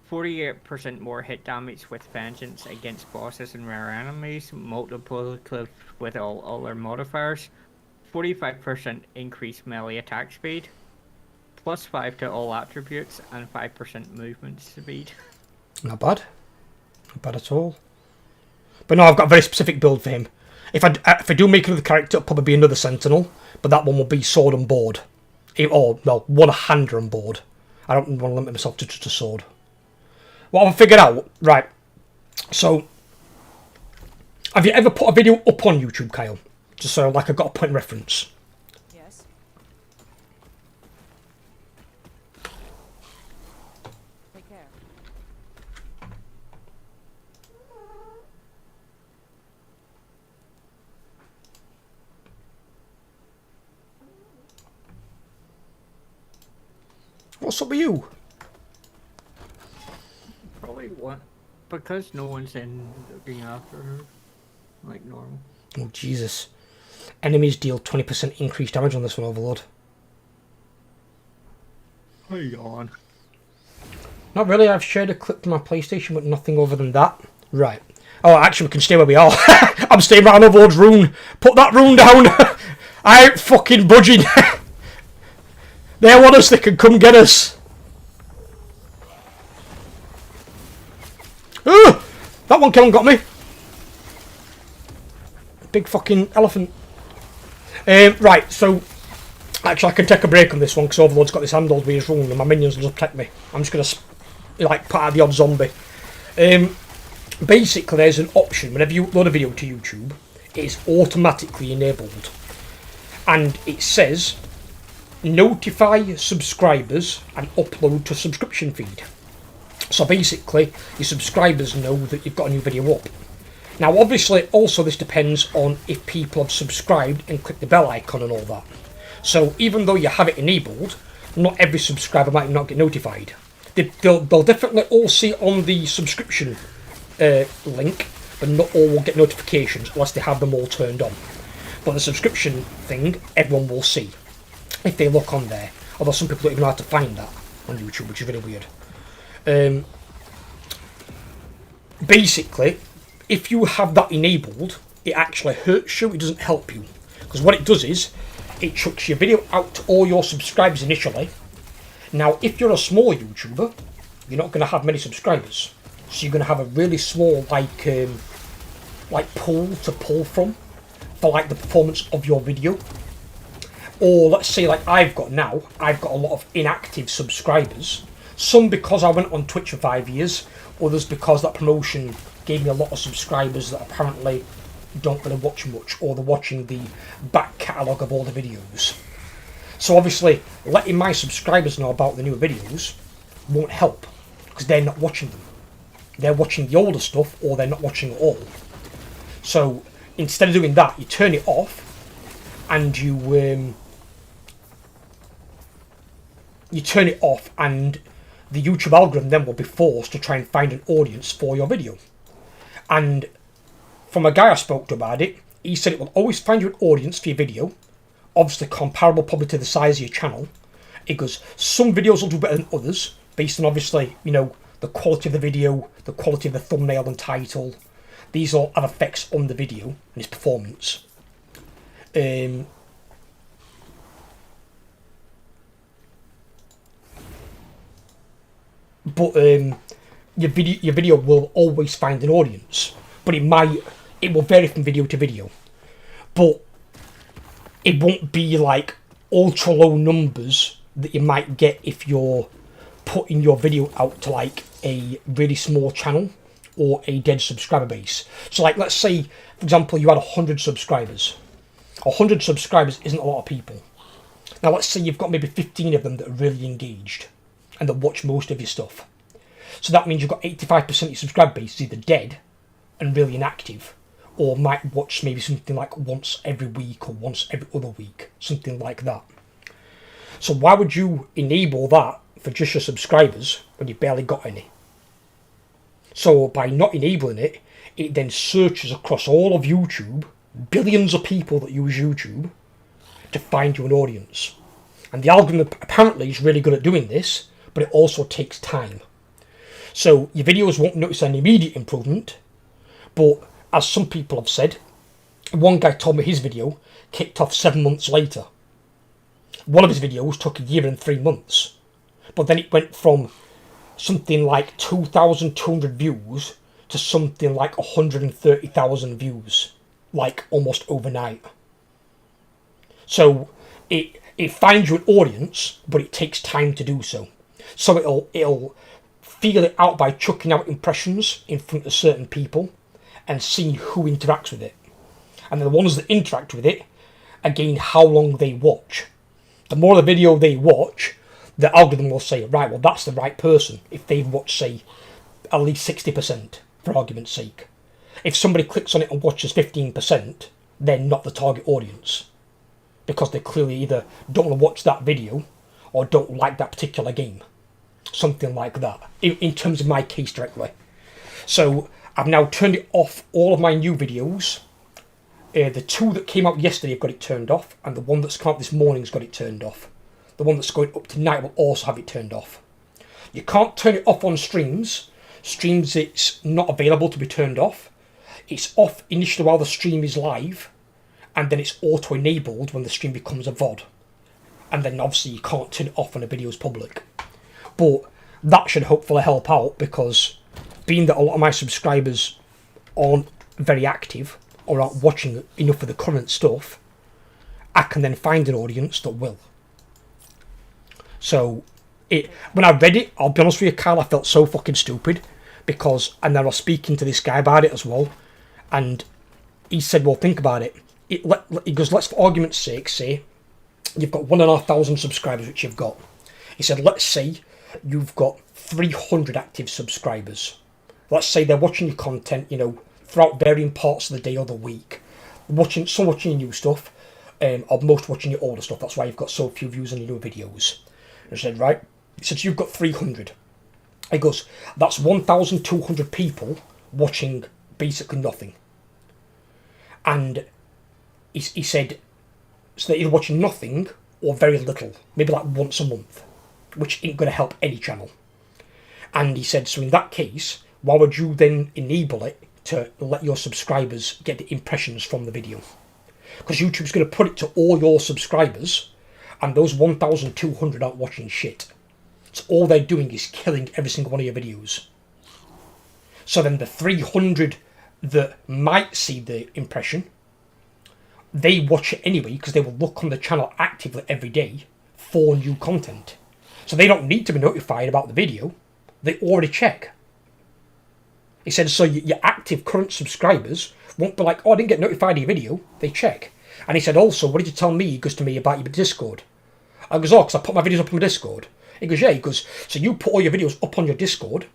48% more hit damage with vengeance against bosses and rare enemies, multiplied with all other modifiers, 45% increased melee attack speed, +5 to all attributes, and 5% movement speed. Not bad. Not bad at all. But no, I've got a very specific build for him. If I do make another character, it'll probably be another Sentinel, but that one will be sword and board. Or, no, one-hander and board. I don't want to limit myself to just a sword. What I've figured out, right, so, have you ever put a video up on YouTube, Kyle? Just so, like, I've got a point of reference. Yes. Take care. What's up with you? Probably one, because no one's in looking after her, like normal. Oh, Jesus. Enemies deal 20% increased damage on this one, Overlord. Hold on. Not really, I've shared a clip from my PlayStation, but nothing other than that. Right. Oh, actually, we can stay where we are. I'm staying right on Overlord's rune. Put that rune down. I ain't fucking budging. They want us, they can come get us. Ooh, that one killing got me. Big fucking elephant. Right, so actually I can take a break on this one because Overlord's got this handled with his rune and my minions will protect me. I'm just going to like put out the odd zombie. Basically there's an option whenever you upload a video to YouTube, it is automatically enabled. And it says notify subscribers and upload to subscription feed. So basically your subscribers know that you've got a new video up. Now obviously also this depends on if people have subscribed and clicked the bell icon and all that. So even though you have it enabled, not every subscriber might not get notified. They'll definitely all see it on the subscription link, but not all will get notifications unless they have them all turned on. But the subscription thing, everyone will see if they look on there. Although some people don't even know how to find that on YouTube, which is really weird. Basically, if you have that enabled, it actually hurts you, it doesn't help you. Because what it does is, it chucks your video out to all your subscribers initially. Now, if you're a small YouTuber, you're not going to have many subscribers. So you're going to have a really small, like pool to pull from for like the performance of your video. Or let's say like I've got a lot of inactive subscribers. Some because I went on Twitch for 5 years, others because that promotion gave me a lot of subscribers that apparently don't really watch much, or they're watching the back catalogue of all the videos. So obviously, letting my subscribers know about the newer videos won't help, because they're not watching them. They're watching the older stuff, or they're not watching at all. So instead of doing that, you turn it off, and you turn it off, and the YouTube algorithm then will be forced to try and find an audience for your video. And from a guy I spoke to about it, he said it will always find you an audience for your video, obviously comparable probably to the size of your channel. He goes, some videos will do better than others, based on obviously, you know, the quality of the video, the quality of the thumbnail and title. These all have effects on the video and its performance. But your video will always find an audience, but it will vary from video to video, but it won't be like ultra low numbers that you might get if you're putting your video out to like a really small channel or a dead subscriber base. So like, let's say for example you had 100 subscribers. 100 subscribers isn't a lot of people. Now let's say you've got maybe 15 of them that are really engaged and that watch most of your stuff. So that means you've got 85% of your subscriber base is either dead and really inactive, or might watch maybe something like once every week or once every other week, something like that. So why would you enable that for just your subscribers when you barely got any? So by not enabling it, it then searches across all of YouTube, billions of people that use YouTube, to find you an audience. And the algorithm apparently is really good at doing this, but it also takes time. So your videos won't notice an immediate improvement, but as some people have said, one guy told me his video kicked off 7 months later. One of his videos took 1 year and 3 months, but then it went from something like 2,200 views to something like 130,000 views, like almost overnight. So it finds you an audience, but it takes time to do so. So it'll feel it out by chucking out impressions in front of certain people and seeing who interacts with it. And the ones that interact with it, again, how long they watch. The more the video they watch, the algorithm will say, right, well, that's the right person if they've watched, say, at least 60%, for argument's sake. If somebody clicks on it and watches 15%, they're not the target audience, because they clearly either don't want to watch that video or don't like that particular game. Something like that, in terms of my case directly. So I've now turned it off all of my new videos. The 2 that came out yesterday have got it turned off, and the one that's come out this morning's got it turned off. The one that's going up tonight will also have it turned off. You can't turn it off on streams. Streams, it's not available to be turned off. It's off initially while the stream is live, and then it's auto-enabled when the stream becomes a VOD. And then obviously you can't turn it off when the video is public. But that should hopefully help out, because being that a lot of my subscribers aren't very active or aren't watching enough of the current stuff, I can then find an audience that will. So when I read it, I'll be honest with you, Kyle, I felt so fucking stupid, because, and then I was speaking to this guy about it as well, and he said, well, think about it. He goes, let's for argument's sake say you've got 1,500 subscribers, which you've got. He said, let's say you've got 300 active subscribers. Let's say they're watching your content, you know, throughout varying parts of the day or the week. Some watching your new stuff, or most watching your older stuff. That's why you've got so few views on your new videos. And I said, right, he said, you've got 300. He goes, that's 1,200 people watching basically nothing. And he said, so they're either watching nothing or very little, maybe like once a month, which ain't going to help any channel. And he said, so in that case, why would you then enable it to let your subscribers get the impressions from the video? Because YouTube's going to put it to all your subscribers, and those 1,200 aren't watching shit. So all they're doing is killing every single one of your videos. So then the 300 that might see the impression, they watch it anyway, because they will look on the channel actively every day for new content. So they don't need to be notified about the video. They already check. He said, so your active current subscribers won't be like, oh, I didn't get notified of your video. They check. And he said, also, what did you tell me? He goes to me about your Discord. I goes, oh, because I put my videos up on my Discord. He goes, yeah. He goes, so you put all your videos up on your Discord.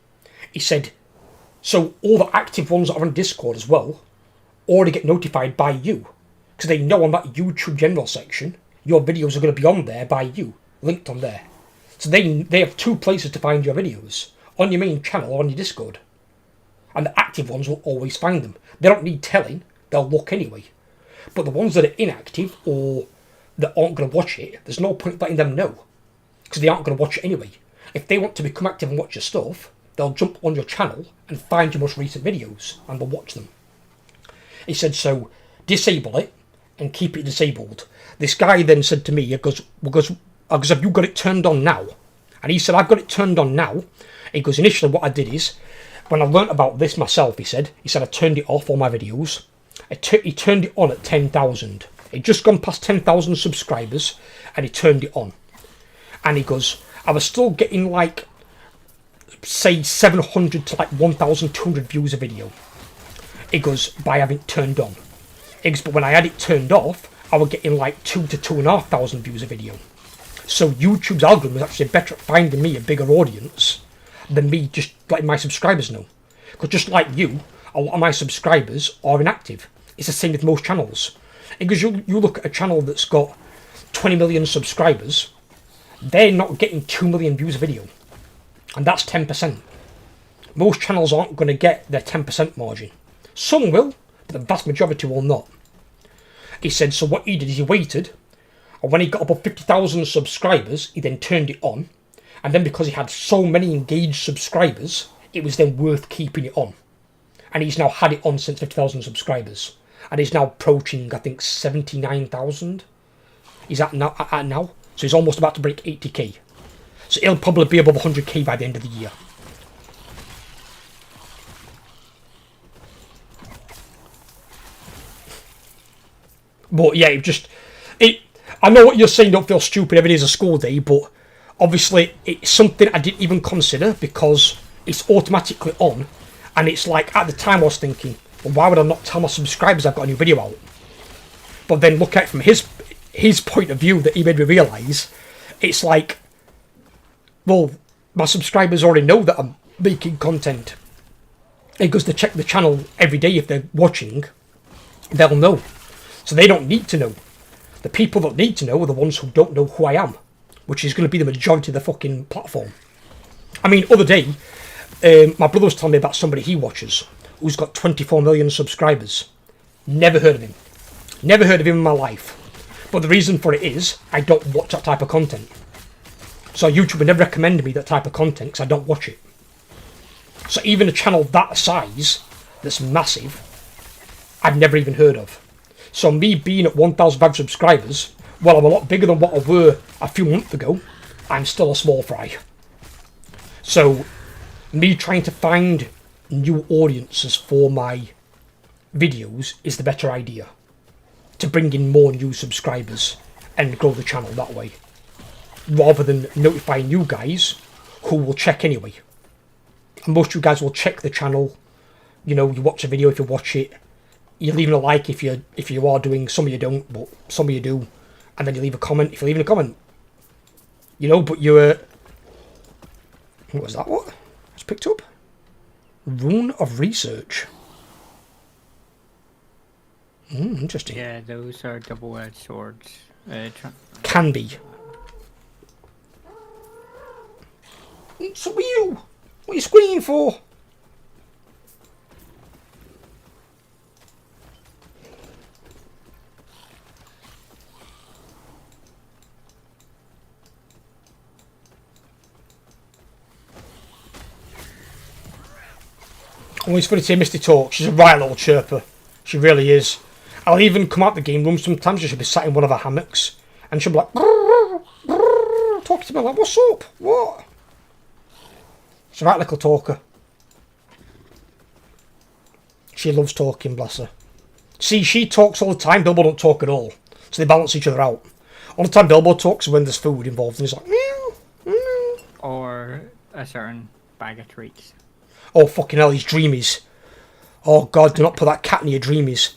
He said, so all the active ones that are on Discord as well already get notified by you. Because they know on that YouTube general section, your videos are going to be on there by you, linked on there. So they have 2 places to find your videos, on your main channel or on your Discord. And the active ones will always find them. They don't need telling, they'll look anyway. But the ones that are inactive or that aren't going to watch it, there's no point letting them know. Because they aren't going to watch it anyway. If they want to become active and watch your stuff, they'll jump on your channel and find your most recent videos and they'll watch them. He said, so disable it and keep it disabled. This guy then said to me, he goes, have you got it turned on now? And he said, I've got it turned on now. He goes, initially what I did is, when I learnt about this myself, he said I turned it off all my videos. He turned it on at 10,000. He'd just gone past 10,000 subscribers and he turned it on. And he goes, I was still getting like, say 700 to like 1,200 views a video. He goes, by having it turned on. He goes, but when I had it turned off, I was getting like 2,000 to 2,500 views a video. So YouTube's algorithm is actually better at finding me a bigger audience than me just letting my subscribers know. Because just like you, a lot of my subscribers are inactive. It's the same with most channels. Because you look at a channel that's got 20 million subscribers, they're not getting 2 million views a video. And that's 10%. Most channels aren't going to get their 10% margin. Some will, but the vast majority will not. He said, so what he did is he waited, and when he got above 50,000 subscribers, he then turned it on. And then because he had so many engaged subscribers, it was then worth keeping it on. And he's now had it on since 50,000 subscribers. And he's now approaching, I think, 79,000. He's at now. So he's almost about to break 80k. So he'll probably be above 100k by the end of the year. But yeah, I know what you're saying, don't feel stupid every day is a school day, but obviously it's something I didn't even consider because it's automatically on. And it's like, at the time I was thinking, well, why would I not tell my subscribers I've got a new video out? But then look at it from his point of view that he made me realise, it's like, well, my subscribers already know that I'm making content. Because they check the channel every day if they're watching, they'll know. So they don't need to know. The people that need to know are the ones who don't know who I am, which is going to be the majority of the fucking platform. I mean, other day, my brother was telling me about somebody he watches who's got 24 million subscribers. Never heard of him. Never heard of him in my life. But the reason for it is, I don't watch that type of content. So YouTube would never recommend me that type of content because I don't watch it. So even a channel that size, that's massive, I've never even heard of. So me being at 1,005 subscribers, well, I'm a lot bigger than what I were a few months ago, I'm still a small fry. So me trying to find new audiences for my videos is the better idea. To bring in more new subscribers and grow the channel that way. Rather than notifying you guys who will check anyway. And most of you guys will check the channel. You know, you watch a video if you watch it. You're leaving a like if you are doing, some of you don't, but some of you do. And then you leave a comment if you're leaving a comment. You know, but you're... what was that? What? It's picked up? Rune of Research. Interesting. Yeah, those are double-edged swords. Can be. So are you? What are you squealing for? Always funny to hear Misty talk. She's a right little chirper. She really is. I'll even come out the game room sometimes. She'll be sat in one of her hammocks. And she'll be like... brrr, brrr, talking to me like, what's up? What? She's a right little talker. She loves talking, bless her. See, she talks all the time. Bilbo don't talk at all. So they balance each other out. All the time Bilbo talks when there's food involved. And he's like... meow, meow. Or a certain bag of treats. Oh, fucking hell, his dreamies. Oh, God, do not put that cat in your dreamies.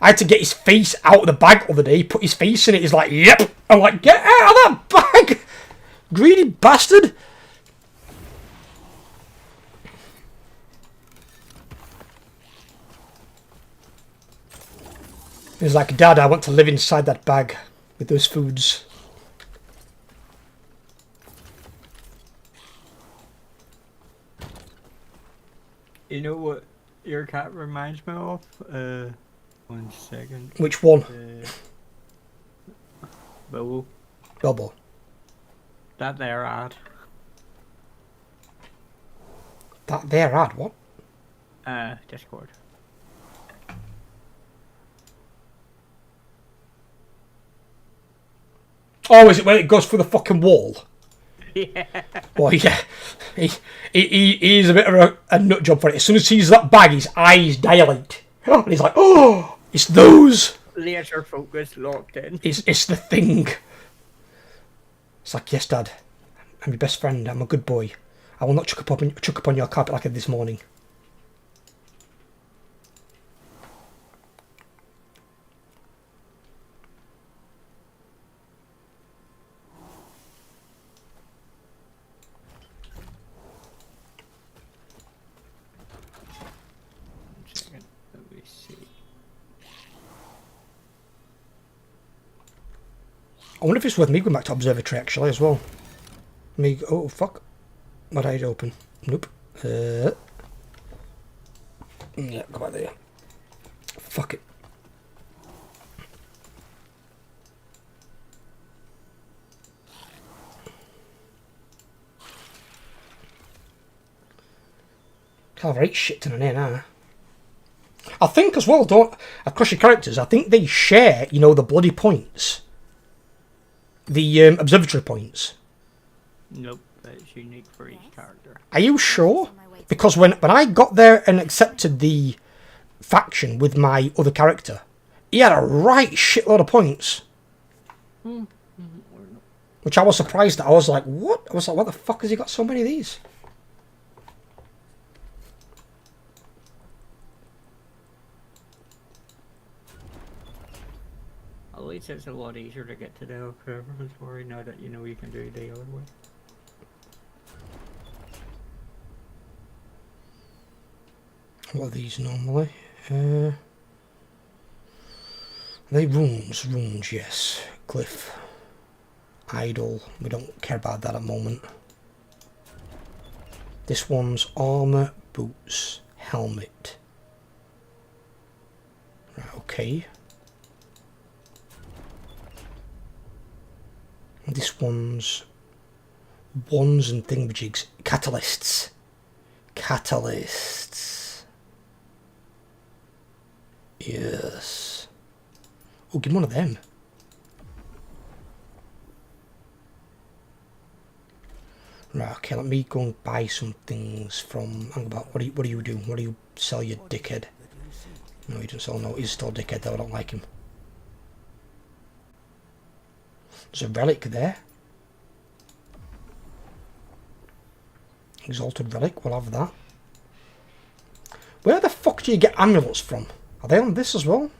I had to get his face out of the bag the other day, put his face in it. He's like, yep. I'm like, get out of that bag! Greedy bastard! He's like, Dad, I want to live inside that bag with those foods. You know what your cat reminds me of? 1 second. Which one? Bobo. Bilbo. That there ad. That there ad, what? Discord. Oh, is it where it goes through the fucking wall? Yeah. Well, yeah. He's a bit of a nut job for it. As soon as he sees that bag, his eyes dilate. And he's like, oh, it's those. Laser focus locked in. It's the thing. It's like, yes, Dad. I'm your best friend. I'm a good boy. I will not chuck up on your carpet like I did this morning. Let me see. I wonder if it's worth me going back to Observatory actually as well. Me, oh fuck. My eyes open. Nope. Yeah, go back there. Fuck it. I'll have 8 shit ton in here now. I think as well, across your characters, I think they share, you know, the bloody points. The observatory points. Nope, that's unique for each character. Are you sure? Because when I got there and accepted the faction with my other character, he had a right shitload of points. Which I was surprised at. I was like, what? I was like, what the fuck has he got so many of these? At least it's a lot easier to get to the observatory now that you know you can do it the other way. What are these normally? Are they rooms? Rooms, yes. Glyph. Idol. We don't care about that at the moment. This one's armour, boots, helmet. Right, okay. This one's wands and thingamajigs. Catalysts. Catalysts. Yes. Oh, give me one of them. Right, okay, let me go and buy some things from... What do you do? What do you sell, you dickhead? No, he doesn't sell, no, he's still a dickhead though, I don't like him. There's a relic there. Exalted relic, we'll have that. Where the fuck do you get amulets from? Are they on this as well?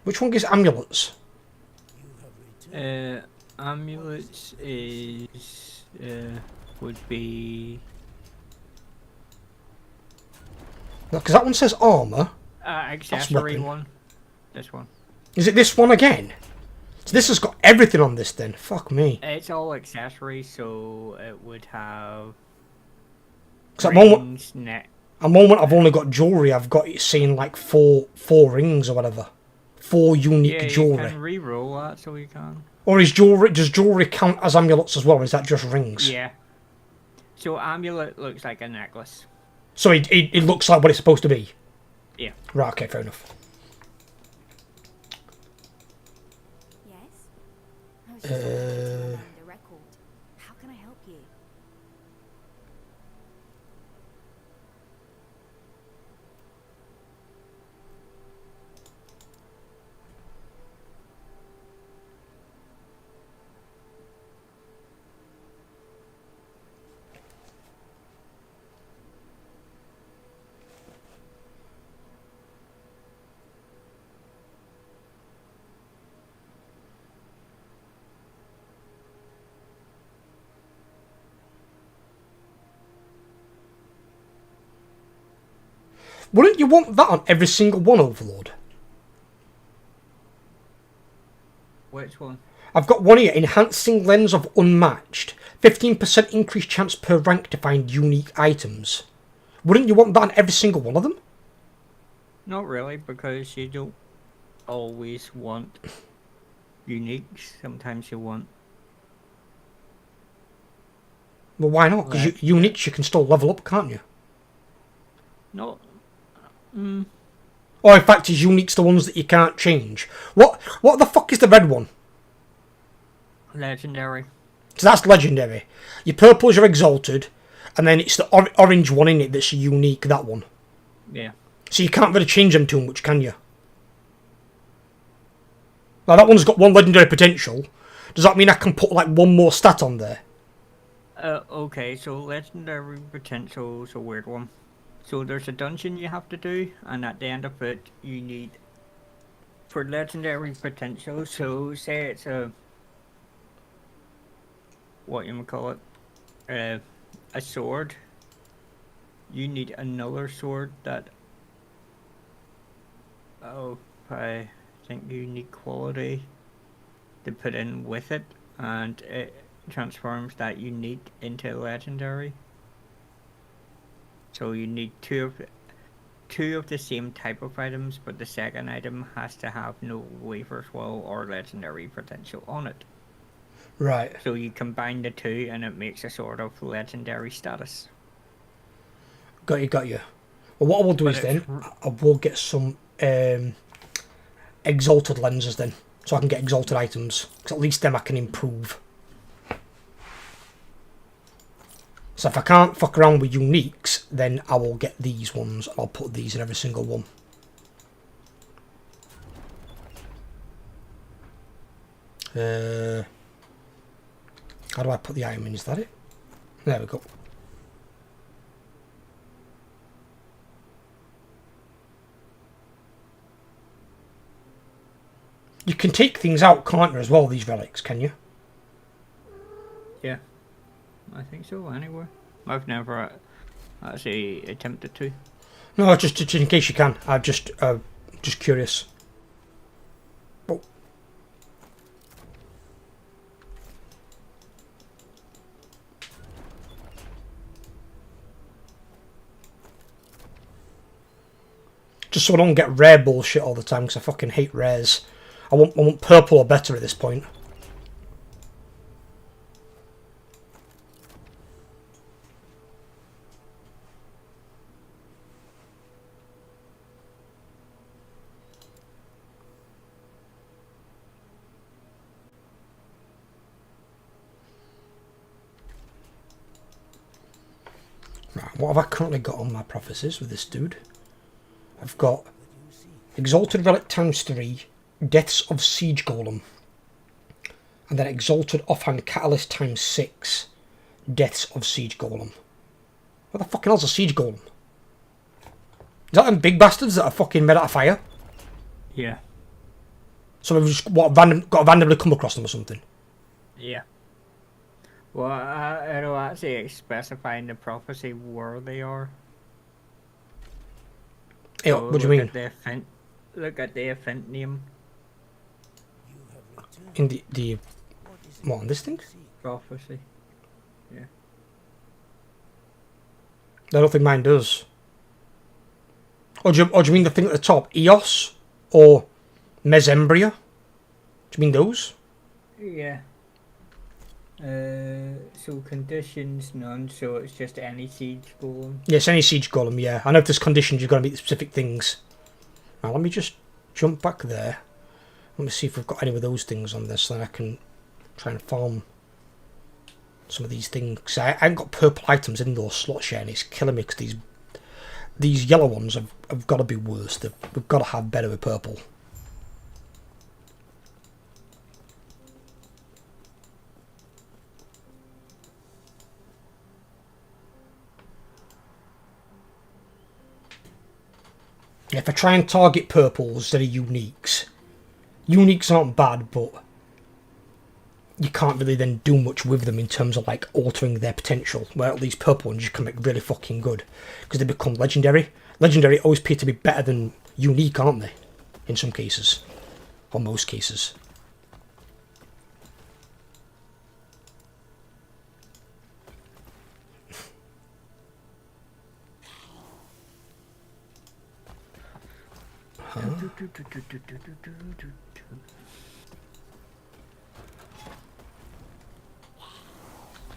Which one gives amulets? Amulets is would be No, because that one says armour. accessory weapon. one. This one. Is it this one again? So this has got everything on this then. Fuck me. It's all accessory, so it would have. Because Rings, net. at the moment I've only got jewellery. I've got it saying like four rings or whatever. 4 unique Yeah, jewellery. you can re-roll that so you can. Or does jewellery count as amulets as well, or is that just rings? Yeah. So amulet looks like a necklace. So it looks like what it's supposed to be? Yeah. Right, okay, fair enough. Yes? I was just hoping to find a record. How can I help you? Wouldn't you want that on every single one, Overlord? Which one? I've got one here, enhancing lens of unmatched. 15% increased chance per rank to find unique items. Wouldn't you want that on every single one of them? Not really, because you don't always want uniques. Sometimes you want. Well, why not? Because uniques you can still level up, can't you? No. Or in fact, is uniques the ones that you can't change? What the fuck is the red one? Legendary. So that's legendary. Your purples are exalted, and then it's the orange one in it that's unique. That one. Yeah. So you can't really change them too much, can you? Now that one's got one legendary potential. Does that mean I can put like one more stat on there? Okay, so legendary potential is a weird one. So there's a dungeon you have to do, and at the end of it, you need for legendary potential. So say it's a what you would call it, a sword. You need another sword that. Oh, I think you need quality to put in with it, and it transforms that unique into legendary. So you need two of the same type of items, but the second item has to have no waver's wall or legendary potential on it. Right. So you combine the two, and it makes a sort of legendary status. Got you. Well, what I will do is then I will get some exalted lenses then, so I can get exalted items. Because at least them I can improve. So if I can't fuck around with uniques, then I will get these ones. I'll put these in every single one. How do I put the item in? Is that it? There we go. You can take things out, can't you, as well, these relics, can you? Yeah, I think so, anyway. I've never actually attempted to. No, just in case you can. I'm just curious. Oh. Just so I don't get rare bullshit all the time, because I fucking hate rares. I want purple or better at this point. Right, what have I currently got on my prophecies with this dude? I've got Exalted Relic times 3, Deaths of Siege Golem. And then Exalted Offhand Catalyst times 6, Deaths of Siege Golem. What the fucking hell's a Siege Golem? Is that them big bastards that are fucking made out of fire? Yeah. So we've just got to randomly come across them or something? Yeah. Well, it'll actually specify in the prophecy where they are. Yeah, So what do you mean? Look at the event name. In the what, on this thing? Prophecy. Yeah. I don't think mine does. Or do you mean the thing at the top? Eos? Or Mesembria? Do you mean those? Yeah. So conditions none, so it's just any siege golem. Yes, any siege golem, yeah. I know if there's conditions, you've got to meet specific things. Now, let me just jump back there. Let me see if we've got any of those things on this, so then I can try and farm some of these things. I haven't got purple items in those slots yet, and it's killing me because these yellow ones have got to be worse. We've got to have better with purple. If I try and target purples instead of uniques, uniques aren't bad, but you can't really then do much with them in terms of like altering their potential. Where at least purple ones you can make really fucking good because they become legendary. Legendary always appear to be better than unique, aren't they? In some cases, or most cases.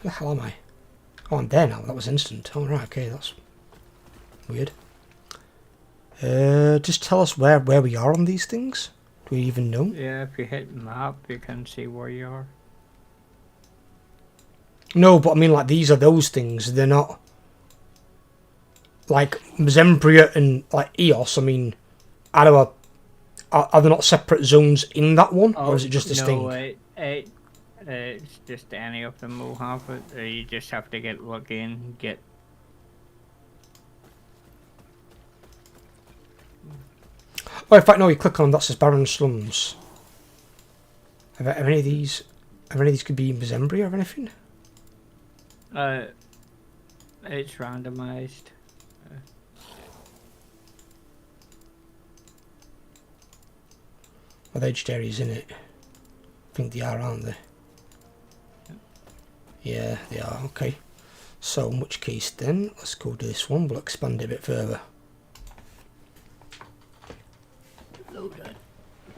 Where the hell am I? Oh, I'm there now. That was instant. Oh, right. Okay, that's weird. Just tell us where we are on these things. Do we even know? Yeah, if you hit map, you can see where you are. No, but I mean, like, these are those things. They're not... Like, Zembria and, like, Eos, I mean, are they not separate zones in that one? Or is it just this thing? No, it's just any of them will have it. You just have to get lucky and get... Oh, in fact, no, you click on that says Barren Slums. Have any of these could be in Zembria or anything? It's randomized. Well, they're just areas in it. I think they are, aren't they? Yeah, they are. Okay. So, in which case then, let's go to this one. We'll expand it a bit further. Loaded.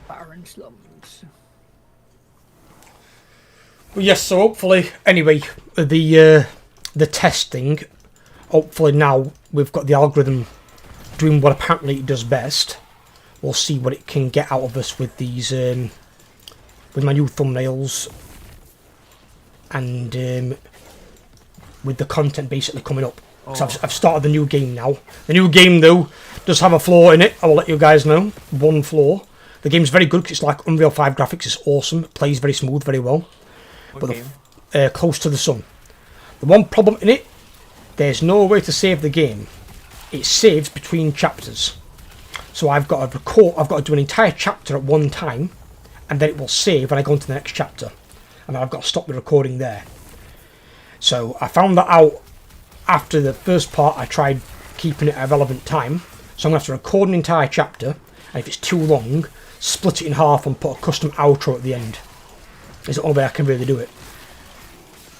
Barren slums. Well, yes, so hopefully, anyway, the testing, hopefully now we've got the algorithm doing what apparently it does best. We'll see what it can get out of us with these, with my new thumbnails, and with the content basically coming up. So I've started the new game now. The new game, though, does have a flaw in it. I will let you guys know. One flaw. The game's very good because it's like Unreal 5 graphics. It's awesome. It plays very smooth, very well. What But Close to the Sun. The one problem in it, there's no way to save the game. It saves between chapters. So I've got to do an entire chapter at one time, and then it will save when I go into the next chapter. And then I've got to stop the recording there. So I found that out after the first part. I tried keeping it at a relevant time. So I'm going to have to record an entire chapter, and if it's too long, split it in half and put a custom outro at the end. It's the only way I can really do it.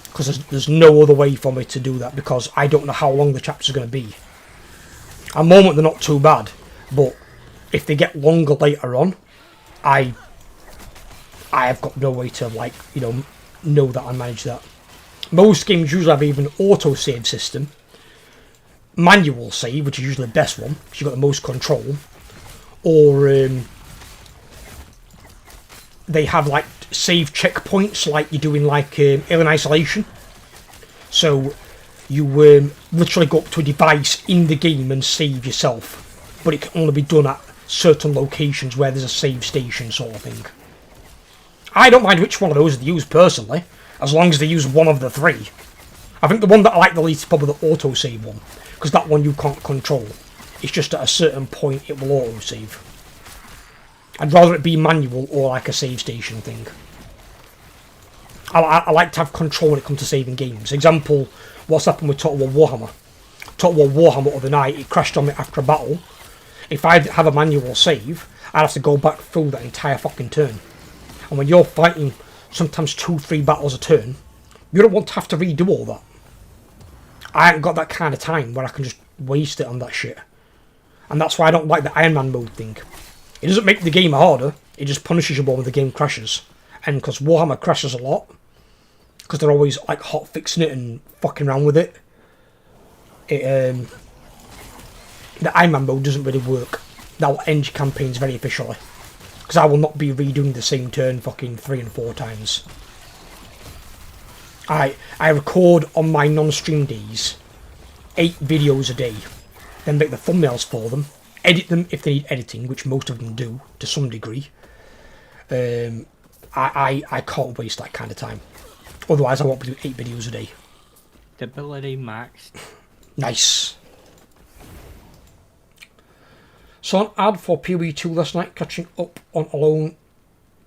Because there's no other way for me to do that, because I don't know how long the chapters are going to be. At the moment they're not too bad, but if they get longer later on, I have got no way to, like, know that I manage that. Most games usually have either an auto-save system, manual save, which is usually the best one, because you've got the most control, or they have, like, save checkpoints, like you do in, like, Alien Isolation. So you literally go up to a device in the game and save yourself, but it can only be done at certain locations where there's a save station sort of thing. I don't mind which one of those they use personally, as long as they use one of the three. I think the one that I like the least is probably the autosave one, because that one you can't control. It's just at a certain point it will autosave. I'd rather it be manual or like a save station thing. I like to have control when it comes to saving games. Example, what's happened with Total War Warhammer. Total War Warhammer the other night, it crashed on me after a battle. If I have a manual save, I'd have to go back through that entire fucking turn. And when you're fighting sometimes 2-3 battles a turn, you don't want to have to redo all that. I haven't got that kind of time where I can just waste it on that shit. And that's why I don't like the Iron Man mode thing. It doesn't make the game harder, it just punishes you more when the game crashes. And because Warhammer crashes a lot, because they're always like hot fixing it and fucking around with it, the Iron Man mode doesn't really work. That will end your campaigns very officially. Because I will not be redoing the same turn fucking 3 and 4 times. I record on my non-stream days 8 videos a day, then make the thumbnails for them, edit them if they need editing, which most of them do to some degree. I can't waste that kind of time. Otherwise I won't be doing 8 videos a day. Stability maxed. Nice. Saw an ad for PoE2 last night, catching up on Alone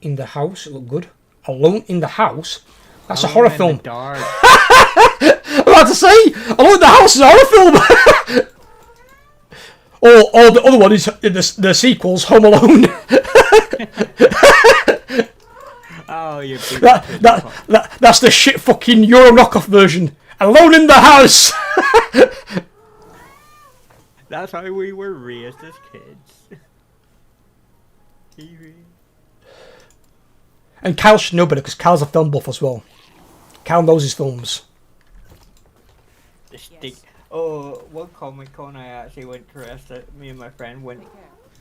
in the House. It looked good. Alone in the House? That's a horror film. Dark. I'm about to say, Alone in the House is a horror film. or the other one is the sequel's Home Alone. Oh, you that's the shit fucking Euro knockoff version. Alone in the House. That's how we were raised as kids. And Kyle should know better because Kyle's a film buff as well. Kyle knows his films. The stick. Oh, one Comic Con I actually went dressed. Me and my friend went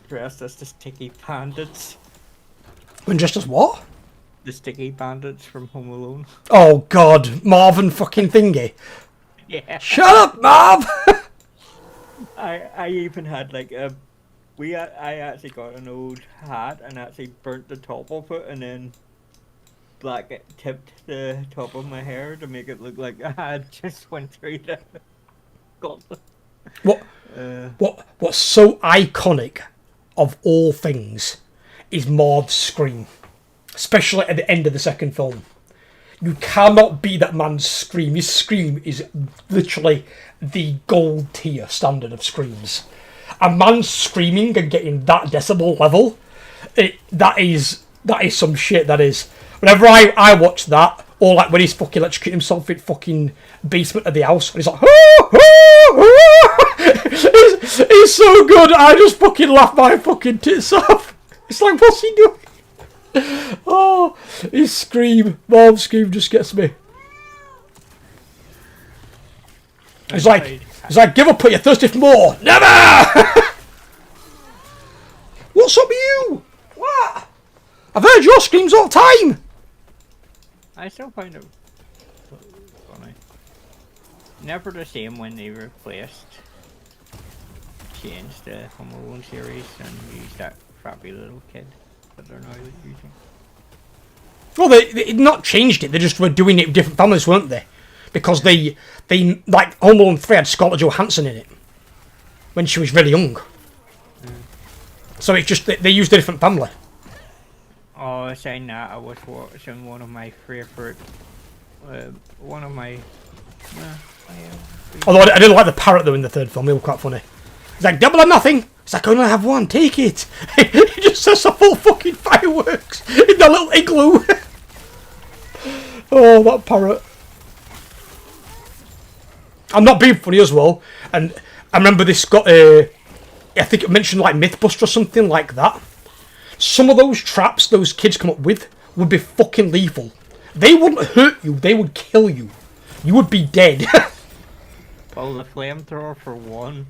dressed as the Sticky Bandits. When dressed as what? The Sticky Bandits from Home Alone. Oh God, Marvin fucking thingy. Yeah. Shut up, Marv! I even had like a I actually got an old hat and actually burnt the top of it and then tipped the top of my hair to make it look like I had just went through the gauntlet. What's so iconic of all things is Marv's scream. Especially at the end of the second film. You cannot beat that man's scream. His scream is literally the gold tier standard of screams. A man screaming and getting that decibel level, that is some shit, that is. Whenever I watch that, or like when he's fucking electrocuting himself in fucking basement of the house, and he's like, it's so good, I just fucking laugh my fucking tits off. It's like, what's he doing? Oh, his scream, Marv's scream just gets me. He's like, give up, put you're thirsty for more. Never! What's up with you? What? I've heard your screams all the time. I still find it funny. Never the same when they changed the Home Alone series and used that crappy little kid that they're now using. Well, they not changed it. They just were doing it with different families, weren't they? Because they like Home Alone 3 had Scarlett Johansson in it when she was really young. So it's just they used a different family. Oh, saying that, I was watching one of my favourite, Although I didn't like the parrot though in the third film. It was quite funny. It's like, double or nothing. It's like, I only have one. Take it. He just sets off all fucking fireworks in that little igloo. Oh, that parrot. I'm not being funny as well. And I remember this got I think it mentioned like Mythbuster or something like that. Some of those traps those kids come up with would be fucking lethal. They wouldn't hurt you. They would kill you. You would be dead. Well, the flamethrower for one.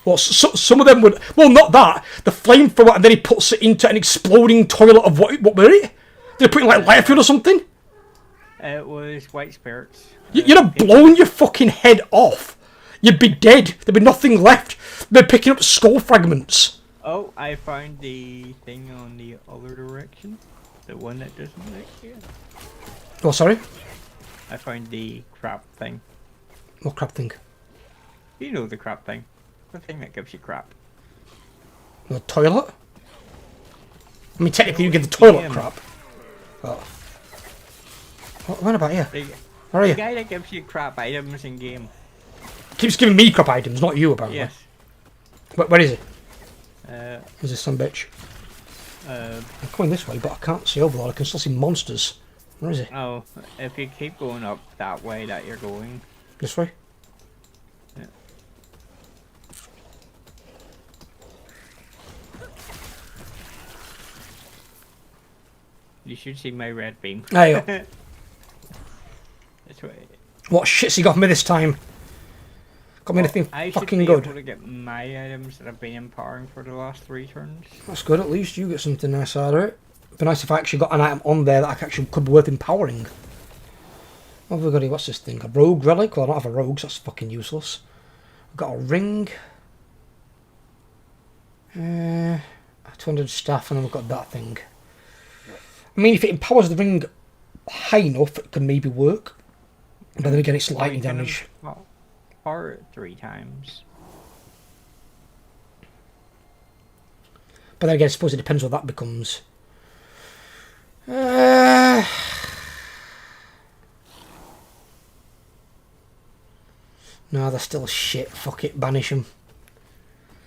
Well, some of them would... Well, not that. The flamethrower, and then he puts it into an exploding toilet of what were it? Did he put it in, like, lighter fluid or something? It was white spirits. You'd have blown your fucking head off. You'd be dead. There'd be nothing left. They're picking up skull fragments. Oh, I found the thing on the other direction. The one that doesn't like you. Oh, sorry? I found the crap thing. What crap thing? You know the crap thing. The thing that gives you crap. The toilet? I mean, technically you get the toilet crap. Oh. What about you? Where are you? The guy that gives you crap items in game. Keeps giving me crap items, not you apparently. Yes. Where is it? Uh, Is this some bitch? I'm going this way, but I can't see Overlord. I can still see monsters. Where is it? Oh, if you keep going up that way that you're going. This way? Yeah. You should see my red beam. There you go. This way. What shit's he got me this time? Got me anything fucking good? I should be able to get my items that I've been empowering for the last 3 turns. That's good, at least you get something nice out of it. It'd be nice if I actually got an item on there that I actually could be worth empowering. What have we got here? What's this thing? A rogue relic? Well, I don't have a rogue, so that's fucking useless. I've got a ring. 200 staff, and then we've got that thing. I mean, if it empowers the ring high enough, it could maybe work. But then again, it's lightning damage. Or 3 times. But then again, I suppose it depends what that becomes. No, they're still shit. Fuck it, banish them.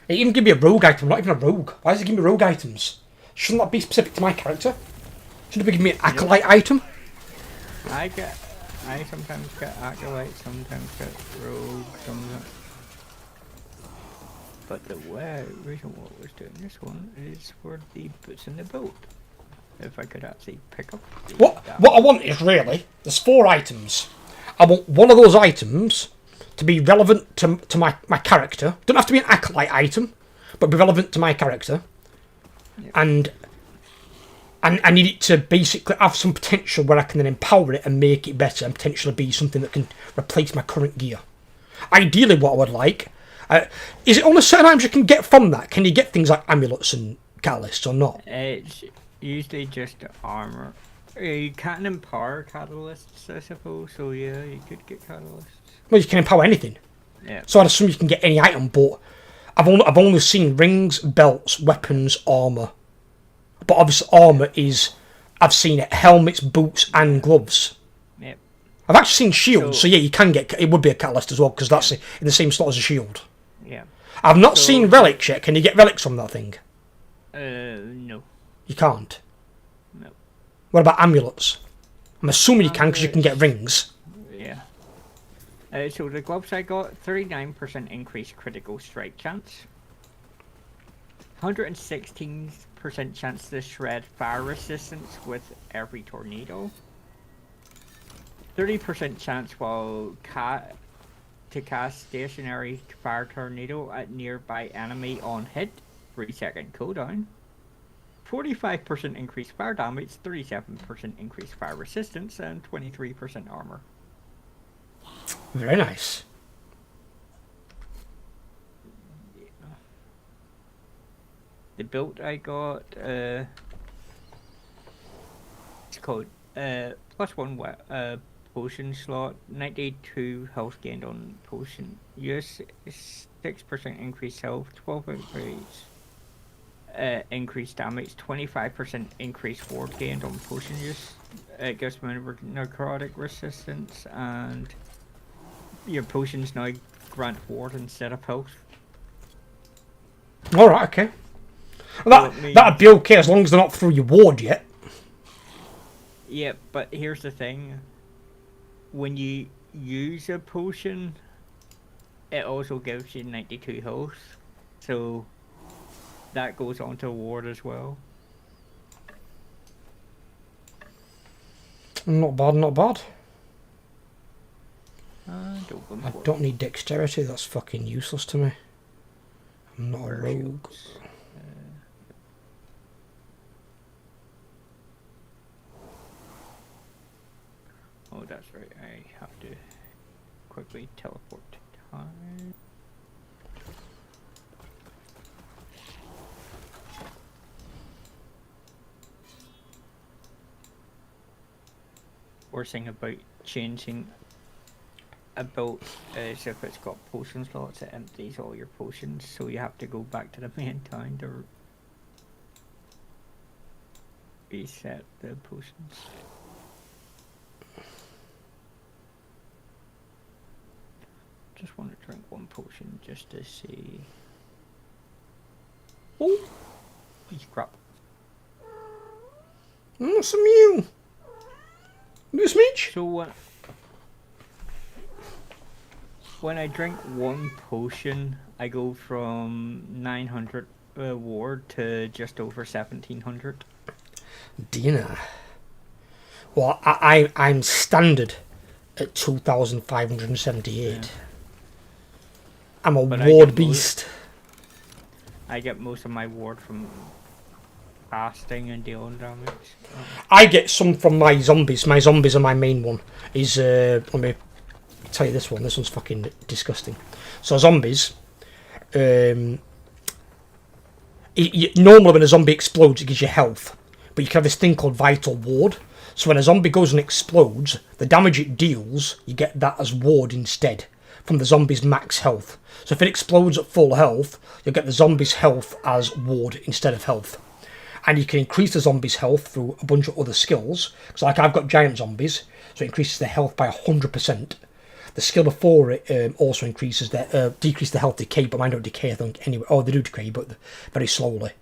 It even give me a rogue item, not even a rogue. Why does it give me rogue items? Shouldn't that be specific to my character? Shouldn't it be giving me an acolyte item? I sometimes get acolyte, sometimes get rogue, sometimes. But the reason why I was doing this one is for the boots in the boat. If I could actually pick up. What I want is really, there's 4 items. I want one of those items to be relevant to my character. Don't have to be an acolyte item, but be relevant to my character. Yep. And I need it to basically have some potential where I can then empower it and make it better and potentially be something that can replace my current gear. Ideally, what I would like... is it only certain items you can get from that? Can you get things like amulets and catalysts or not? It's usually just armor. You can empower catalysts, I suppose. So yeah, you could get catalysts. Well, you can empower anything. Yeah. So I'd assume you can get any item, but I've only seen rings, belts, weapons, armor. But obviously, armor is... I've seen it: helmets, boots, and gloves. Yep. I've actually seen shields, so yeah, you can get... It would be a catalyst as well, because that's in the same slot as a shield. Yeah. I've not seen relics yet. Can you get relics from that thing? No. You can't. No. What about amulets? I'm assuming you can, because you can get rings. Yeah. So the gloves I got, 39% increased critical strike chance. 116% chance to shred fire resistance with every tornado. 30% chance while to cast stationary fire tornado at nearby enemy on hit. 3-second cooldown. 45% increased fire damage, 37% increased fire resistance, and 23% armor. Very nice. The build I got, it's called +1 potion slot, 92 health gained on potion use, 6% increased health, 12 increased damage, 25% increased ward gained on potion use. It gives me necrotic resistance, and your potions now grant ward instead of health. Alright, okay. That'd be okay as long as they're not through your ward yet. Yeah, but here's the thing. When you use a potion, it also gives you 92 health. So that goes on to ward as well. Not bad, not bad. I don't need dexterity, that's fucking useless to me. I'm not a rogue. Oh, that's right. I have to quickly teleport to time. Worst thing about changing a build is if it's got potion slots, it empties all your potions, so you have to go back to the main town to reset the potions. Just want to drink one potion just to see. Oh, crap! What's some you? This Mitch? So when I drink one potion, I go from 900 ward to just over 1700. Dina. Well, I'm standard at 2,578. Yeah. I'm a ward beast. I get most of my ward from casting and dealing damage. I get some from my zombies. My zombies are my main one. Let me tell you this one. This one's fucking disgusting. So zombies. Normally when a zombie explodes, it gives you health. But you can have this thing called vital ward. So when a zombie goes and explodes, the damage it deals, you get that as ward instead from the zombie's max health. So if it explodes at full health, you'll get the zombie's health as ward instead of health. And you can increase the zombie's health through a bunch of other skills. So like I've got giant zombies, so it increases their health by 100%. The skill before it also increases decrease the health decay, but mine don't decay, I think, anyway. Oh, they do decay, but very slowly.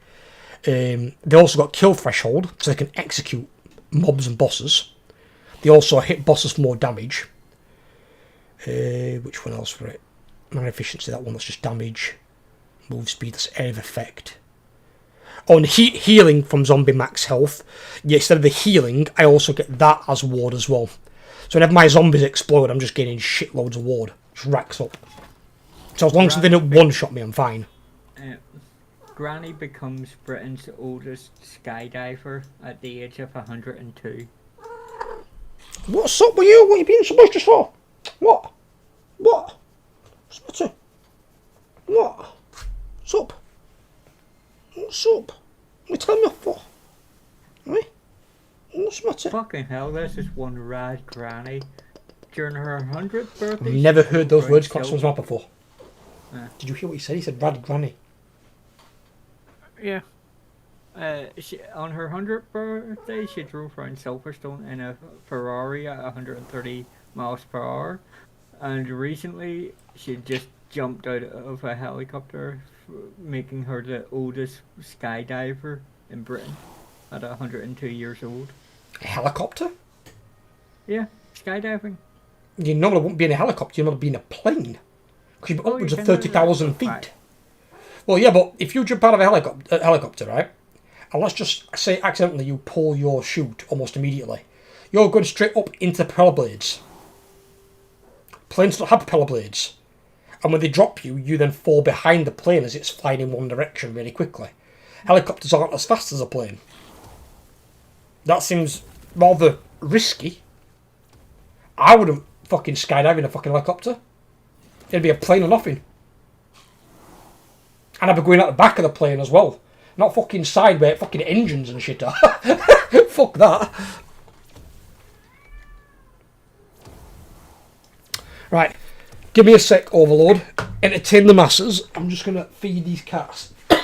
They also got kill threshold, so they can execute mobs and bosses. They also hit bosses for more damage. Which one else for it? Man efficiency, that one, that's just damage. Move speed, that's area of effect. Oh, and healing from zombie max health. Yeah, instead of the healing, I also get that as ward as well. So whenever my zombies explode, I'm just getting shitloads of ward. Just racks up. So as long as they don't one-shot me, I'm fine. Granny becomes Britain's oldest skydiver at the age of 102. What's up with you? What are you being so boisterous for? What? What? What's the matter? What? What's up? What's up? What are you telling me off for? Right? What's the matter? Fucking hell, this is one rad granny. During her 100th birthday... I've never heard those words come out of someone's mouth before. Did you hear what he said? He said rad granny. Yeah. On her 100th birthday, she drove around Silverstone in a Ferrari at 130 miles per hour. And recently, she just jumped out of a helicopter, making her the oldest skydiver in Britain at 102 years old. A helicopter? Yeah, skydiving. You normally wouldn't be in a helicopter, you'd normally be in a plane. Because you've got upwards of 30,000 feet. Right. Well, yeah, but if you jump out of a helicopter, right, and let's just say accidentally you pull your chute almost immediately, you're going straight up into the propeller blades. Planes don't have propeller blades. And when they drop you, you then fall behind the plane as it's flying in one direction really quickly. Helicopters aren't as fast as a plane. That seems rather risky. I wouldn't fucking skydive in a fucking helicopter. It'd be a plane or nothing. And I'd be going out the back of the plane as well. Not fucking side where fucking engines and shit are. Fuck that. Right. Give me a sec, Overlord. Entertain the masses. I'm just going to feed these cats. I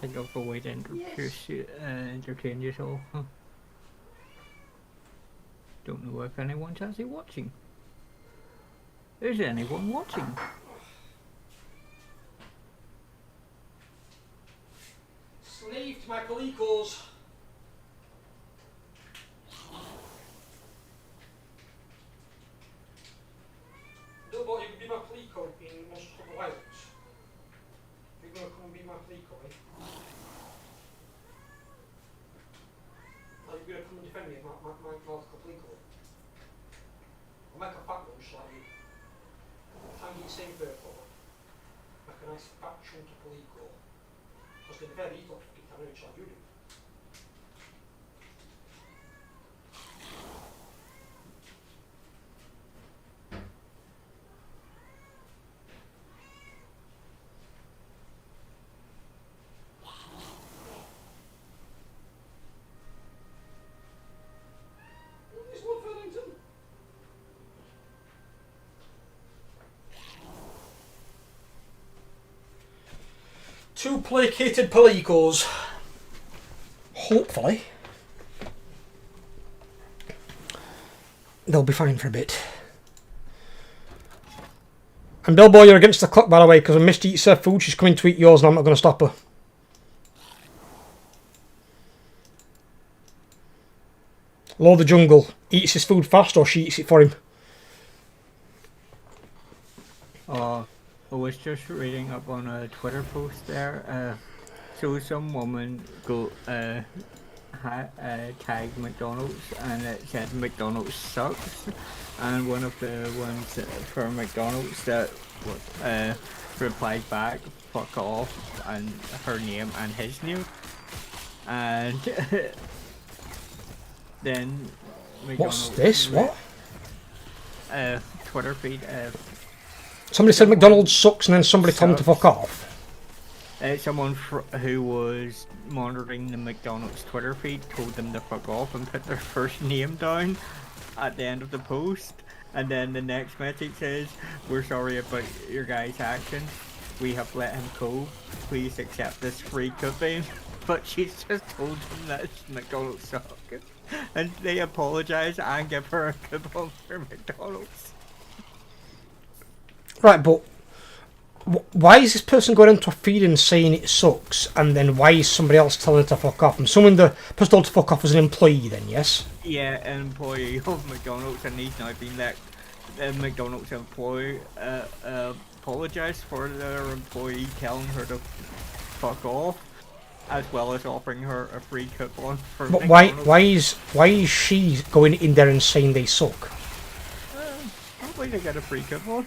think I'll go away to entertain you all. Huh. Don't know if anyone's actually watching. Is anyone watching? Slave to my colicos. No, but you can be my colico in Monster Hunter Wilds. You're going to come and be my colico, eh? Are you going to come and defend me, my colico? I'll make a fat lunch like you. Try and get the same purple. Make a nice fat chunky colico. Because to be fair, he's got fucking damage like you do. Two placated palicos. Hopefully. They'll be fine for a bit. And Bilbo, you're against the clock, by the way, because when Misty eats her food, she's coming to eat yours and I'm not going to stop her. Lord of the Jungle eats his food fast or she eats it for him? I was just reading up on a Twitter post there. So some woman tagged McDonald's and it said McDonald's sucks, and one of the ones for McDonald's that replied back, fuck off, and her name and his name, and then what's this? What? Twitter feed. Somebody said McDonald's sucks and then somebody told him to fuck off. Someone who was monitoring the McDonald's Twitter feed told them to fuck off and put their first name down at the end of the post. And then the next message says, we're sorry about your guys' actions. We have let him go. Please accept this free coupon. But she's just told them that McDonald's sucks. And they apologise and give her a coupon for McDonald's. Right, but why is this person going into a feed and saying it sucks, and then why is somebody else telling her to fuck off? I'm assuming the person told to fuck off was an employee then, yes? Yeah, an employee of McDonald's, and he's now been McDonald's employee apologized for their employee telling her to fuck off, as well as offering her a free coupon for But McDonald's. why is she going in there and saying they suck? Probably to get a free coupon.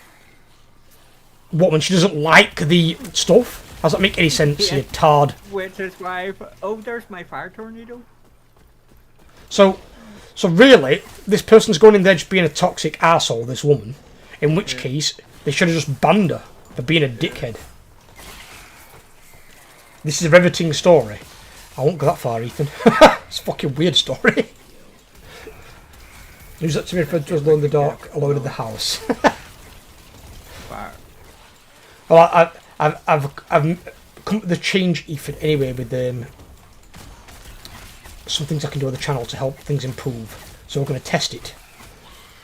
What, when she doesn't like the stuff? Does that make any sense, Yeah. you tard? Which is why, oh, there's my fire tornado. So really, this person's going in there just being a toxic arsehole, this woman. In which case, they should have just banned her for being a dickhead. This is a riveting story. I won't go that far, Ethan. It's a fucking weird story. Use that to be referred to as alone in the dark, alone in the house. Fire. Well, I've come to the change, Ethan, anyway, with some things I can do on the channel to help things improve. So we're going to test it.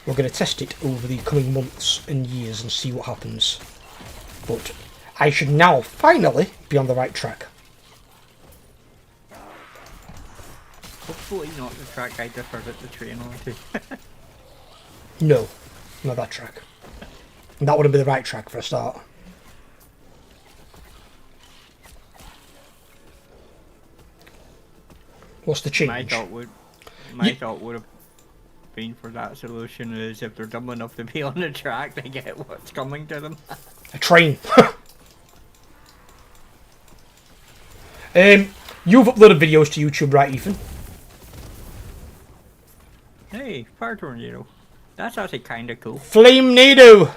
We're going to test it over the coming months and years and see what happens. But I should now finally be on the right track. Hopefully not the track I diverted the train onto. No, not that track. That would have been the right track for a start. What's the change? My thought would have been for that solution is if they're dumb enough to be on the track, they get what's coming to them. A train. You've uploaded videos to YouTube, right, Ethan? Hey, fire tornado. That's actually kind of cool. Flame Nado.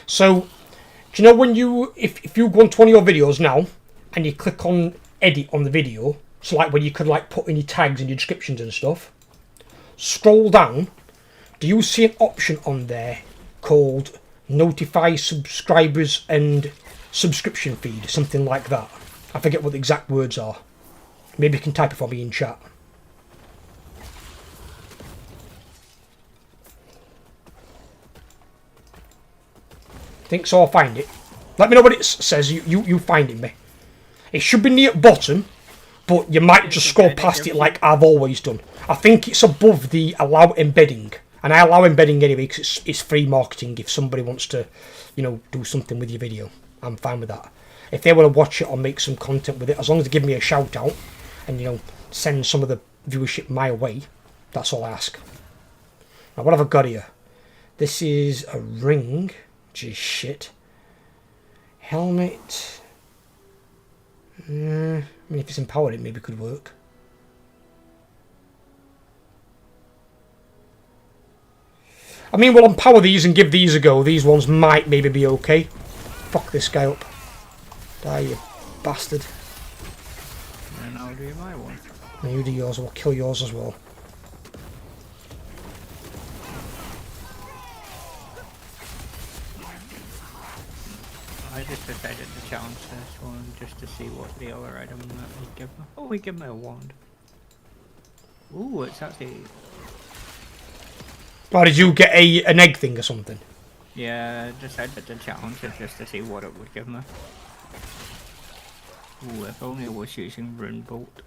So, do you know when if you go onto one of your videos now and you click on edit on the video, so like when you could like put in your tags and your descriptions and stuff, scroll down, do you see an option on there called notify subscribers and subscription feed, something like that? I forget what the exact words are. Maybe you can type it for me in chat. Think so, I'll find it. Let me know what it says. You find it me. It should be near the bottom, but you might just scroll past it like I've always done. I think it's above the allow embedding, and I allow embedding anyway because it's free marketing. If somebody wants to, you know, do something with your video, I'm fine with that. If they want to watch it or make some content with it, as long as they give me a shout out and, you know, send some of the viewership my way, that's all I ask. Now, what have I got here? This is a ring. Which is shit. Helmet. I mean, if it's empowered, it maybe could work. I mean, we'll empower these and give these a go. These ones might maybe be okay. Fuck this guy up. Die, you bastard. And I'll do my one. Now you do yours, we'll kill yours as well. I just decided to challenge this one just to see what the other item that we give me. Oh, we give me a wand. Ooh, it's actually... Or did you get an egg thing or something? Yeah, I decided to challenge it just to see what it would give me. Ooh, if only I was using Rune Bolt.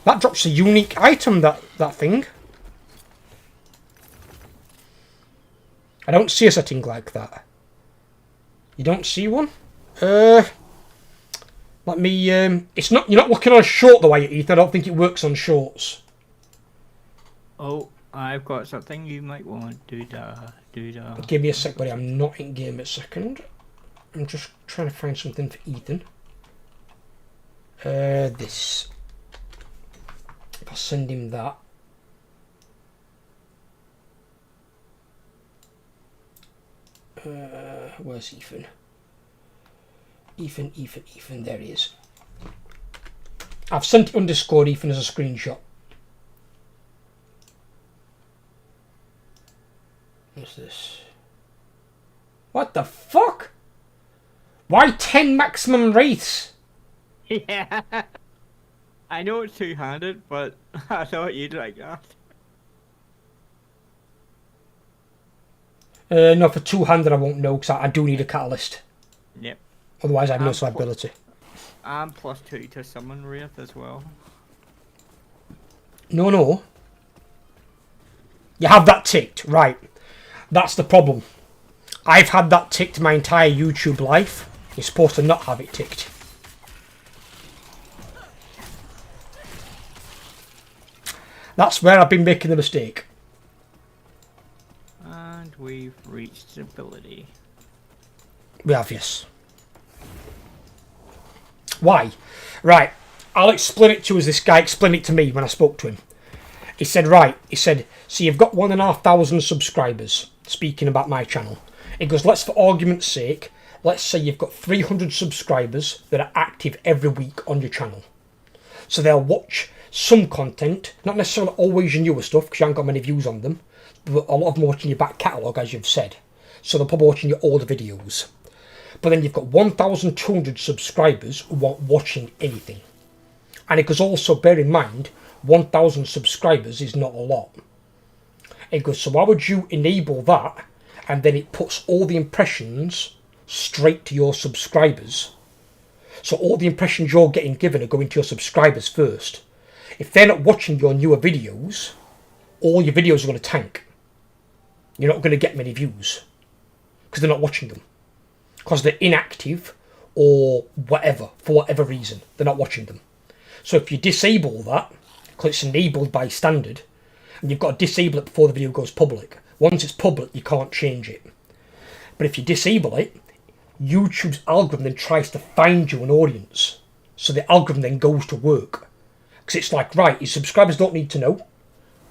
That drops a unique item, that thing. I don't see a setting like that. You don't see one? Let me, it's not, you're not looking on a short though, are you, Ethan? I don't think it works on shorts. Oh, I've got something you might want. Do da. Give me a sec, buddy. I'm not in game a second. I'm just trying to find something for Ethan. This. If I send him that. Where's Ethan? Ethan, there he is. I've sent it on Discord, Ethan, as a screenshot. What's this? What the fuck? Why 10 maximum wraiths? Yeah. I know it's two-handed, but I thought you'd like that. No, for two-handed I won't know, because I do need a catalyst. Yep. Otherwise I have no survivability. And +2 to summon Wraith as well. No. You have that ticked, right. That's the problem. I've had that ticked my entire YouTube life. You're supposed to not have it ticked. That's where I've been making the mistake. And we've reached stability. We have, yes. Why? Right. I'll explain it to you as this guy explained it to me when I spoke to him. He said, right. He said, so you've got 1,500 subscribers, speaking about my channel. He goes, let's, for argument's sake, let's say you've got 300 subscribers that are active every week on your channel. So they'll watch some content, not necessarily always your newer stuff, because you haven't got many views on them, but a lot of them watching your back catalogue, as you've said. So they're probably watching your older videos. But then you've got 1,200 subscribers who aren't watching anything. And it goes, also bear in mind, 1,000 subscribers is not a lot. It goes, so why would you enable that, and then it puts all the impressions straight to your subscribers? So all the impressions you're getting given are going to your subscribers first. If they're not watching your newer videos, all your videos are going to tank. You're not going to get many views because they're not watching them. Because they're inactive or whatever, for whatever reason, they're not watching them. So if you disable that, because it's enabled by standard, and you've got to disable it before the video goes public. Once it's public, you can't change it. But if you disable it, YouTube's algorithm then tries to find you an audience. So the algorithm then goes to work. Because it's like, right, your subscribers don't need to know.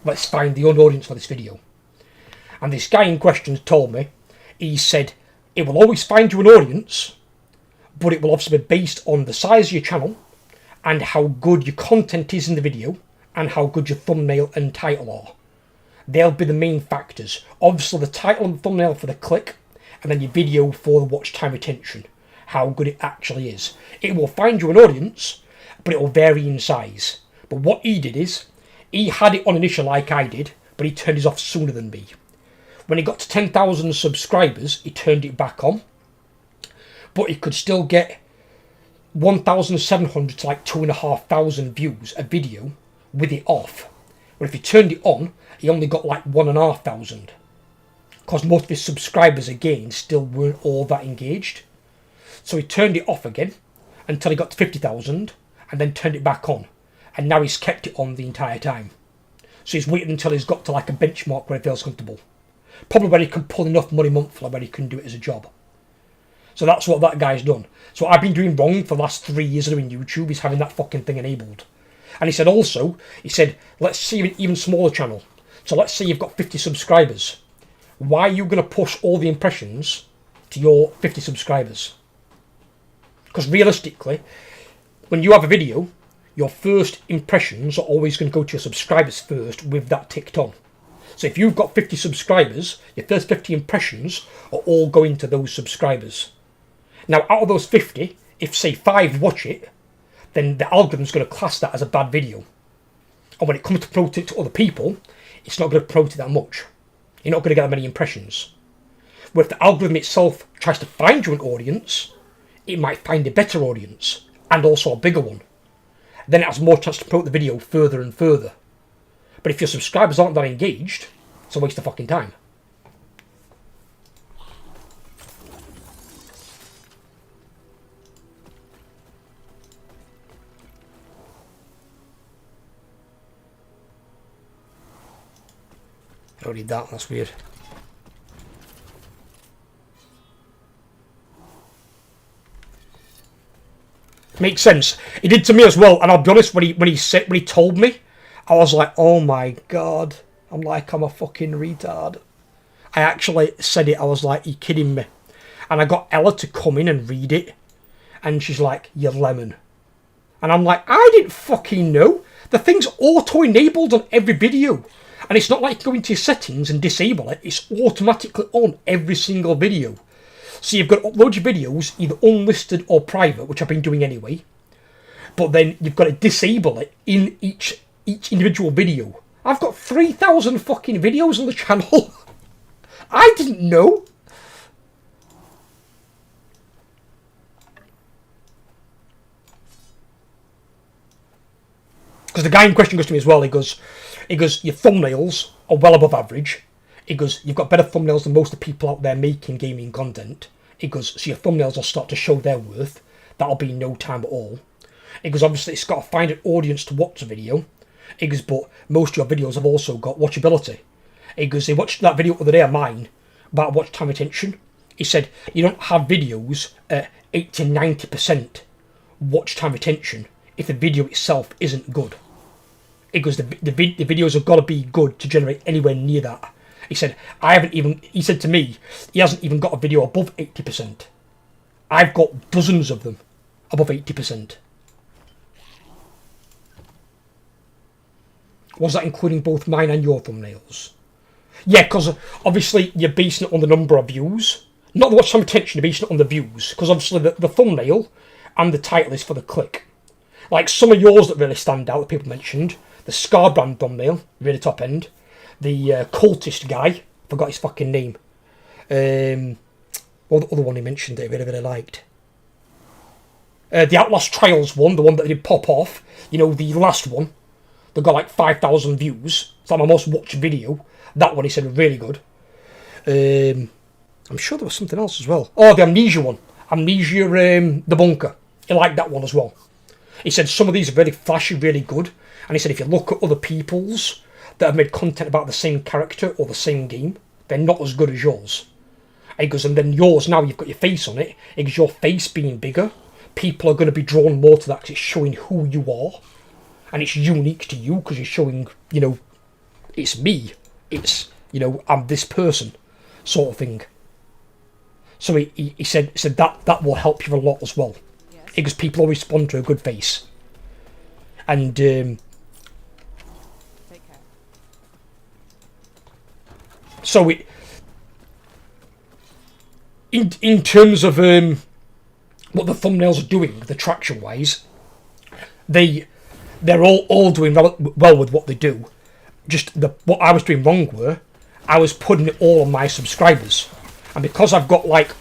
Let's find the own audience for this video. And this guy in question told me, he said, it will always find you an audience, but it will obviously be based on the size of your channel and how good your content is in the video and how good your thumbnail and title are. They'll be the main factors. Obviously the title and thumbnail for the click, and then your video for the watch time retention, how good it actually is. It will find you an audience, but it will vary in size. But what he did is, he had it on initial like I did, but he turned his off sooner than me. When he got to 10,000 subscribers, he turned it back on. But he could still get 1,700 to like 2,500 views a video with it off. But if he turned it on, he only got like 1,500. Because most of his subscribers, again, still weren't all that engaged. So he turned it off again until he got to 50,000 and then turned it back on. And now he's kept it on the entire time. So he's waited until he's got to like a benchmark where he feels comfortable. Probably where he can pull enough money monthly where he can do it as a job. So that's what that guy's done. So what I've been doing wrong for the last 3 years of doing YouTube is having that fucking thing enabled. And he said also, let's see an even smaller channel. So let's say you've got 50 subscribers. Why are you going to push all the impressions to your 50 subscribers? Because realistically, when you have a video, your first impressions are always going to go to your subscribers first with that ticked on. So if you've got 50 subscribers, your first 50 impressions are all going to those subscribers. Now, out of those 50, if say 5 watch it, then the algorithm's going to class that as a bad video. And when it comes to promote it to other people, it's not going to promote it that much. You're not going to get that many impressions. Where if the algorithm itself tries to find you an audience, it might find a better audience, and also a bigger one. Then it has more chance to promote the video further and further. But if your subscribers aren't that engaged, it's a waste of fucking time. I don't need that, that's weird. Makes sense. He did to me as well, and I'll be honest, when he told me, I was like, oh my god. I'm like, I'm a fucking retard. I actually said it, I was like, are you kidding me? And I got Ella to come in and read it, and she's like, you lemon. And I'm like, I didn't fucking know. The thing's auto-enabled on every video. And it's not like you go into your settings and disable it, it's automatically on every single video. So you've got to upload your videos, either unlisted or private, which I've been doing anyway. But then you've got to disable it in each individual video. I've got 3,000 fucking videos on the channel. I didn't know. Because the guy in question goes to me as well, he goes, He goes, your thumbnails are well above average. He goes, you've got better thumbnails than most of the people out there making gaming content. He goes, so your thumbnails will start to show their worth. That'll be in no time at all. He goes, obviously it's got to find an audience to watch the video. He goes, but most of your videos have also got watchability. He goes, he watched that video the other day of mine about watch time retention. He said, you don't have videos at 80-90% watch time retention if the video itself isn't good. He goes, the videos have got to be good to generate anywhere near that. He said, he said to me, he hasn't even got a video above 80%. I've got dozens of them above 80%. Was that including both mine and your thumbnails? Yeah, because obviously you're basing it on the number of views. Not the watch time retention, you're basing it on the views. Because obviously the thumbnail and the title is for the click. Like some of yours that really stand out that people mentioned. The Scarbrand thumbnail, really top end. The cultist guy, forgot his fucking name. Well, the other one he mentioned that I really, really liked. The Outlast Trials one, the one that did pop off. You know, the last one. That got like 5,000 views. It's like my most watched video. That one he said really good. I'm sure there was something else as well. Oh, the Amnesia one. Amnesia, the Bunker. He liked that one as well. He said some of these are really flashy, really good. And he said if you look at other people's that have made content about the same character or the same game, they're not as good as yours. He goes, and then yours, now you've got your face on it. He goes, your face being bigger, people are going to be drawn more to that because it's showing who you are. And it's unique to you because you're showing, you know, it's me. It's, you know, I'm this person sort of thing. So he said that will help you a lot as well. Yes. Because people always respond to a good face. And take care. So in terms of what the thumbnails are doing, the traction wise, they're all doing well with what they do. Just what I was doing wrong were I was putting it all on my subscribers. And because I've got like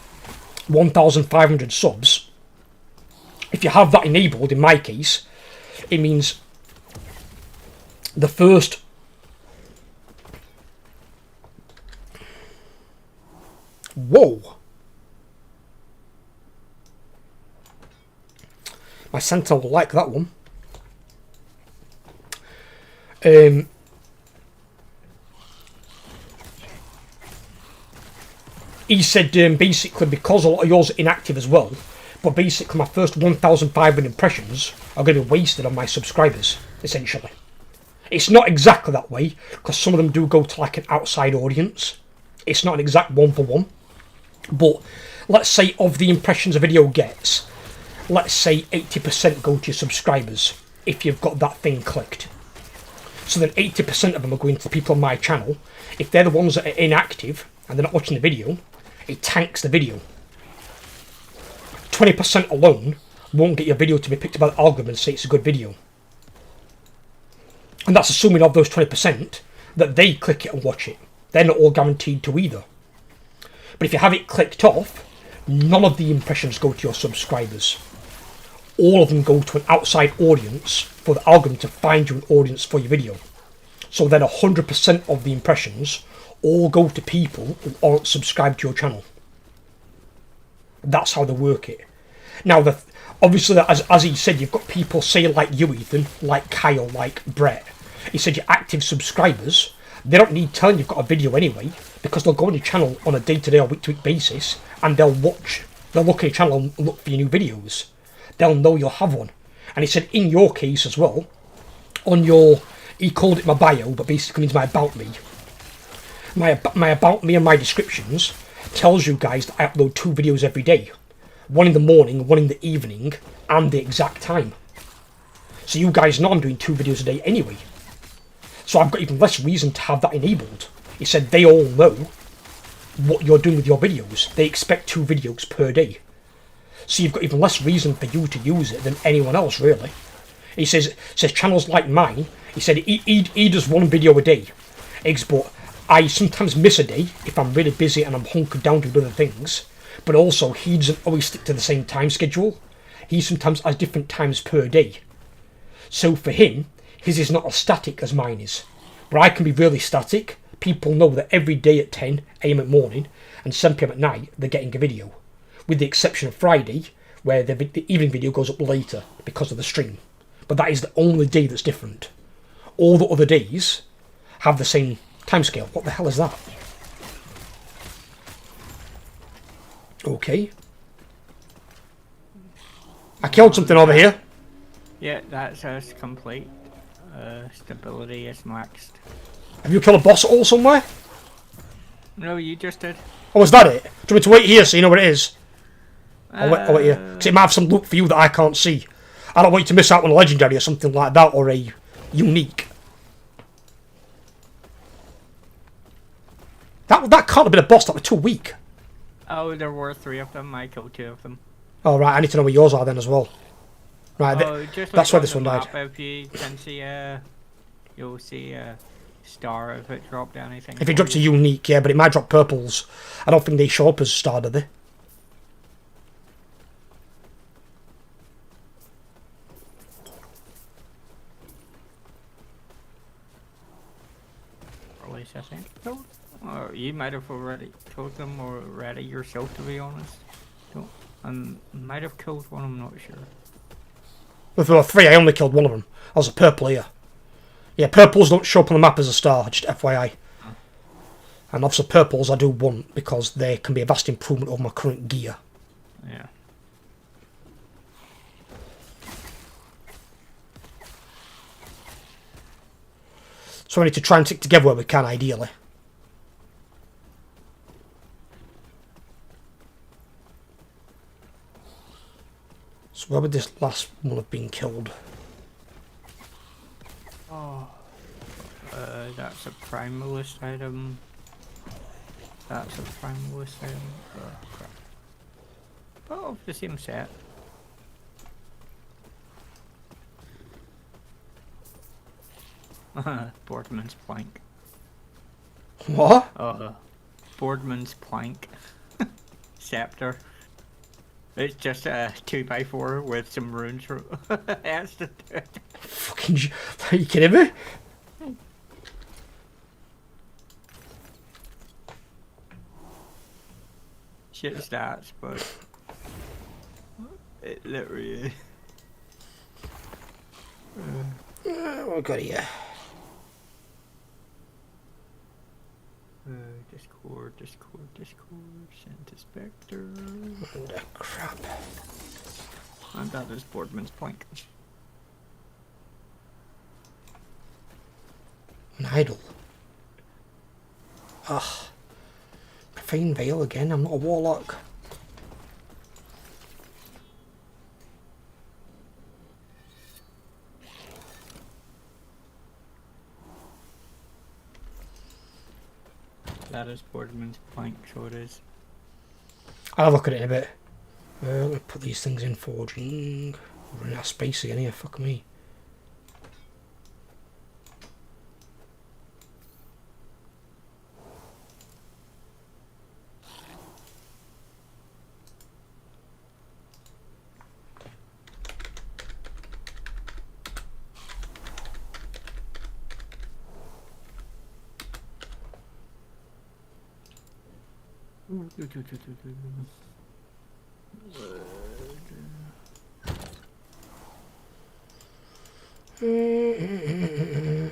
1,500 subs, if you have that enabled, in my case, it means the first my Sentinel will like that one. He said basically because a lot of yours are inactive as well, but basically my first 1,500 impressions are going to be wasted on my subscribers, essentially. It's not exactly that way, because some of them do go to like an outside audience. It's not an exact one-for-one. But let's say of the impressions a video gets, let's say 80% go to your subscribers, if you've got that thing clicked. So then 80% of them are going to the people on my channel. If they're the ones that are inactive, and they're not watching the video, it tanks the video. 20% alone won't get your video to be picked up by the algorithm and say it's a good video. And that's assuming of those 20% that they click it and watch it. They're not all guaranteed to either. But if you have it clicked off, none of the impressions go to your subscribers. All of them go to an outside audience for the algorithm to find you an audience for your video. So then 100% of the impressions all go to people who aren't subscribed to your channel. That's how they work it. Now, obviously, as he said, you've got people, say, like you, Ethan, like Kyle, like Brett. He said your active subscribers, they don't need telling you've got a video anyway, because they'll go on your channel on a day-to-day or week-to-week basis, and they'll look at your channel and look for your new videos. They'll know you'll have one. And he said, in your case as well, on your, he called it my bio, but basically means my about me. My about me and my descriptions tells you guys that I upload 2 videos every day. One in the morning, one in the evening, and the exact time. So you guys know I'm doing 2 videos a day anyway. So I've got even less reason to have that enabled. He said they all know what you're doing with your videos. They expect 2 videos per day. So you've got even less reason for you to use it than anyone else, really. He says channels like mine, he said he does 1 video a day. But I sometimes miss a day if I'm really busy and I'm hunkered down to other things. But also, he doesn't always stick to the same time schedule. He sometimes has different times per day. So for him, his is not as static as mine is. where I can be really static. People know that every day at 10 a.m. at morning and 7 p.m. at night, they're getting a video. With the exception of Friday, where the evening video goes up later because of the stream. But that is the only day that's different. All the other days have the same timescale. What the hell is that? Okay. I killed something over here. Yeah, that's us complete. Stability is maxed. Have you killed a boss at all somewhere? No, you just did. Oh, is that it? Do you want me to wait here so you know what it is? I'll wait here. Because it might have some loot for you that I can't see. I don't want you to miss out on a legendary or something like that, or a unique. That can't have been a boss, that was too weak. Oh, there were 3 of them. I killed 2 of them. Oh, right, I need to know where yours are then as well. Right, Just that's look where on this the one map. died. If you can see, you'll see a star if it dropped anything. If it for drops a you. unique, yeah, but it might drop purples. I don't think they show up as a star, do they? Release, I think. Or you might have already killed them already yourself, to be honest. Don't. I might have killed one. I'm not sure. If there were 3, I only killed one of them. That was a purple here. Yeah, purples don't show up on the map as a star, just FYI. And obviously purples I do want, because they can be a vast improvement over my current gear. Yeah. So we need to try and stick together where we can, ideally. So where would this last one have been killed? Oh. That's a primalist item. That's a primalist item. Oh, crap. Oh, the same set. Boardman's plank. What? Boardman's plank. Scepter. It's just a 2x4 with some runes etched into it. Fucking... Are you kidding me? Shit stats, but it literally. What we got here? Discord, send to Spectre. Oh, crap. And that is Boardman's plank. An idol. Ugh. Profane Veil again, I'm not a warlock. That is Boardman's plank, so it is. I'll have a look at it in a bit. Let me put these things in forging. We're running out of space again here, fuck me.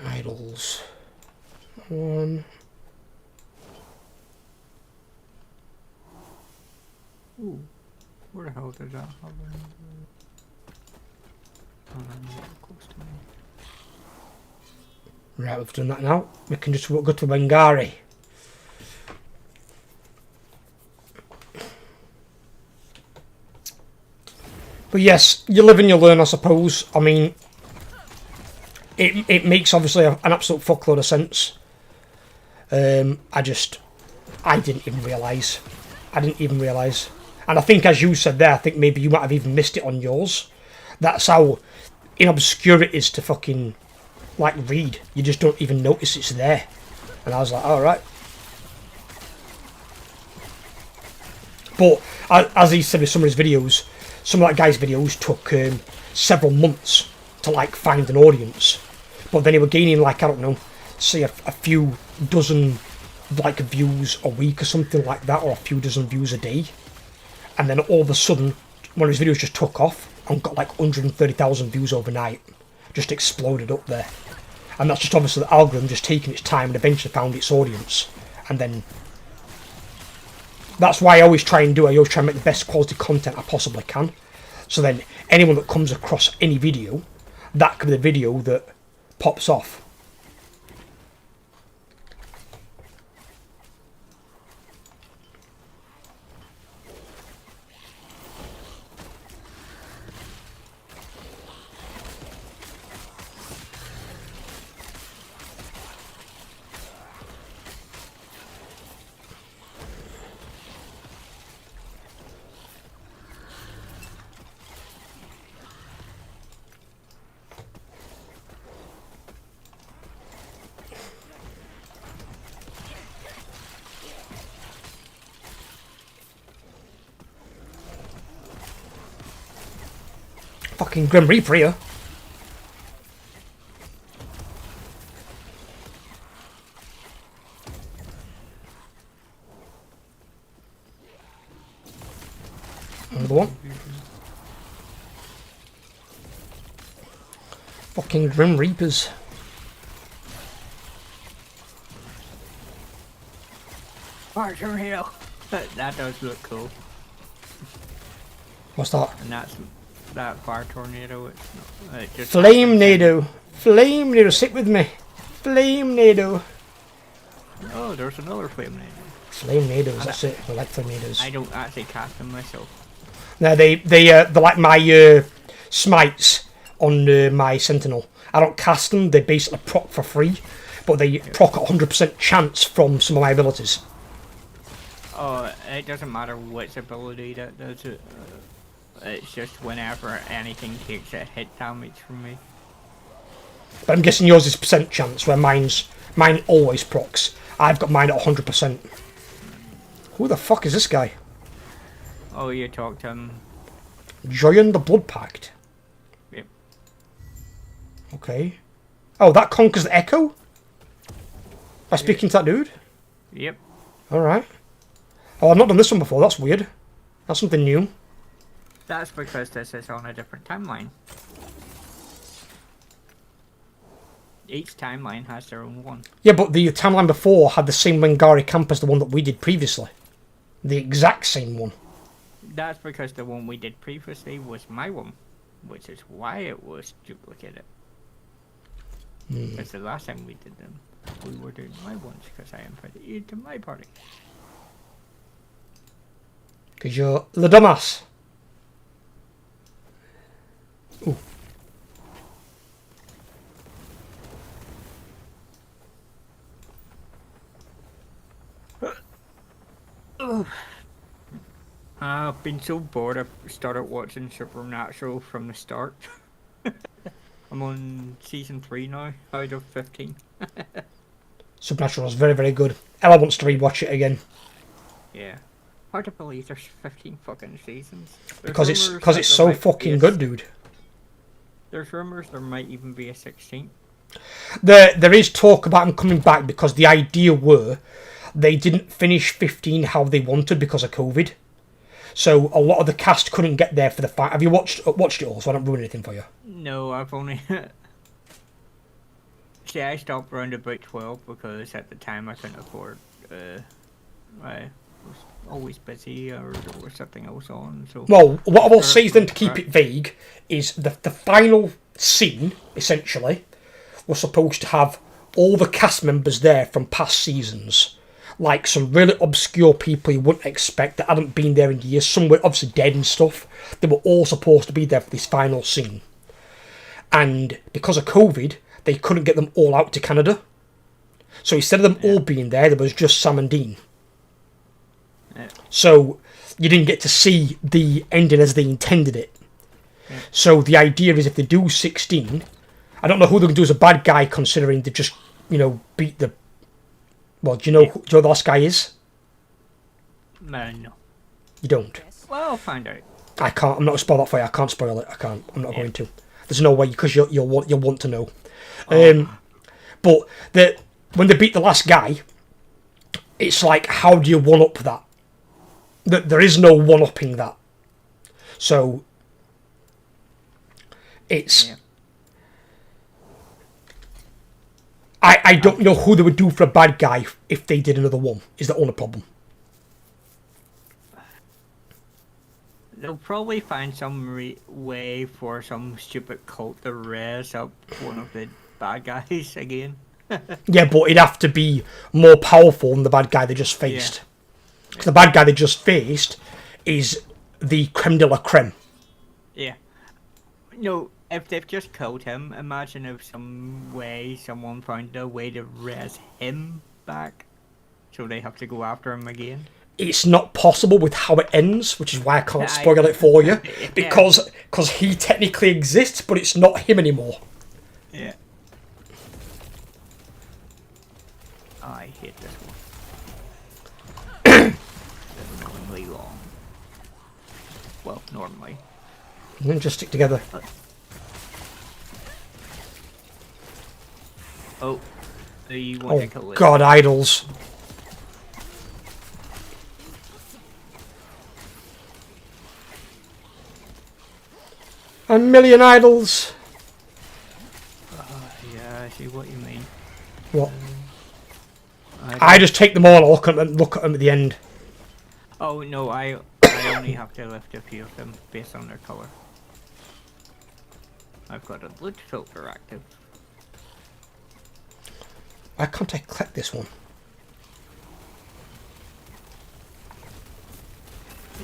Idols. One. Ooh, where the hell did that happen? Close to me. Right, we've done that now. We can just go to Bengari. But yes, you live and you learn, I suppose. I mean, it makes obviously an absolute fuckload of sense. I didn't even realise. And I think, as you said there, I think maybe you might have even missed it on yours. That's how in obscure it is to fucking, like, read. You just don't even notice it's there. And I was like, alright. But, as he said with some of his videos, some of that guy's videos took several months to, like, find an audience. But then he was gaining, like, I don't know, say a few dozen like views a week or something like that, or a few dozen views a day, and then all of a sudden one of his videos just took off and got like 130,000 views overnight, just exploded up there. And that's just obviously the algorithm just taking its time and eventually found its audience. And then that's why I always try and make the best quality content I possibly can. So then anyone that comes across any video, that could be the video that pops off. Fucking Grim Reaper here. Another one. Fucking Grim Reapers. Fire tornado. That does look cool. What's that? And that's that fire tornado. It's not, it just Flame Nado. Flame Nado, sit with me. Flame Nado. Oh, there's another flame nado. Flame Nados, that's it. I like Flame Nados. I don't actually cast them myself. No, they're like my smites on my Sentinel. I don't cast them, they basically proc for free, but they proc at 100% chance from some of my abilities. Oh, it doesn't matter which ability that does it. It's just whenever anything takes a hit damage from me. But I'm guessing yours is percent chance, where mine always procs. I've got mine at 100%. Who the fuck is this guy? Oh, you talked to him. Joyan the Blood Pact. Yep. Okay. Oh, that conquers the Echo? By speaking to that dude? Yep. Alright. Oh, I've not done this one before, that's weird. That's something new. That's because this is on a different timeline. Each timeline has their own one. Yeah, but the timeline before had the same Wengari camp as the one that we did previously. The exact same one. That's because the one we did previously was my one, which is why it was duplicated. Because the last time we did them, we were doing my ones because I invited you to my party. Because you're the dumbass. Ooh. I've been so bored I've started watching Supernatural from the start. I'm on season 3 now, out of 15. Supernatural is very, very good. Ella wants to rewatch it again. Yeah. Hard to believe there's 15 fucking seasons. Because it's so fucking good, dude. There's rumours there might even be a 16th. There is talk about them coming back because the idea were they didn't finish 15 how they wanted because of COVID. So a lot of the cast couldn't get there for the fight. Have you watched it all? So I don't ruin anything for you. No, I've only... See, I stopped around about 12 because at the time I couldn't afford... I was always busy or there was something else on. So Well, what I will say is then to keep it vague is the final scene, essentially, was supposed to have all the cast members there from past seasons. Like some really obscure people you wouldn't expect that hadn't been there in years. Some were obviously dead and stuff. They were all supposed to be there for this final scene. And because of COVID, they couldn't get them all out to Canada. So instead of them all being there was just Sam and Dean. Yeah. So you didn't get to see the ending as they intended it. Yeah. So the idea is if they do 16, I don't know who they're going to do as a bad guy considering they just, beat the... Well, do you know who the last guy is? No. You don't? Well, I'll find out. I can't. I'm not going to spoil that for you. I can't spoil it. I can't. I'm not going to. There's no way because you'll want to know. But But when they beat the last guy, it's like, how do you one-up that? There is no one-upping that. So it's... Yeah. I don't know who they would do for a bad guy if they did another one, is the only problem. They'll probably find some way for some stupid cult to raise up one of the bad guys again. Yeah, but it'd have to be more powerful than the bad guy they just faced. Because the bad guy they just faced is the creme de la creme. Yeah. No, if they've just killed him, imagine if someone found a way to raise him back. So they have to go after him again. It's not possible with how it ends, which is why I can't spoil it for you. Because he technically exists, but it's not him anymore. Yeah. I hate this one. It's normally long. Well, normally. And then just stick together. Oh, you want to kill Oh it? God, idols. A million idols. Yeah, I see what you mean. What? I just take them all and look at them at the end. Oh no, I only have to lift a few of them based on their color. I've got a loot filter active. Why can't I click this one?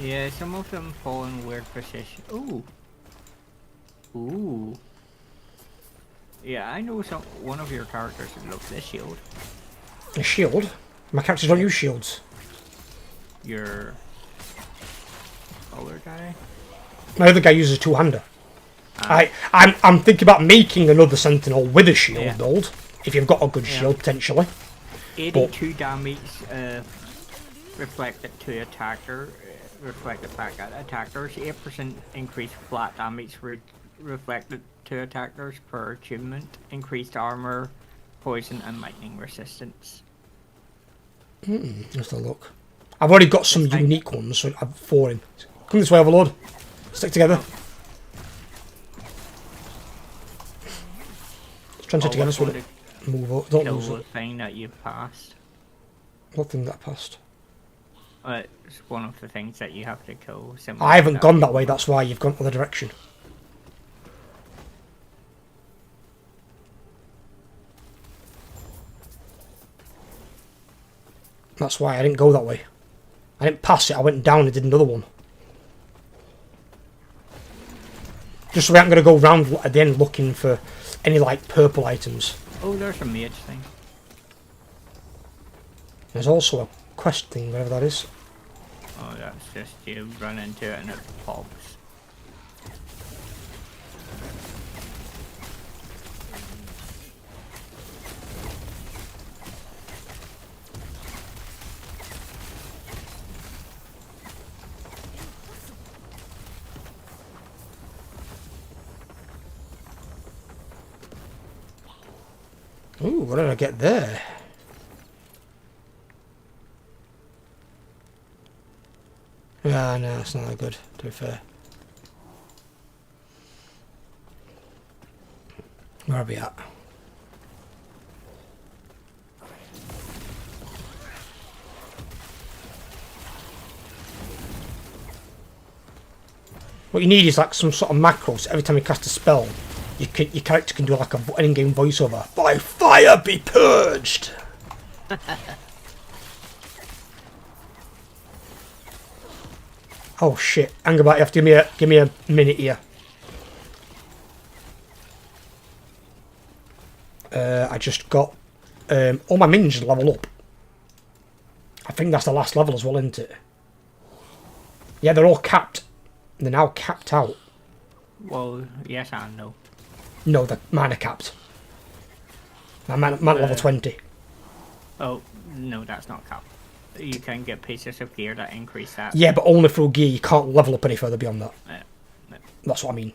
Yeah, some of them fall in weird position. Ooh. Ooh. Yeah, I know one of your characters that looks this shield. A shield? My characters don't use shields. Your color guy? My other guy uses a two-hander. I'm thinking about making another sentinel with a shield build. If you've got a good shield, potentially. 82 damage reflected to reflected back at attackers. 8% increased flat damage reflected to attackers per achievement. Increased armor, poison and lightning resistance. Just a look. I've already got some unique ones so for him. Come this way, Overlord. Stick together. Let's try and stick together so we don't move up. Don't lose the it. thing that you passed. What thing that passed? It's one of the things that you have to kill. I haven't gone that way, that's why you've gone the other direction. That's why I didn't go that way. I didn't pass it, I went down and did another one. Just so we aren't going to go round at the end looking for any, like, purple items. Oh, there's a mage thing. There's also a quest thing, whatever that is. Oh, that's just you run into it and it pops. Ooh, what did I get there? Yeah, no, it's not that good, to be fair. Where are we at? What you need is like some sort of macros. Every time you cast a spell, your character can do like an in-game voiceover. By fire be purged! Oh shit, Angerbat, you have to give me a minute here. I just got all my minions level up. I think that's the last level as well, isn't it? Yeah, they're all capped. They're now capped out. Well, yes and no. No, they're mana capped. I'm at level 20. Oh, no, that's not capped. You can get pieces of gear that increase that. Yeah, but only through gear. You can't level up any further beyond that. No. That's what I mean.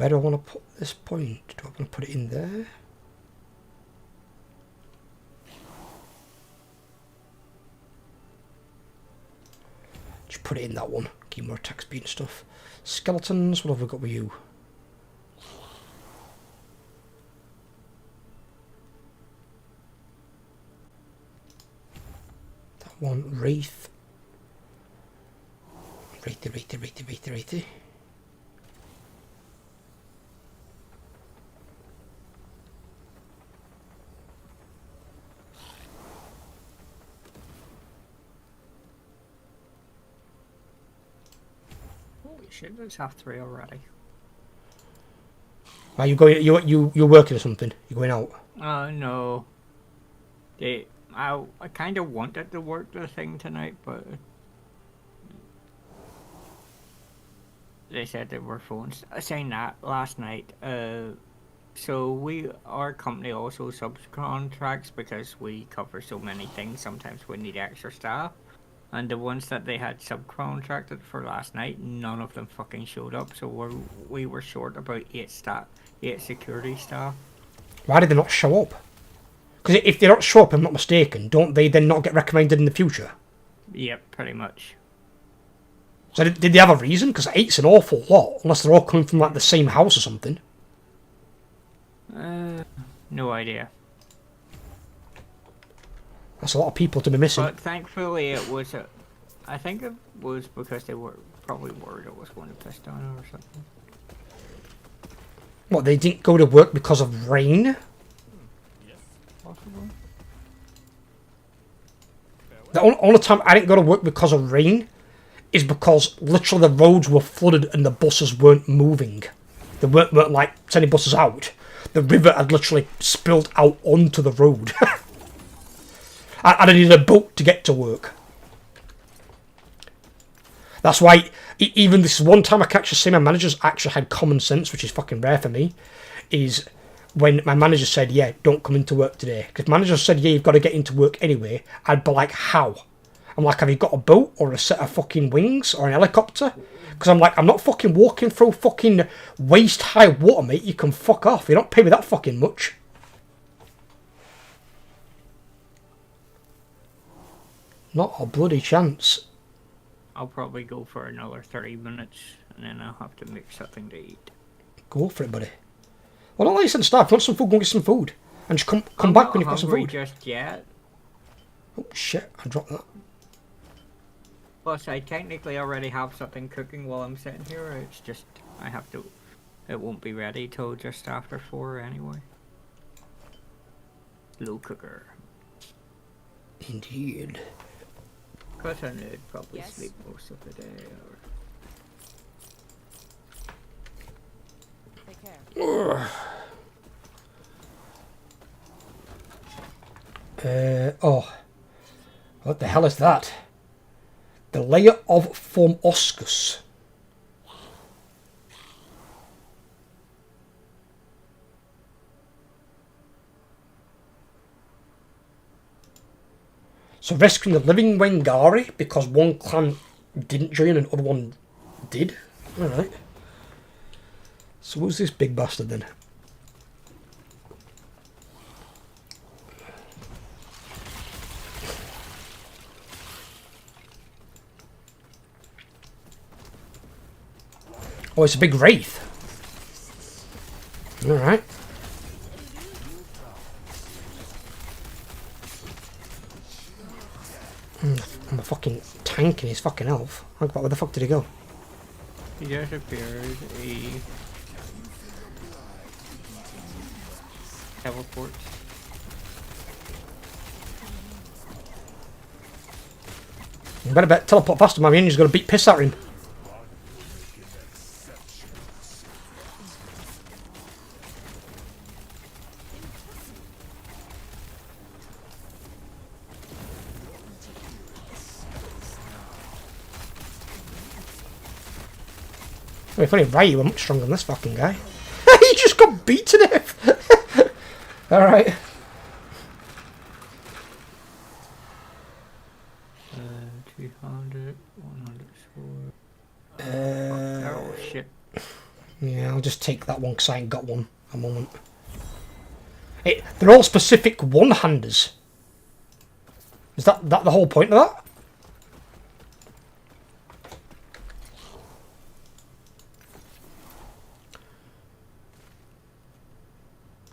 Where do I want to put this point? Do I want to put it in there? Just put it in that one. Keep more attack speed and stuff. Skeletons, what have we got with you? That one, Wraith. Wraithy. Holy shit, there's half 3 already. Are you going? You're working or something? You're going out? No. I kind of wanted to work the thing tonight, but they said there were phones. Saying that, last night, so our company also subcontracts because we cover so many things. Sometimes we need extra staff. And the ones that they had subcontracted for last night, none of them fucking showed up. So we were short about 8 security staff. Why did they not show up? Because if they don't show up, I'm not mistaken, don't they then not get recommended in the future? Yep, pretty much. So did they have a reason? Because 8's an awful lot, unless they're all coming from like the same house or something. No idea. That's a lot of people to be missing. But thankfully it was I think it was because they were probably worried it was going to piss down or something. What, they didn't go to work because of rain? Possibly. The only time I didn't go to work because of rain is because literally the roads were flooded and the buses weren't moving. They weren't like sending buses out. The river had literally spilled out onto the road. I needed a boat to get to work. That's why even this one time I can actually say my managers actually had common sense, which is fucking rare for me, is when my manager said, yeah, don't come into work today. Because manager said, yeah, you've got to get into work anyway. I'd be like, how? I'm like, have you got a boat or a set of fucking wings or an helicopter? Because I'm like, I'm not fucking walking through fucking waist-high water, mate. You can fuck off. You don't pay me that fucking much. Not a bloody chance. I'll probably go for another 30 minutes and then I'll have to make something to eat. Go for it, buddy. Well, don't let you sit and starve. If you want some food, go and get some food. And just come back when you've got some food. Just yet. Oh, shit. I dropped that. Plus, I technically already have something cooking while I'm sitting here. It's just, it won't be ready till just after 4 anyway. Slow cooker. Indeed. Because I need probably Yes. sleep most of the day. Or... Take care. Oh. What the hell is that? The layer of foam oscus. So rescuing the living Wengari because one clan didn't join and other one did. Alright. So who's this big bastard then? Oh, it's a big wraith. Alright. I'm a fucking tank in his fucking elf. Where the fuck did he go? He just appeared a teleport. You better bet teleport faster, my man. He's gonna beat piss out of him. If only right, you were much stronger than this fucking guy. He just got beat to death. Alright. 200, 100 sword. Oh shit. Yeah, I'll just take that one because I ain't got one at the moment. They're all specific one-handers. Is that the whole point of that?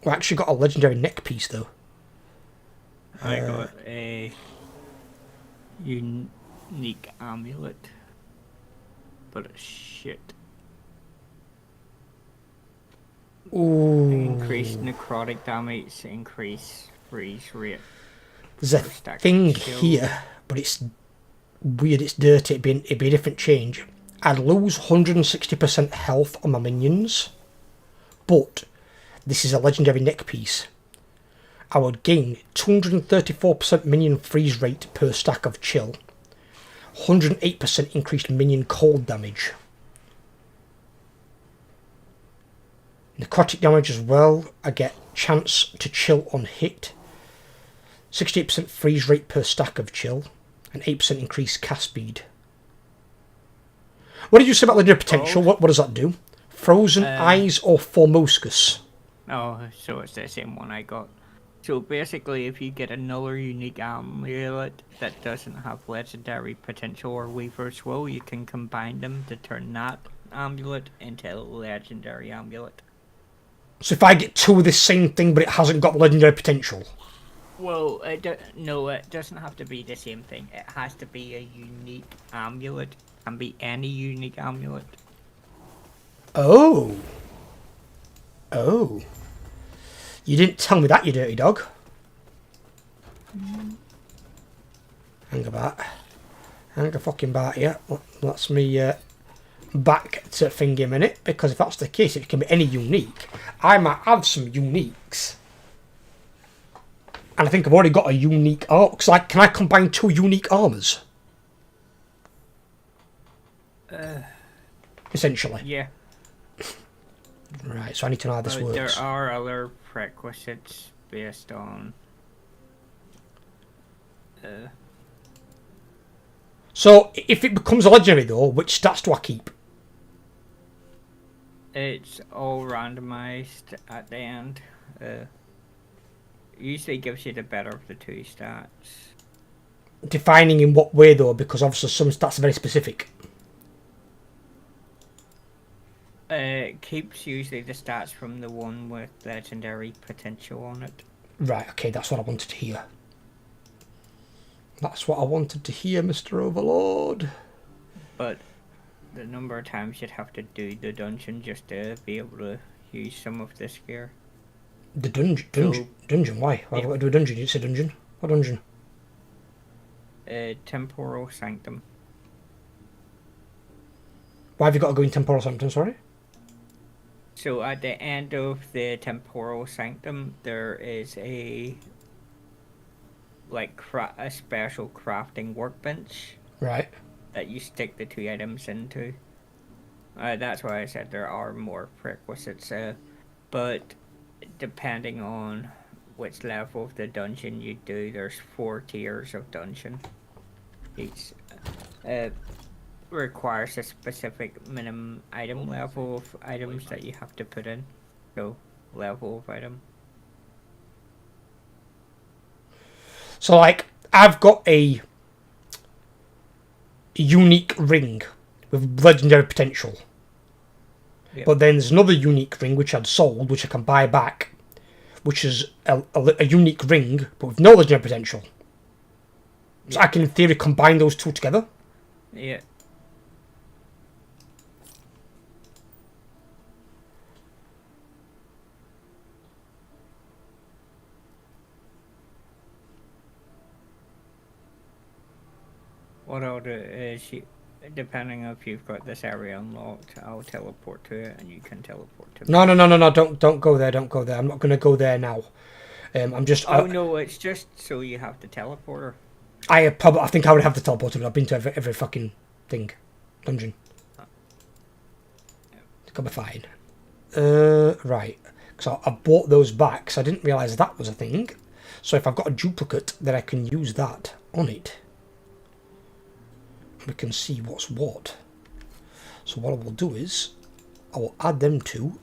We actually got a legendary neck piece though. I got a unique amulet, but it's shit. Ooh. Increase necrotic damage, increase freeze rate. There's a thing here, but it's weird, it's dirty, it'd be a different change. I'd lose 160% health on my minions, but this is a legendary neck piece. I would gain 234% minion freeze rate per stack of chill, 108% increased minion cold damage. Necrotic damage as well, I get chance to chill on hit, 68% freeze rate per stack of chill, and 8% increased cast speed. What did you say about legendary potential? What does that do? Frozen Eyes or Formoscus? Oh, so it's the same one I got. So basically, if you get another unique amulet that doesn't have legendary potential or Weaver's Will, you can combine them to turn that amulet into a legendary amulet. So if I get two of this same thing but it hasn't got legendary potential? Well, no, it doesn't have to be the same thing. It has to be a unique amulet. It can be any unique amulet. Oh. Oh. You didn't tell me that, you dirty dog. Hang about. Hang a fucking about here. That's me back to thingy a minute, because if that's the case, if it can be any unique, I might have some uniques. And I think I've already got a unique armor. Can I combine two unique armors? Essentially. Yeah. Right, so I need to know how this works. There are other prerequisites based on... So, if it becomes a legendary though, which stats do I keep? It's all randomized at the end. Usually gives you the better of the two stats. Defining in what way though, because obviously some stats are very specific. It keeps usually the stats from the one with legendary potential on it. Right, okay, that's what I wanted to hear. That's what I wanted to hear, Mr. Overlord. But the number of times you'd have to do the dungeon just to be able to use some of this gear. The dungeon? Why? Why have I got to do a dungeon? You say dungeon? What dungeon? Temporal Sanctum. Why have you got to go in Temporal Sanctum, sorry? So at the end of the Temporal Sanctum, there is a special crafting workbench. Right. That you stick the two items into. That's why I said there are more prerequisites. But depending on which level of the dungeon you do, there's 4 tiers of dungeon. Each requires a specific minimum item level of items that you have to put in. So, level of item. So, like, I've got a unique ring with legendary potential. Yep. But then there's another unique ring which I'd sold, which I can buy back, which is a unique ring, but with no legendary potential. So I can, in theory, combine those two together. Yeah. What I'll do is, depending on if you've got this area unlocked, I'll teleport to it and you can teleport to it. No, don't go there, don't go there. I'm not going to go there now. I'm just... Oh no, it's just so you have the teleporter. I think I would have the teleporter. I've been to every fucking thing. Dungeon. It's going to be fine. Right. So I bought those back, because I didn't realise that was a thing. So if I've got a duplicate, then I can use that on it. We can see what's what. So what I will do is, I will add them to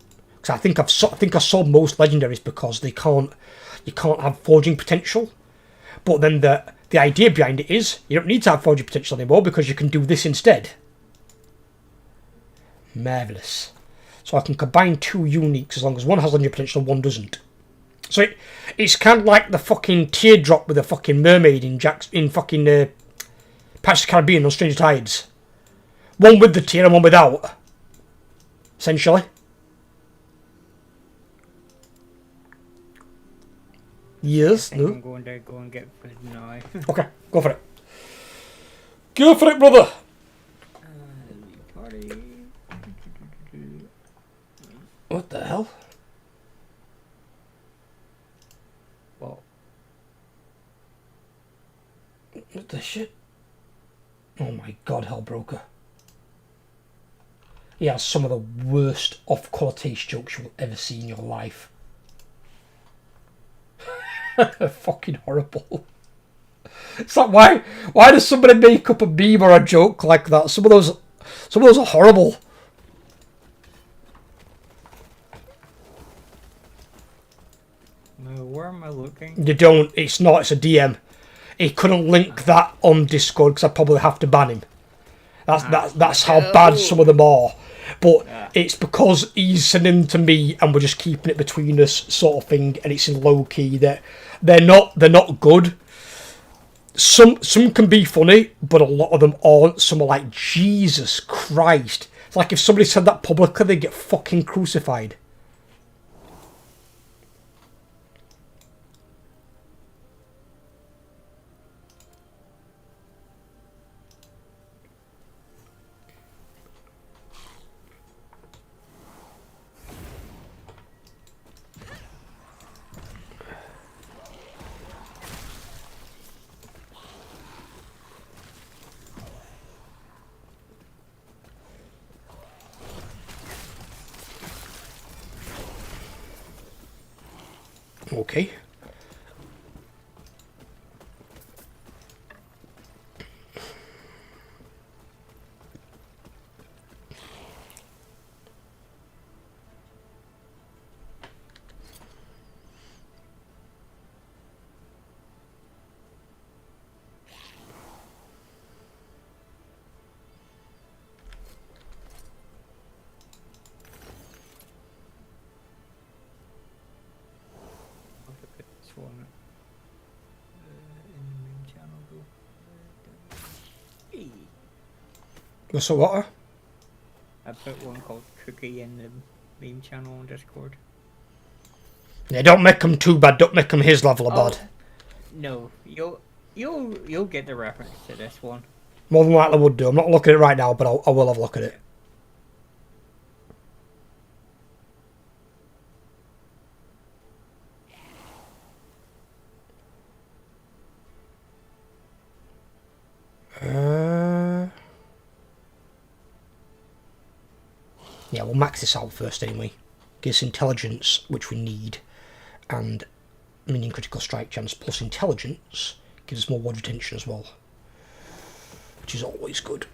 Because I think I sold most legendaries because you can't have forging potential. But then the idea behind it is you don't need to have forging potential anymore because you can do this instead. Marvellous. So I can combine 2 uniques as long as one has legendary potential and one doesn't. So it's kind of like the fucking teardrop with a fucking mermaid in Pirates of the Caribbean on Stranger Tides. One with the tear and one without. Essentially. Yes, I think no. I'm going to go and get food now. Okay, go for it. Go for it, brother. Party. What the hell? Well, What the shit? Oh my god, Hellbroker. He has some of the worst off-color taste jokes you'll ever see in your life. Fucking horrible. It's like, why does somebody make up a meme or a joke like that? Some of those are horrible. no, where am I looking? You don't. It's not. It's a DM. He couldn't link that on Discord because I'd probably have to ban him. That's how bad some of them are. But it's because he's sending them to me and we're just keeping it between us, sort of thing. And it's in low key. They're not good. Some can be funny, but a lot of them aren't. Some are like, Jesus Christ. It's like if somebody said that publicly, they'd get fucking crucified. Okay. Look at this one. In the main channel, though. Hey. What's the water? I put one called Cookie in the main channel on Discord. Yeah, don't make him too bad. Don't make him his level of bad. No, you'll get the reference to this one. More than likely would do. I'm not looking at it right now, but I will have a look at it. Yeah, we'll max this out first anyway. Gives intelligence, which we need, and minion critical strike chance plus intelligence gives us more ward retention as well, which is always good.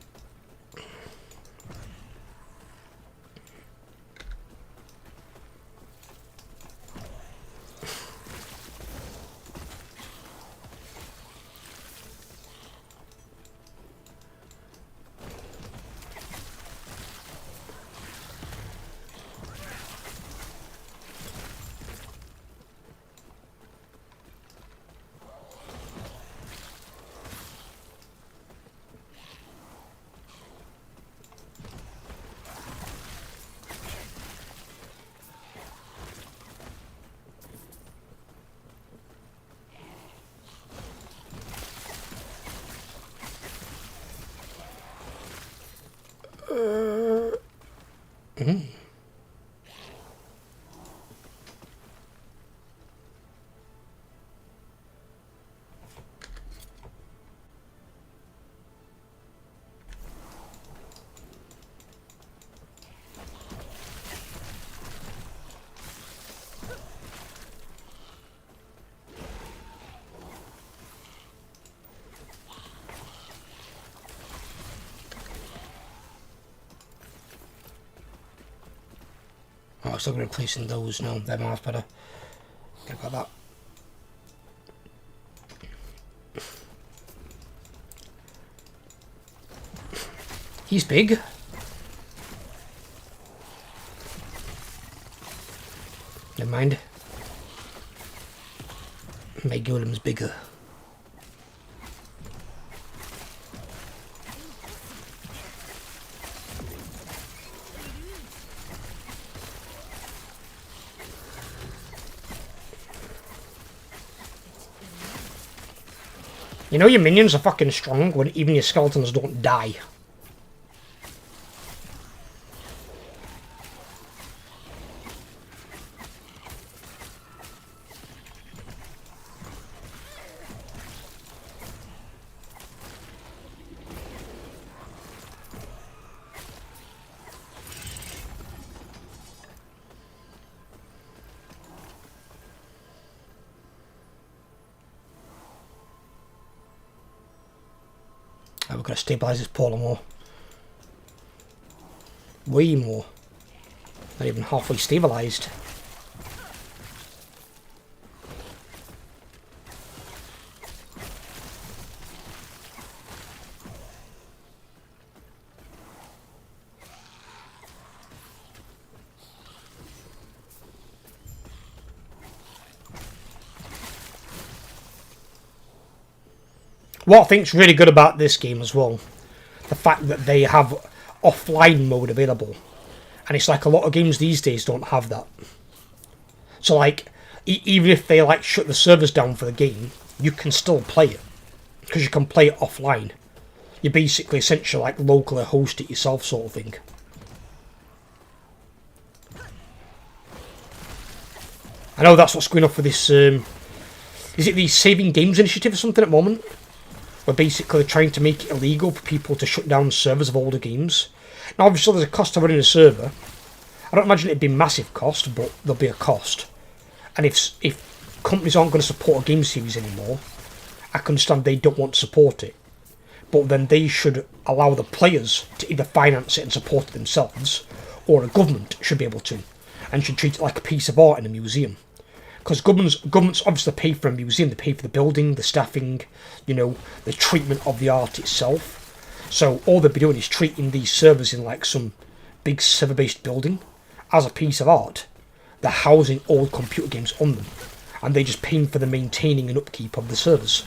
Oh, still replacing those. No, they're miles better. Get about that. He's big. Never mind. My golem's bigger. You know your minions are fucking strong when even your skeletons don't die. We've got to stabilise this polar more. Way more. Not even halfway stabilised. What I think's really good about this game as well, the fact that they have offline mode available, and it's like a lot of games these days don't have that. So like, even if they like shut the servers down for the game, you can still play it because you can play it offline. You basically essentially like locally host it yourself, sort of thing. I know that's what's going on for this. Is it the Saving Games Initiative or something at the moment? We're basically trying to make it illegal for people to shut down servers of older games. Now obviously there's a cost to running a server. I don't imagine it'd be a massive cost, but there'll be a cost. And if companies aren't going to support a game series anymore, I can understand they don't want to support it. But then they should allow the players to either finance it and support it themselves, or a government should be able to, and should treat it like a piece of art in a museum. Because governments obviously pay for a museum, they pay for the building, the staffing, you know, the treatment of the art itself. So all they'd be doing is treating these servers in like some big server-based building as a piece of art. They're housing old computer games on them, and they're just paying for the maintaining and upkeep of the servers.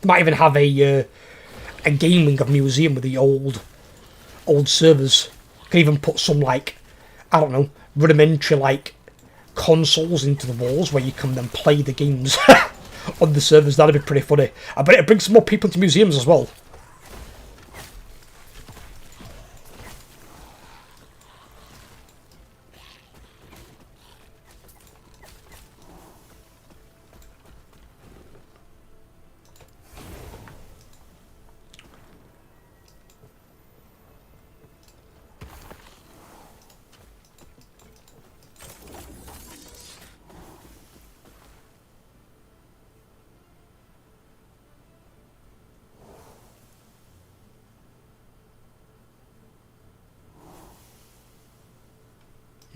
They might even have a game wing of museum with the old servers. Can even put some like, I don't know, rudimentary like consoles into the walls where you can then play the games on the servers. That'd be pretty funny. I bet it brings some more people into museums as well.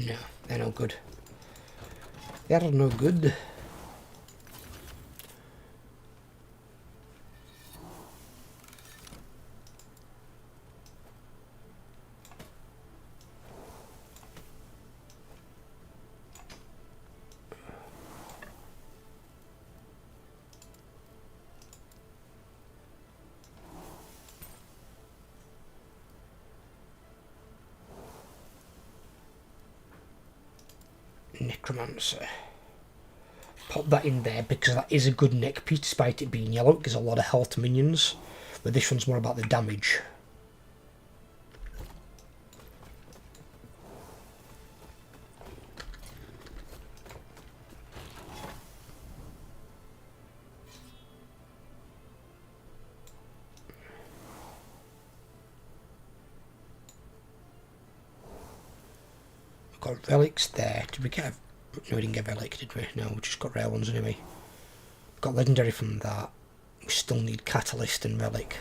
No, they're no good. They're no good. Necromancer. Pop that in there because that is a good neck piece despite it being yellow. It gives a lot of health to minions. But this one's more about the damage. Got relics there. Did we get a... No, we didn't get a relic, did we? No, we just got rare ones anyway. Got legendary from that. We still need catalyst and relic.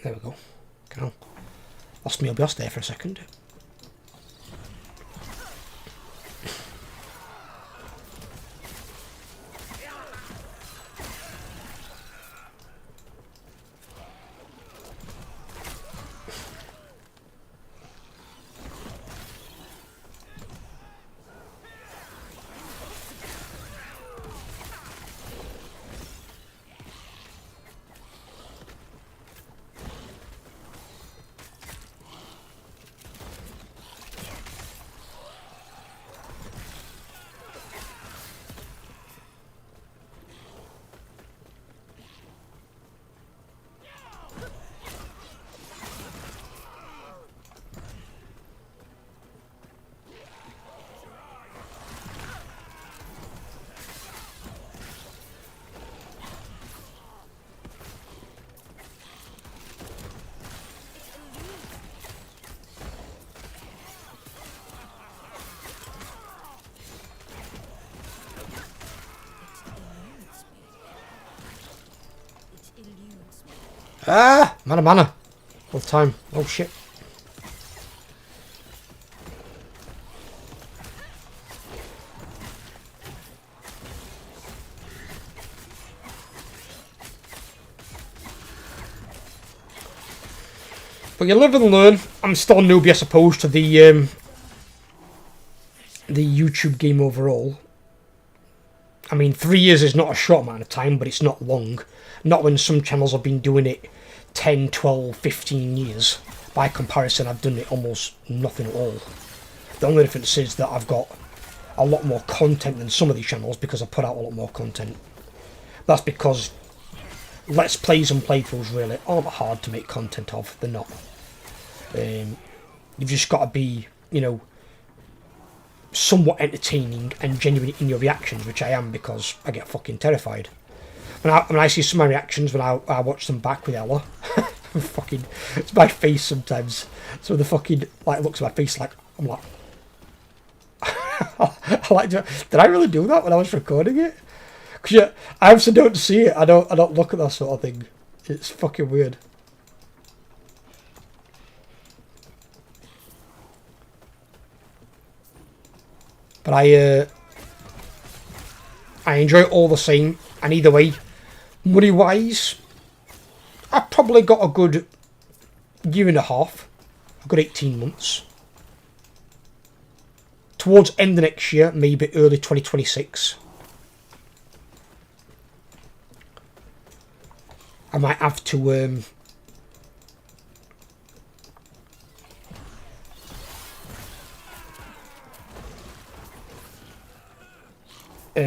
There we go. Come on. Lost me OBS there for a second. Ah! Mana. All the time. Oh shit. But you live and learn. I'm still a newbie, I suppose, to the YouTube game overall. I mean, 3 years is not a short amount of time, but it's not long. Not when some channels have been doing it 10, 12, 15 years. By comparison, I've done it almost nothing at all. The only difference is that I've got a lot more content than some of these channels because I put out a lot more content. That's because Let's Plays and playthroughs really aren't hard to make content of. They're not. You've just got to be, you know, somewhat entertaining and genuine in your reactions, which I am because I get fucking terrified. When I see some of my reactions when I watch them back with Ella, fucking, it's my face sometimes. So the fucking like looks at my face like I'm like, I like, did I really do that when I was recording it? Because I obviously don't see it. I don't look at that sort of thing. It's fucking weird. But I enjoy it all the same, and either way, money-wise, I've probably got a good year and a half, a good 18 months. Towards end of next year, maybe early 2026, I might have to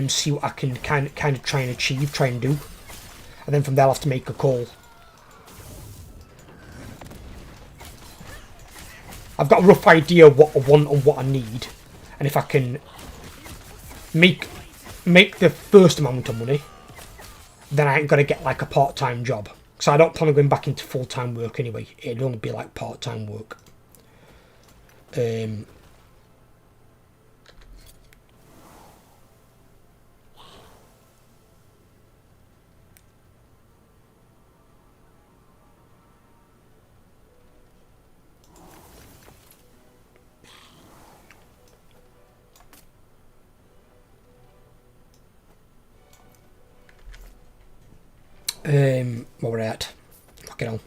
see what I can kind of try and achieve, try and do, and then from there I'll have to make a call. I've got a rough idea of what I want and what I need, and if I can make the first amount of money, then I ain't got to get like a part-time job, because I don't plan on going back into full-time work anyway. It'd only be like part-time work. What we're at? Fucking hell.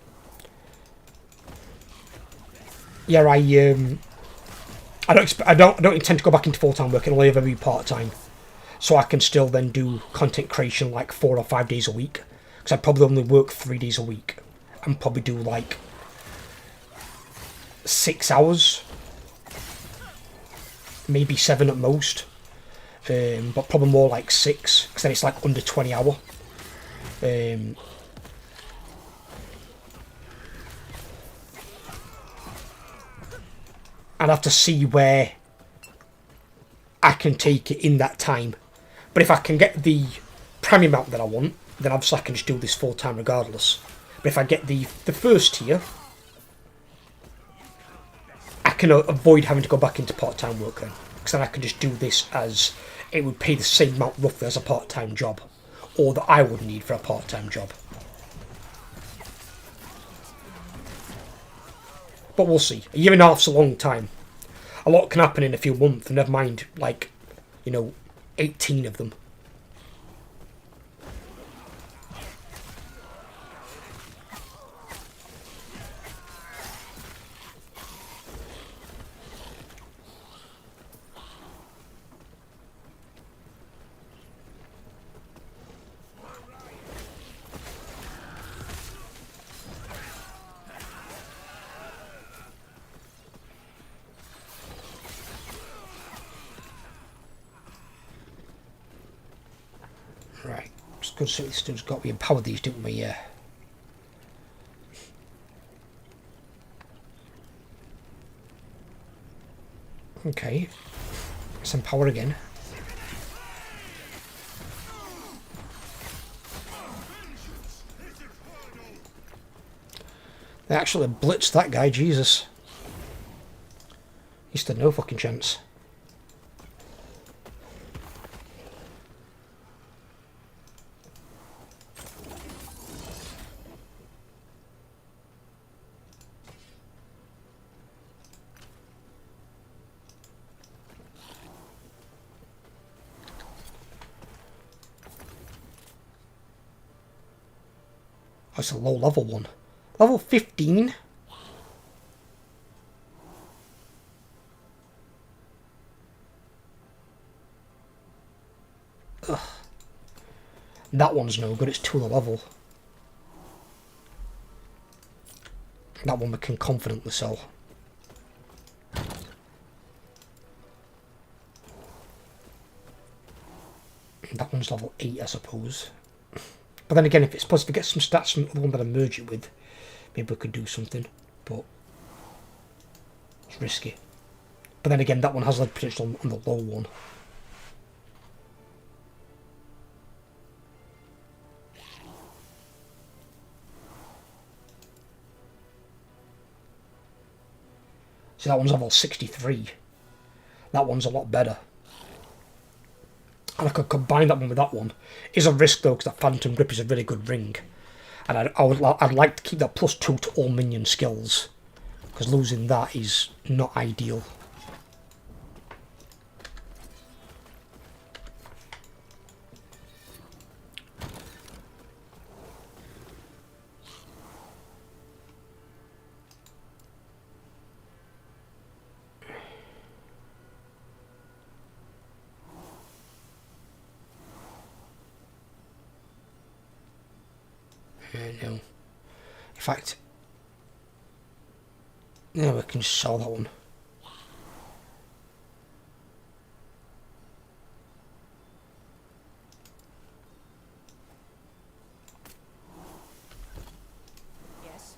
Yeah, I don't intend to go back into full-time work. It'll ever be part-time, so I can still then do content creation like 4 or 5 days a week. Because I'd probably only work 3 days a week, and probably do like 6 hours, maybe 7 at most. But probably more like 6, because then it's like under 20 hour. I'd have to see where I can take it in that time. But if I can get the premium amount that I want, then obviously I can just do this full time regardless. But if I get the first tier, I can avoid having to go back into part-time work then. Because then I can just do this as it would pay the same amount roughly as a part-time job, or that I would need for a part-time job. But we'll see. A year and a half's a long time. A lot can happen in a few months, and never mind, like, 18 of them. Right, it's good to see this dude's got. We empowered these, didn't we? Yeah. Okay. Let's empower again. They actually blitzed that guy, Jesus. He stood no fucking chance. That's a low level one. Level 15? Ugh. That one's no good, it's 2 level. That one we can confidently sell. That one's level 8, I suppose. But then again, if it's supposed to get some stats from the one that I merge it with, maybe we could do something. But it's risky. But then again, that one has lead potential on the low one. So that one's level 63. That one's a lot better. And I could combine that one with that one. It's a risk though, because that Phantom Grip is a really good ring. And I'd like to keep that +2 to all minion skills. Because losing that is not ideal. No. In fact, no, we can just sell that one. Yes.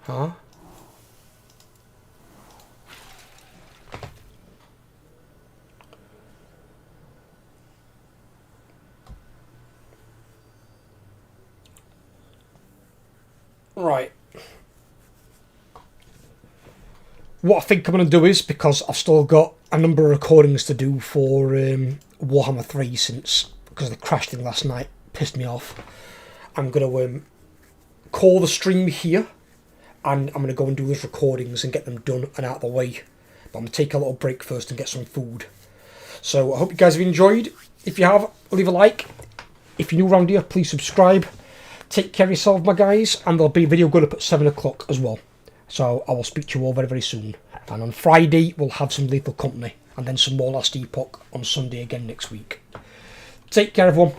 Huh? Right. What I think I'm going to do is, because I've still got a number of recordings to do for Warhammer 3 since, because the crash thing last night pissed me off, I'm going to call the stream here, and I'm going to go and do those recordings and get them done and out of the way. But I'm going to take a little break first and get some food. So I hope you guys have enjoyed. If you have, leave a like. If you're new around here, please subscribe. Take care of yourself, my guys, and there'll be a video going up at 7 o'clock as well. So I will speak to you all very, very soon. And on Friday, we'll have some Lethal Company, and then some more Last Epoch on Sunday again next week. Take care, everyone.